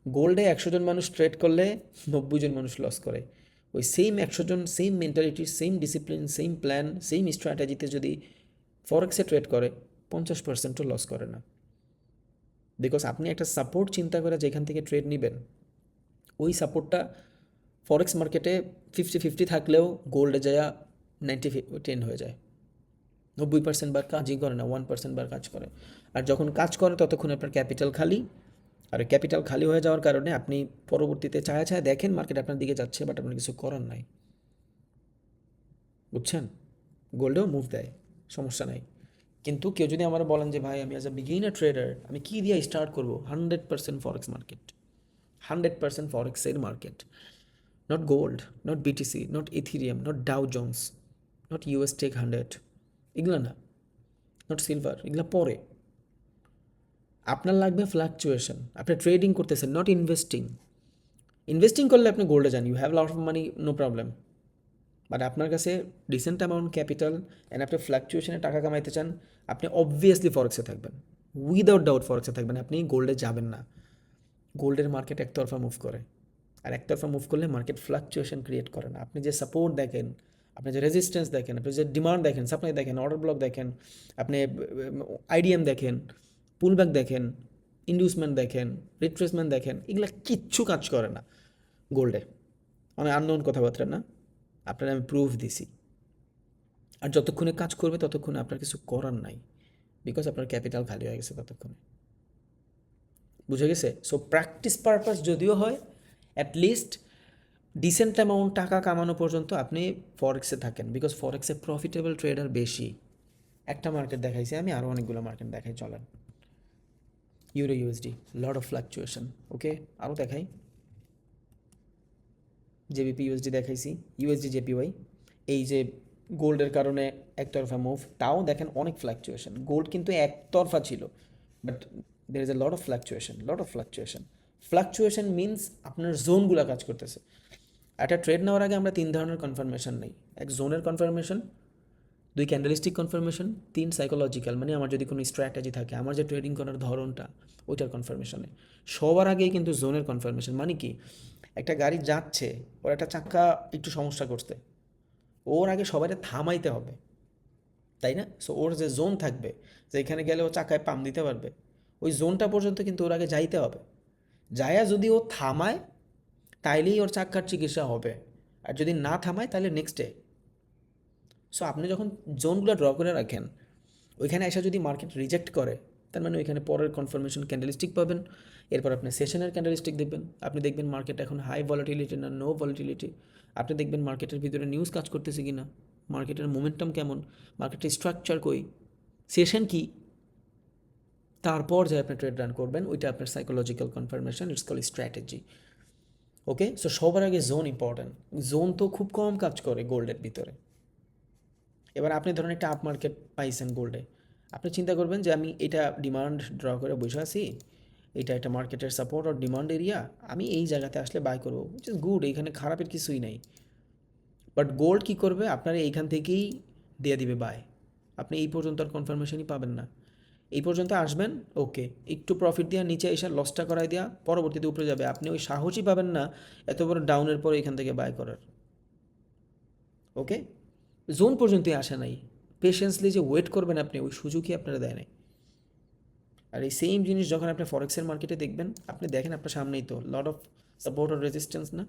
গোল্ডে 100 জন মানুষ ট্রেড করলে 90 জন মানুষ লস করে। ওই সেম 100 জন, same mentality, same discipline, same plan, same স্ট্র্যাটেজিতে যদি ফরেক্সে ট্রেড করে 50%ও লস করে না। বিকজ আপনি একটা সাপোর্ট চিন্তা করে যেখান থেকে ট্রেড নেবেন, ওই সাপোর্টটা ফরেক্স মার্কেটে 50-50 থাকলেও গোল্ডে যায় 90-10 হয়ে যায়। 90% বার কাজই করে না, 1% বার কাজ করে। আর যখন কাজ করে ততক্ষণ আপনার ক্যাপিটাল খালি, আর ক্যাপিটাল খালি হয়ে যাওয়ার কারণে আপনি পরবর্তীতে ছায়া ছায়া দেখেন মার্কেট আপনার দিকে যাচ্ছে, বাট আপনার কিছু করার নাই। বুঝছেন? গোল্ডেও মুভ দেয়, সমস্যা নাই। কিন্তু কেউ যদি আমার বলেন যে ভাই আমি অ্যাজ আ বিগিনার ট্রেডার আমি কী দিয়ে স্টার্ট করবো, 100% ফরেক্স মার্কেট, 100% ফরেক্সের market. Not gold, not BTC, not Ethereum, not Dow Jones, not US tech 100, এগুলো না, নট সিলভার, এগুলো পরে। আপনার লাগবে ফ্লাকচুয়েশন। আপনি ট্রেডিং করতেছেন, নট ইনভেস্টিং। ইনভেস্টিং করলে আপনি গোল্ডে যান, you have lot of money, no problem. But আপনার কাছে ডিসেন্ট অ্যামাউন্ট ক্যাপিটাল অ্যান্ড আপনি ফ্লাকচুয়েশনে টাকা কামাইতে চান, আপনি অবভিয়াসলি ফরেক্সে থাকবেন, উইদাউট ডাউট ফরেক্সে থাকবেন। আপনি গোল্ডে যাবেন না। গোল্ডের মার্কেট একতরফা মুভ করে, আর একতরফা মুভ করলে মার্কেট ফ্লাকচুয়েশন ক্রিয়েট করে না। আপনি যে সাপোর্ট দেখেন, আপনি যে রেজিস্ট্যান্স দেখেন, আপনি যে ডিমান্ড দেখেন, সাপ্লাই দেখেন, অর্ডার ব্লক দেখেন, আপনি আইডিএম দেখেন, পুলব্যাক দেখেন, ইন্ডিউসমেন্ট দেখেন, রিট্রেসমেন্ট দেখেন, এগুলো কিচ্ছু কাজ করে না গোল্ডে। অনেক আননোন কথাবার্তা না, আপনার আমি প্রুফ দিছি। আর যতক্ষণে কাজ করবে ততক্ষণে আপনার কিছু করার নাই, বিকজ আপনার ক্যাপিটাল খালি হয়ে গেছে ততক্ষণে। বুঝে গেছে? সো প্র্যাকটিস পারপাস যদিও হয়, অ্যাটলিস্ট ডিসেন্ট অ্যামাউন্ট টাকা কামানো পর্যন্ত আপনি ফরেক্সে থাকেন, বিকজ ফরেক্সে প্রফিটেবল ট্রেডার বেশি। একটা মার্কেট দেখাইছি আমি, আরও অনেকগুলো মার্কেট দেখাই, চলেন। Euro USD, lot of fluctuation. Okay, আরও দেখাই। জেবিপি ইউএসডি দেখাইছি, ইউএসডি জেপিওয়াই, এই যে গোল্ডের কারণে একতরফা মুভ, তাও দেখেন অনেক ফ্লাকচুয়েশন। গোল্ড কিন্তু একতরফা ছিল, but there is a lot of fluctuation, lot of fluctuation. Fluctuation means আপনার জোনগুলো কাজ করতেছে। একটা ট্রেড নেওয়ার আগে আমরা 3 ধরনের কনফার্মেশন নেই। এক জোনের কনফার্মেশন, 2 ক্যান্ডেলিস্টিক কনফার্মেশন, 3 সাইকোলজিক্যাল, মানে আমার যদি কোনো স্ট্র্যাটেজি থাকে, আমার যে ট্রেডিং করার ধরনটা, ওইটার কনফার্মেশনে। সবার আগেই কিন্তু জোনের কনফার্মেশন। মানে কি, একটা গাড়ি যাচ্ছে, ওর একটা চাক্কা একটু সমস্যা করতে, ওর আগে সবাইকে থামাইতে হবে, তাই না? সো ওর যে জোন থাকবে, যে এখানে গেলে ও চাকায় পাম দিতে পারবে, ওই জোনটা পর্যন্ত কিন্তু ওর আগে যাইতে হবে। যায়া যদি ও থামায়, তাইলেই ওর চাক্কার চিকিৎসা হবে। আর যদি না থামায়, তাহলে নেক্সট ডে। সো আপনি যখন জোনগুলো ড্র করে রাখেন, ওইখানে এসে যদি মার্কেট রিজেক্ট করে, তার মানে ওইখানে পরের কনফার্মেশন ক্যান্ডেলস্টিক পাবেন। এরপর আপনি সেশনের ক্যান্ডেলস্টিক দেখবেন, আপনি দেখবেন মার্কেট এখন হাই ভলাটিলিটি না নো ভলাটিলিটি। আপনি দেখবেন মার্কেটের ভিতরে নিউজ কাজ করতেছে কি না, মার্কেটের মোমেন্টাম কেমন, মার্কেটের স্ট্রাকচার কই, সেশন কি, তারপর যে আপনি ট্রেড রান করবেন, ওইটা আপনার psychological confirmation, it's call strategy. Okay, so সবার আগে জোন ইম্পর্ট্যান্ট। জোন তো খুব কম কাজ করে গোল্ডের ভিতরে। এবার আপনি ধরুন একটা আপ মার্কেট পাইছেন গোল্ডে, আপনি চিন্তা করবেন যে আমি এটা ডিমান্ড ড্র করে বসে আছি, এটা একটা মার্কেটের সাপোর্ট আর ডিমান্ড এরিয়া, আমি এই জায়গাতে আসলে বাই করবো, উইচ ইজ গুড, এইখানে খারাপের কিছুই নাই। বাট গোল্ড কী করবে, আপনার এইখান থেকেই দিয়ে দিবে বাই, আপনি এই পর্যন্ত আর কনফার্মেশনই পাবেন না। এই পর্যন্ত আসবেন, ওকে, একটু প্রফিট দেওয়া, নিচে এসে লসটা করাই দেওয়া, পরবর্তীতে উপরে যাবে, আপনি ওই সাহসই পাবেন না এত বড় ডাউনের পর এখান থেকে বাই করার। ওকে, জোন পর্যন্তই আসে নাই, পেশেন্সলি যে ওয়েট করবেন আপনি, ওই সুযোগই আপনারা দেয় নাই। আর এই সেম জিনিস যখন আপনি ফরেক্সের মার্কেটে দেখবেন, আপনি দেখেন আপনার সামনেই তো লট অফ সাপোর্ট আর রেজিস্ট্যান্স না,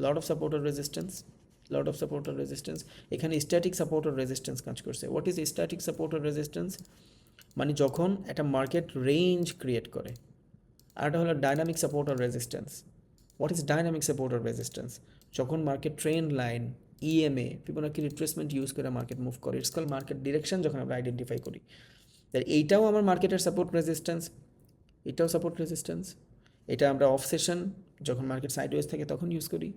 লট অফ সাপোর্ট আর রেজিস্ট্যান্স, লট অফ সাপোর্ট আর রেজিস্ট্যান্স। এখানে স্ট্যাটিক সাপোর্ট আর রেজিস্ট্যান্স কাজ করছে। হোয়াট ইজ স্ট্যাটিক সাপোর্ট আর রেজিস্ট্যান্স? মানে যখন একটা মার্কেট রেঞ্জ ক্রিয়েট করে। আর এটা হলো ডাইনামিক সাপোর্ট আর resistance. What is dynamic support আর রেজিস্ট্যান্স? যখন market trend line, EMA, Fibonacci retracement use করে মার্কেট মুভ করে, ইটস কল মার্কেট ডিরেকশন। যখন আমরা আইডেন্টিফাই করি, তাহলে এইটাও আমার মার্কেটের সাপোর্ট রেজিস্ট্যান্স, এটাও সাপোর্ট রেজিস্ট্যান্স। এটা আমরা অফ সেশন, যখন মার্কেট সাইডওয়েজ থাকে তখন ইউজ করি,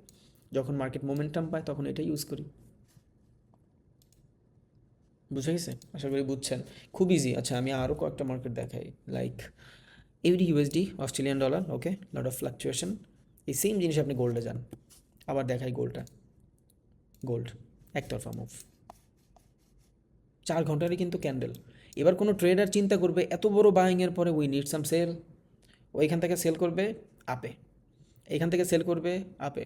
যখন মার্কেট মোমেন্টাম পায় তখন এটা ইউজ করি। বুঝে গেছে? আশা করি বুঝছেন, খুব ইজি। আচ্ছা, আমি আরও কয়েকটা মার্কেট দেখাই, like UD USD, Australian dollar. Okay, lot of fluctuation. এই সেম জিনিস আপনি গোল্ডে যান, আবার দেখাই গোল্ডটা। গোল্ড একতরফা মুভ, 4 ঘন্টারই কিন্তু ক্যান্ডেল। এবার কোনো ট্রেডার চিন্তা করবে এত বড় বাইংয়ের পরে উই নিড সাম সেল, ওইখান থেকে সেল করবে আপে, এইখান থেকে সেল করবে আপে।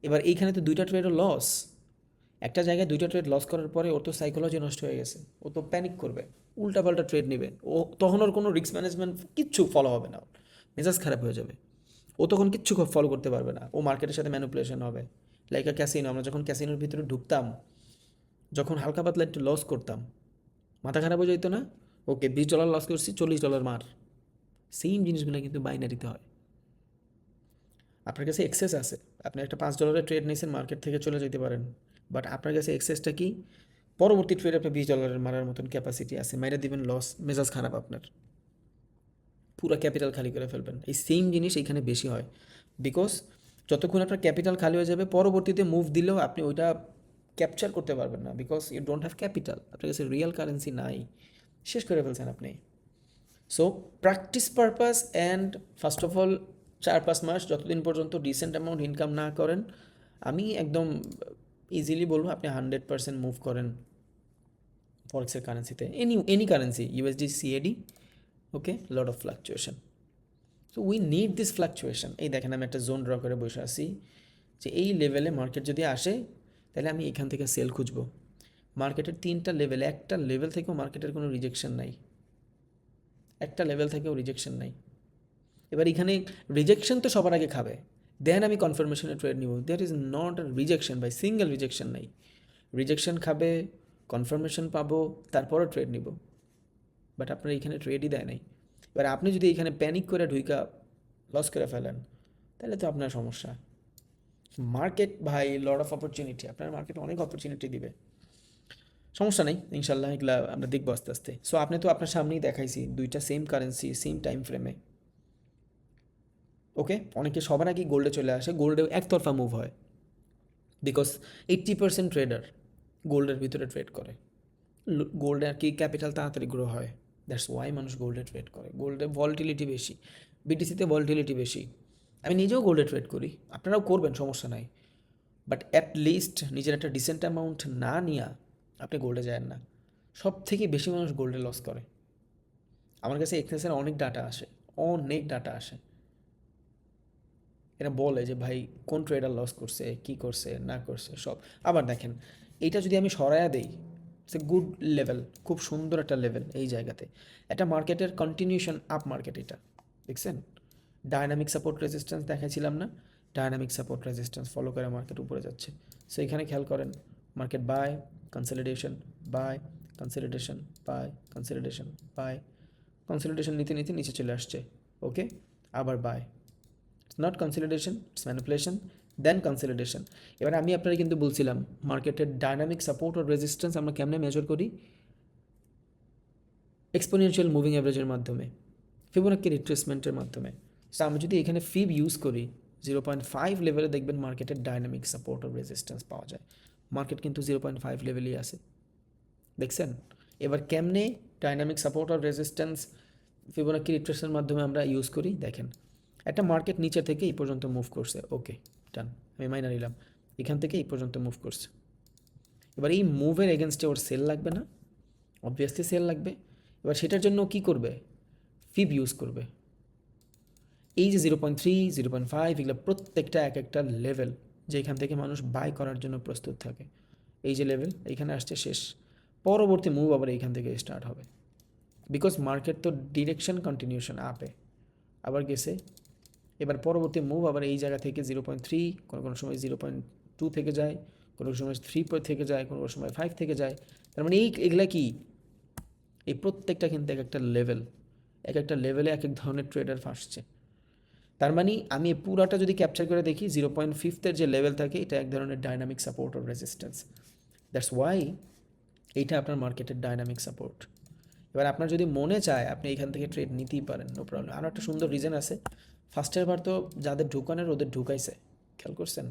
এবার এইখানে তো 2টা ট্রেডও লস। একটা জায়গায় 2টা ট্রেড লস করার পরে ওর তো সাইকোলজি নষ্ট হয়ে গেছে, ও তো প্যানিক করবে, উল্টাপাল্টা ট্রেড নেবে, ও তখন ওর কোনো রিস্ক ম্যানেজমেন্ট কিচ্ছু ফলো হবে না, মেজাজ খারাপ হয়ে যাবে, ও তখন কিচ্ছু ফলো করতে পারবে না, ও মার্কেটের সাথে ম্যানিপুলেশন হবে। লাইক আ ক্যাসিনো, আমরা যখন ক্যাসিনোর ভিতরে ঢুকতাম, যখন হালকা পাতলা একটু লস করতাম, মাথা খারাপ হয়ে যেত না? ওকে, $20 লস করছি, $40 মার। সেম জিনিসগুলো কিন্তু বাইনারিতে হয়। আপনার কাছে এক্সেস আছে, আপনি একটা $5 ট্রেড নিয়েছেন, মার্কেট থেকে চলে যেতে পারেন, বাট আপনার কাছে এক্সেসটা কি, পরবর্তী ট্রেড আপনি $20 মারার মতন ক্যাপাসিটি আছে, মাইরে দিবেন, লস, মেজাজ খারাপ আপনার, পুরো ক্যাপিটাল খালি করে ফেলবেন। এই সেম জিনিস এইখানে বেশি হয়, বিকজ যতক্ষণ আপনার ক্যাপিটাল খালি হয়ে যাবে, পরবর্তীতে মুভ দিলেও আপনি ওইটা ক্যাপচার করতে পারবেন না, because you don't have capital, আপনার কাছে রিয়েল কারেন্সি নাই, শেষ করে ফেলছেন আপনি। So practice purpose and first of all 4-5 মাস যতদিন পর্যন্ত ডিসেন্ট অ্যামাউন্ট ইনকাম না করেন, আমি একদম ইজিলি বলবো আপনি 100% মুভ করেন ফরেক্সের কারেন্সিতে, any currency, USD, CAD. Okay, lot of fluctuation. So we need this fluctuation. এই দেখেন, আমি একটা জোন ড্র করে বসে আছি যে এই লেভেলে মার্কেট যদি আসে, তাহলে আমি এখান থেকে সেল খুঁজবো। মার্কেটের 3টা লেভেল, একটা লেভেল থেকেও মার্কেটের কোনো রিজেকশন নাই, একটা লেভেল থেকেও রিজেকশন নাই। এবার এখানে রিজেকশন তো সবার আগে খাবে, দেন আমি কনফার্মেশনে ট্রেড নিব। That is not a rejection buy, single rejection নাই। রিজেকশন খাবে, কনফার্মেশন পাবো, তারপরও ট্রেড নিব। বাট আপনার এখানে ট্রেডই দেয় নাই। এবার আপনি যদি এখানে প্যানিক করে ঢুইকা লস করে ফেলেন, তাহলে তো আপনার সমস্যা। মার্কেট ভাই লট অফ অপরচুনিটি, আপনার মার্কেট অনেক অপরচুনিটি দিবে, সমস্যা নেই, ইনশাল্লাহ এগুলা আমরা দেখবো আস্তে আস্তে। সো আপনি তো আপনার সামনেই দেখাইছি দুইটা সেম কারেন্সি সেম টাইম ফ্রেমে। ওকে, অনেকে সবার আগে গোল্ডে চলে আসে, গোল্ডে একতরফা মুভ হয়, বিকজ 80% ট্রেডার গোল্ডের ভিতরে ট্রেড করে। গোল্ডে আর কি ক্যাপিটাল তাড়াতাড়ি গ্রো হয়, দ্যাটস ওয়াই মানুষ গোল্ডে ট্রেড করে। গোল্ডে ভলিটিলিটি বেশি, বিটিসিতে ভলিটিলিটি বেশি। আমি নিজেও গোল্ডে ট্রেড করি, আপনারাও করবেন, সমস্যা নাই। বাট অ্যাট লিস্ট নিজের একটা ডিসেন্ট অ্যামাউন্ট না নিয়ে আপনি গোল্ডে যান না। সব থেকে বেশি মানুষ গোল্ডে লস করে। আমার কাছে এক্সেসের অনেক ডাটা আসে, অনেক ডাটা আসে। এরা বলে যে ভাই কোন ট্রেডার লস করছে, কী করছে না করছে সব। আবার দেখেন, এইটা যদি আমি সরাইয়া দেই, ইটস এ গুড লেভেল, খুব সুন্দর একটা লেভেল। এই জায়গাতে একটা মার্কেটের কন্টিনিউশন আপ মার্কেট, এটা দেখছেন। ডায়নামিক সাপোর্ট রেজিস্ট্যান্স দেখাইছিলাম না, ডায়নামিক সাপোর্ট রেজিস্ট্যান্স ফলো করে মার্কেট উপরে যাচ্ছে। সো এখানে খেয়াল করেন, market buy, consolidation, buy, consolidation, buy, consolidation, buy, consolidation নিতে নিতে নিচে চলে আসছে। ওকে, আবার buy, not consolidation, it's manipulation, then consolidation. এবার আমি আপনারা কিন্তু বলছিলাম মার্কেটের ডায়নামিক সাপোর্ট আর রেজিস্ট্যান্স আমরা কেমনে মেজর করি, এক্সপোনেনশিয়াল মুভিং অ্যাভারেজের মাধ্যমে, ফিবোনাক্কি রিট্রেসমেন্টের মাধ্যমে। সো আমি যদি এখানে ফিব ইউজ করি 0.5 লেভেলে, দেখবেন মার্কেটের ডায়নামিক সাপোর্ট আর রেজিস্ট্যান্স পাওয়া যায়। মার্কেট কিন্তু 0.5 লেভেলই আছে, দেখছেন। এবার কেমনে ডায়নামিক সাপোর্ট আর রেজিস্ট্যান্স ফিবোনাক্কি রিট্রেসের মাধ্যমে আমরা ইউজ করি, দেখেন। একটা মার্কেট নিচে থেকে এই পর্যন্ত মুভ করছে, ওকে ডান, আমি মাইনা নিলাম। এখান থেকে এই পর্যন্ত মুভ করছে। এবার এই মুভের এগেনস্টে ওর সেল লাগবে না? অবভিয়াসলি সেল লাগবে। এবার সেটার জন্য কি করবে? ফিব ইউজ করবে। এই যে 0.3, 0.5, এগুলো প্রত্যেকটা এক একটা লেভেল, যেখান থেকে মানুষ বাই করার জন্য প্রস্তুত থাকে। এই যে লেভেল এইখানে আসছে শেষ, পরবর্তী মুভ আবার এইখান থেকে স্টার্ট হবে। বিকজ মার্কেট তো ডিরেকশন কন্টিনিউশন আপে, আবার গেছে। এবার পরবর্তী মুভ আবার এই জায়গা থেকে 0.3, কোনো কোনো সময় 0.2 থেকে যায়, কোনো সময় 3 থেকে যায়, কোনো সময় 5 থেকে যায়। তার মানে এগুলা কি, এই প্রত্যেকটা কিন্তু এক একটা লেভেল, এক একটা লেভেলে এক এক ধরনের ট্রেডার ফাঁসছে। তার মানে আমি এই পুরাটা যদি ক্যাপচার করে দেখি, 0.5-এর যে লেভেল থাকে এটা এক ধরনের dynamic support or resistance. That's why এইটা আপনার মার্কেটের ডাইনামিক সাপোর্ট। এবার আপনার যদি মনে চায় আপনি এখান থেকে ট্রেড নিতেই পারেন, নো প্রবলেম। আরও একটা সুন্দর রিজন আছে, ফার্স্টের বার তো যাদের ঢুকানোর ওদের ঢুকাইছে, খেয়াল করছেন,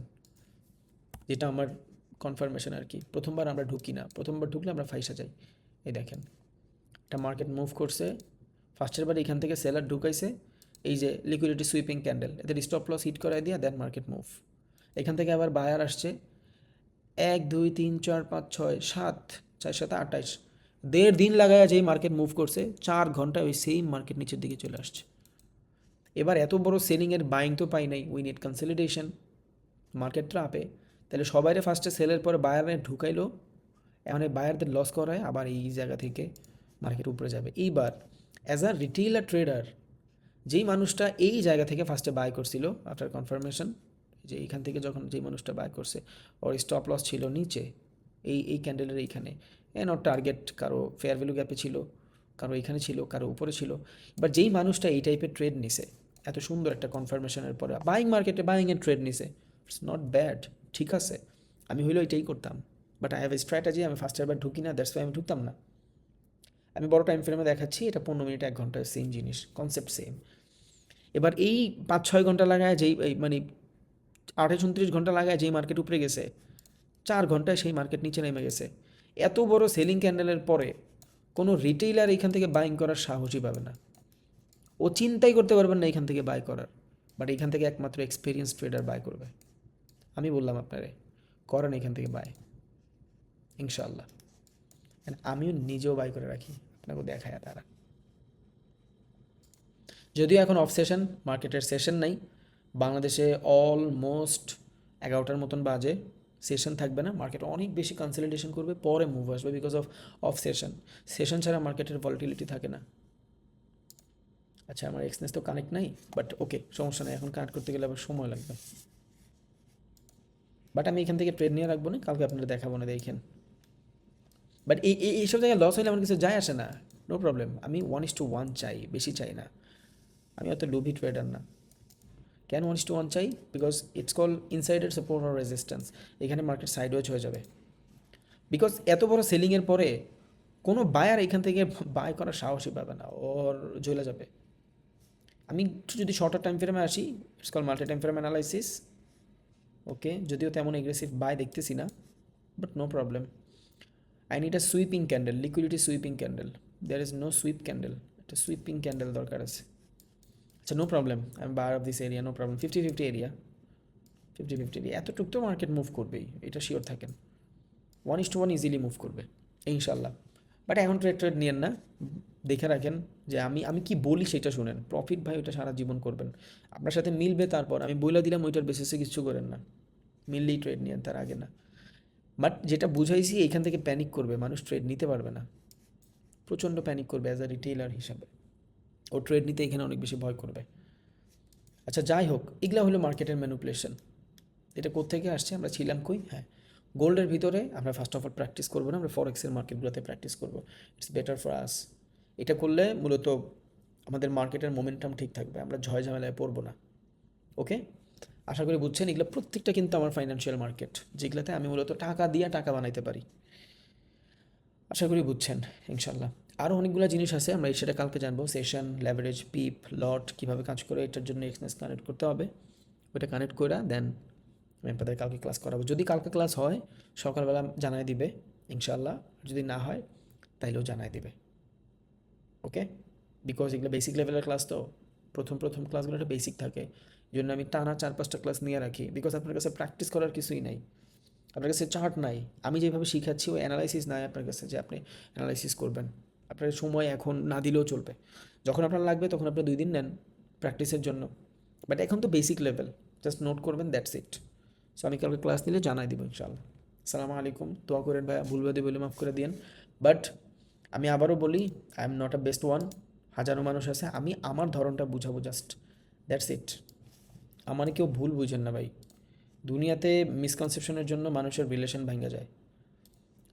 যেটা আমার কনফার্মেশন আর কি। প্রথমবার আমরা ঢুকি না, প্রথমবার ঢুকলে আমরা ফাইসা যাই। এই দেখেন, একটা মার্কেট মুভ করছে, ফার্স্টের বার এখান থেকে সেলার ঢুকাইছে, এই যে লিকুইডিটি সুইপিং ক্যান্ডেল, এদের স্টপ লস হিট করাই দিয়ে দেন মার্কেট মুভ। এখান থেকে আবার বায়ার আসছে, 1 2 3 4 5 6 7, 4 7 28, 1.5 দিন লাগায় যেই মার্কেট মুভ করছে, 4 ঘন্টায় ওই সেম মার্কেট নিচের দিকে চলে আসছে। এবার এত বড় সেলিংয়ের বাইং তো পাই নাই, উই নিড কনসলিডেশন, মার্কেটটা আপে। তাহলে সবাইরে ফার্স্টে সেলের পরে বায়ারে ঢুকাইলো, এখন এই বায়ারদের লস করায় আবার এই জায়গা থেকে মার্কেট উপরে যাবে। এইবার অ্যাজ আ রিটেইলার ট্রেডার, যেই মানুষটা এই জায়গা থেকে ফার্স্টে বাই করছিল আফটার কনফার্মেশন, যে এইখান থেকে যখন যেই মানুষটা বাই করছে ওর স্টপ লস ছিল নিচে, এই ক্যান্ডেলের এইখানে, এন ওর টার্গেট কারো ফেয়ার ভ্যালু গ্যাপে ছিল, কারো এইখানে ছিল, কারো উপরে ছিল। এবার যেই মানুষটা এই টাইপের ট্রেড নিছে এত সুন্দর একটা কনফার্মেশনের পরে বাইং মার্কেটে বাইংয়ের ট্রেড নিছে, ইটস নট ব্যাড, ঠিক আছে। আমি হইলেও এটাই করতাম, but I have a strategy, আমি ফার্স্টের বার ঢুকি না, দ্যাটস ওয়াই আমি ঢুকতাম না। আমি বড় টাইম ফ্রেমে দেখাচ্ছি, এটা 15 মিনিট 1 ঘন্টায় সেম জিনিস, কনসেপ্ট সেম। এবার এই 5-6 ঘন্টা লাগায় যেই মানে 28-29 ঘন্টা লাগায় যেই মার্কেট উপরে গেছে, 4 ঘন্টায় সেই মার্কেট নিচে নেমে গেছে। এত বড় সেলিং ক্যান্ডেলের পরে কোনো রিটেইলার এখান থেকে বাইং করার সাহসই পাবে না, ও চিন্তাই করতে পারবেন না এখান থেকে বাই করার। বাট এখান থেকে একমাত্র এক্সপিরিয়েন্স ট্রেডার বাই করবে। আমি বললাম আপনারে করেন এখান থেকে বাই, ইনশাআল্লাহ। আমিও নিজেও বাই করে রাখি, আপনাকে দেখায় তারা। যদিও এখন অফ সেশন, মার্কেটের সেশন নাই বাংলাদেশে, অলমোস্ট 11টার মতন বাজে, সেশন থাকবে না, মার্কেট অনেক বেশি কনসলিডেশন করবে, পরে মুভ আসবে বিকজ অফ সেশন ছাড়া মার্কেটের ভলিটিলিটি থাকে না। আচ্ছা, আমার এক্সনেস তো কানেক্ট নাই, বাট ওকে, সমস্যা নেই, এখন কানেক্ট করতে গেলে আবার সময় লাগবে। বাট আমি এখান থেকে ট্রেড নিয়ে রাখবো না, কালকে আপনারা দেখাবো না, দেখেন। বাট এইসব জায়গায় লস হলে আমার কিছু যায় আসে না, নো প্রবলেম। আমি 1:1 চাই, বেশি চাই না। আমি অত লোভি ট্রেডার না। কেন 1:1 চাই? Because it's call insider support or resistance. এখানে মার্কেট সাইডওয়েজ হয়ে যাবে, বিকজ এত বড় সেলিংয়ের পরে কোনো বায়ার এখান থেকে বাই করার সাহসই পাবে না, ওর জ্বলে যাবে। আমি একটু যদি শর্টার টাইম ফ্রেমে আসি, it's call multi time frame analysis. Okay, যদিও তেমন এগ্রেসিভ বাই দেখতেছি না, but no problem. I need a sweeping candle, liquidity sweeping candle. There is no sweep candle, একটা সুইপিং ক্যান্ডেল দরকার আছে। আচ্ছা, no problem, I am buyer of this area, no problem. 50-50 area, 50-50 area, এতটুক তো market move করবেই, এটা sure থাকেন। 1:1 easily move করবে ইনশাল্লাহ। বাট এখন ট্রেড নিয়েন না, দেখে রাখেন যে আমি কি বলি সেটা শুনেন। প্রফিট ভাই ওইটা সারা জীবন করবেন, আপনার সাথে মিলবে, তারপর আমি বইলা দিলাম ওইটার বেসিসে কিছু করেন না, মিললেই ট্রেড নিয়েন, তার আগে না। বাট যেটা বুঝাইছি, এইখান থেকে প্যানিক করবে মানুষ, ট্রেড নিতে পারবে না, প্রচণ্ড প্যানিক করবে অ্যাজ আ রিটেইলার হিসাবে, ও ট্রেড নিতে এখানে অনেক বেশি ভয় করবে। আচ্ছা, যাই হোক, এগুলা হলো মার্কেটের ম্যানিপুলেশন। এটা কোত্থেকে আসছে, আমরা ছিলাম কই? হ্যাঁ, গোল্ডের ভিতরে আমরা ফার্স্ট অফ অল প্র্যাকটিস করবো না, আমরা ফরেক্সের মার্কেটগুলোতে প্র্যাকটিস করবো। It's better for us. এটা করলে মূলত আমাদের মার্কেটের মোমেন্টাম ঠিক থাকবে, আমরা ঝয় ঝামেলায় পড়বো না। ওকে, আশা করি বুঝছেন। এগুলো প্রত্যেকটা কিন্তু আমার ফাইন্যান্সিয়াল মার্কেট, যেগুলোতে আমি মূলত টাকা দিয়ে টাকা বানাইতে পারি। আশা করি বুঝছেন ইনশাল্লাহ। আরও অনেকগুলো জিনিস আছে, আমরা সেটা কালকে জানবো। সেশন, লেভারেজ, পিপ, লট কীভাবে কাজ করে, এটার জন্য এক্সনেস কানেক্ট করতে হবে। ওইটা কানেক্ট করে দেন আমি আপনাদের কালকে ক্লাস করাবো। যদি কালকে ক্লাস হয় সকালবেলা জানাই দিবে ইনশাল্লাহ, যদি না হয় তাইলেও জানাই দিবে। ওকে, বিকজ এগুলো বেসিক লেভেলের ক্লাস, তো প্রথম ক্লাসগুলো একটা বেসিক থাকে, এই জন্য আমি টানা 4-5টা ক্লাস নিয়ে রাখি। বিকজ আপনার কাছে প্র্যাকটিস করার কিছুই নাই, আপনার কাছে চার্ট নাই, আমি যেভাবে শিখাচ্ছি ওই অ্যানালাইসিস নাই আপনার কাছে যে আপনি অ্যানালাইসিস করবেন। আপনার সময় এখন না দিলেও চলবে, যখন আপনার লাগবে তখন আপনি 2 দিন নেন প্র্যাকটিসের জন্য। বাট এখন তো বেসিক লেভেল, জাস্ট নোট করবেন, দ্যাটস ইট। সো আমি কালকে ক্লাস নিলে জানাই দিব ইনশাআল্লাহ। আসসালামু আলাইকুম, দোয়া করেন ভাইয়া, ভুলবাদি বলে মাফ করে দিন। বাট আমি আবারও বলি, I am not a best one, হাজারো মানুষ আছে, আমি আমার ধরনটা বুঝাবো, জাস্ট দ্যাটস ইট। আমার কেউ ভুল বুঝেন না ভাই, দুনিয়াতে মিসকনসেপশনের জন্য মানুষের রিলেশন ভেঙে যায়।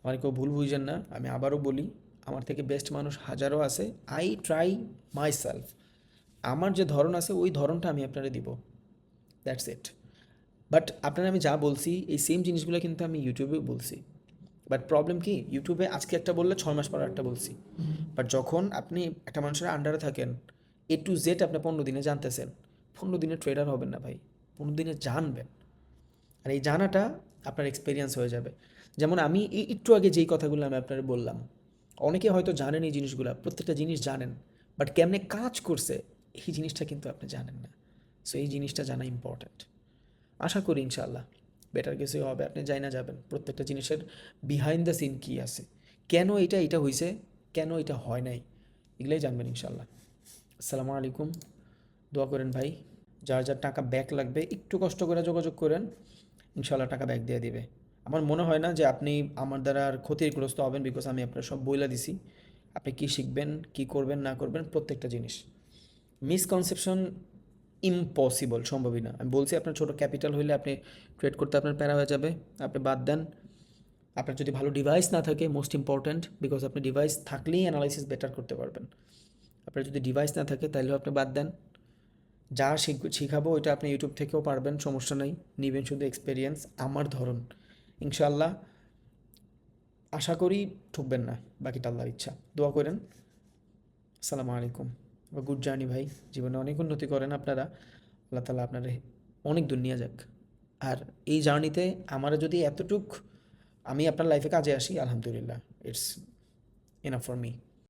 আমার কেউ ভুল বুঝেন না, আমি আবারও বলি, আমার থেকে বেস্ট মানুষ হাজারো আছে। আই ট্রাই মাই সেলফ, আমার যে ধরন আছে ওই ধরনটা আমি আপনারা দিব, দ্যাটস ইট। বাট আপনারা আমি যা বলছি এই সেম জিনিসগুলো কিন্তু আমি ইউটিউবেও বলছি। বাট প্রবলেম কি, ইউটিউবে আজকে একটা বললে 6 মাস পর একটা বলছি। বাট যখন আপনি একটা মানুষের আন্ডারে থাকেন, A to Z আপনি 15 দিনে জানতেছেন, 15 দিনে ট্রেডার হবেন না ভাই, 15 দিনে জানবেন। আর এই জানাটা আপনার এক্সপিরিয়েন্স হয়ে যাবে। যেমন আমি একটু আগে যেই কথাগুলো আমি আপনার বললাম, অনেকে হয়তো জানেন এই জিনিসগুলো, প্রত্যেকটা জিনিস জানেন, বাট কেমনে কাজ করছে এই জিনিসটা কিন্তু আপনি জানেন না। সো এই জিনিসটা জানা ইম্পর্ট্যান্ট। আশা করি ইনশাআল্লাহ বেটার কিছুই হবে, আপনি যাই না যাবেন প্রত্যেকটা জিনিসের বিহাইন্ড দ্য সিন কী আছে, কেন এটা হয়েছে, কেন এটা হয় নাই, এগুলোই জানবেন ইনশাআল্লাহ। আসসালামু আলাইকুম, দোয়া করেন ভাই, যার যার টাকা ব্যাক লাগবে একটু কষ্ট করে যোগাযোগ করেন, ইনশাআল্লাহ টাকা ব্যাক দিয়ে দিবে। আমার মনে হয় না যে আপনি আমার দ্বারা আর ক্ষতিগ্রস্ত হবেন, বিকজ আমি আপনার সব বইলা দিছি, আপনি কী শিখবেন, কী করবেন না করবেন প্রত্যেকটা জিনিস। মিসকনসেপশন ইম্পসিবল, সম্ভবই না। আমি বলছি আপনার ছোটো ক্যাপিটাল হইলে আপনি ট্রেড করতে আপনার প্যারা হয়ে যাবে, আপনি বাদ দেন। আপনার যদি ভালো ডিভাইস না থাকে, মোস্ট ইম্পর্ট্যান্ট, বিকজ আপনি ডিভাইস থাকলেই অ্যানালাইসিস বেটার করতে পারবেন। আপনার যদি ডিভাইস না থাকে তাহলেও আপনি বাদ দেন। যা শিখাবো ওইটা আপনি ইউটিউব থেকেও পারবেন, সমস্যা নাই, নেবেন শুধু এক্সপিরিয়েন্স, আমার ধরন ইনশাআল্লাহ। আশা করি ঠকবেন না, বাকিটা আল্লাহর ইচ্ছা। দোয়া করেন। আসসালামু আলাইকুম, গুড জার্নি ভাই, জীবনে অনেক উন্নতি করেন আপনারা, আল্লাহ তালা আপনার অনেক দূর নিয়ে যাক। আর এই জার্নিতে আমার যদি এতটুক আমি আপনার লাইফে কাজে আসি, আলহামদুলিল্লাহ, ইটস এনাফ ফর মি।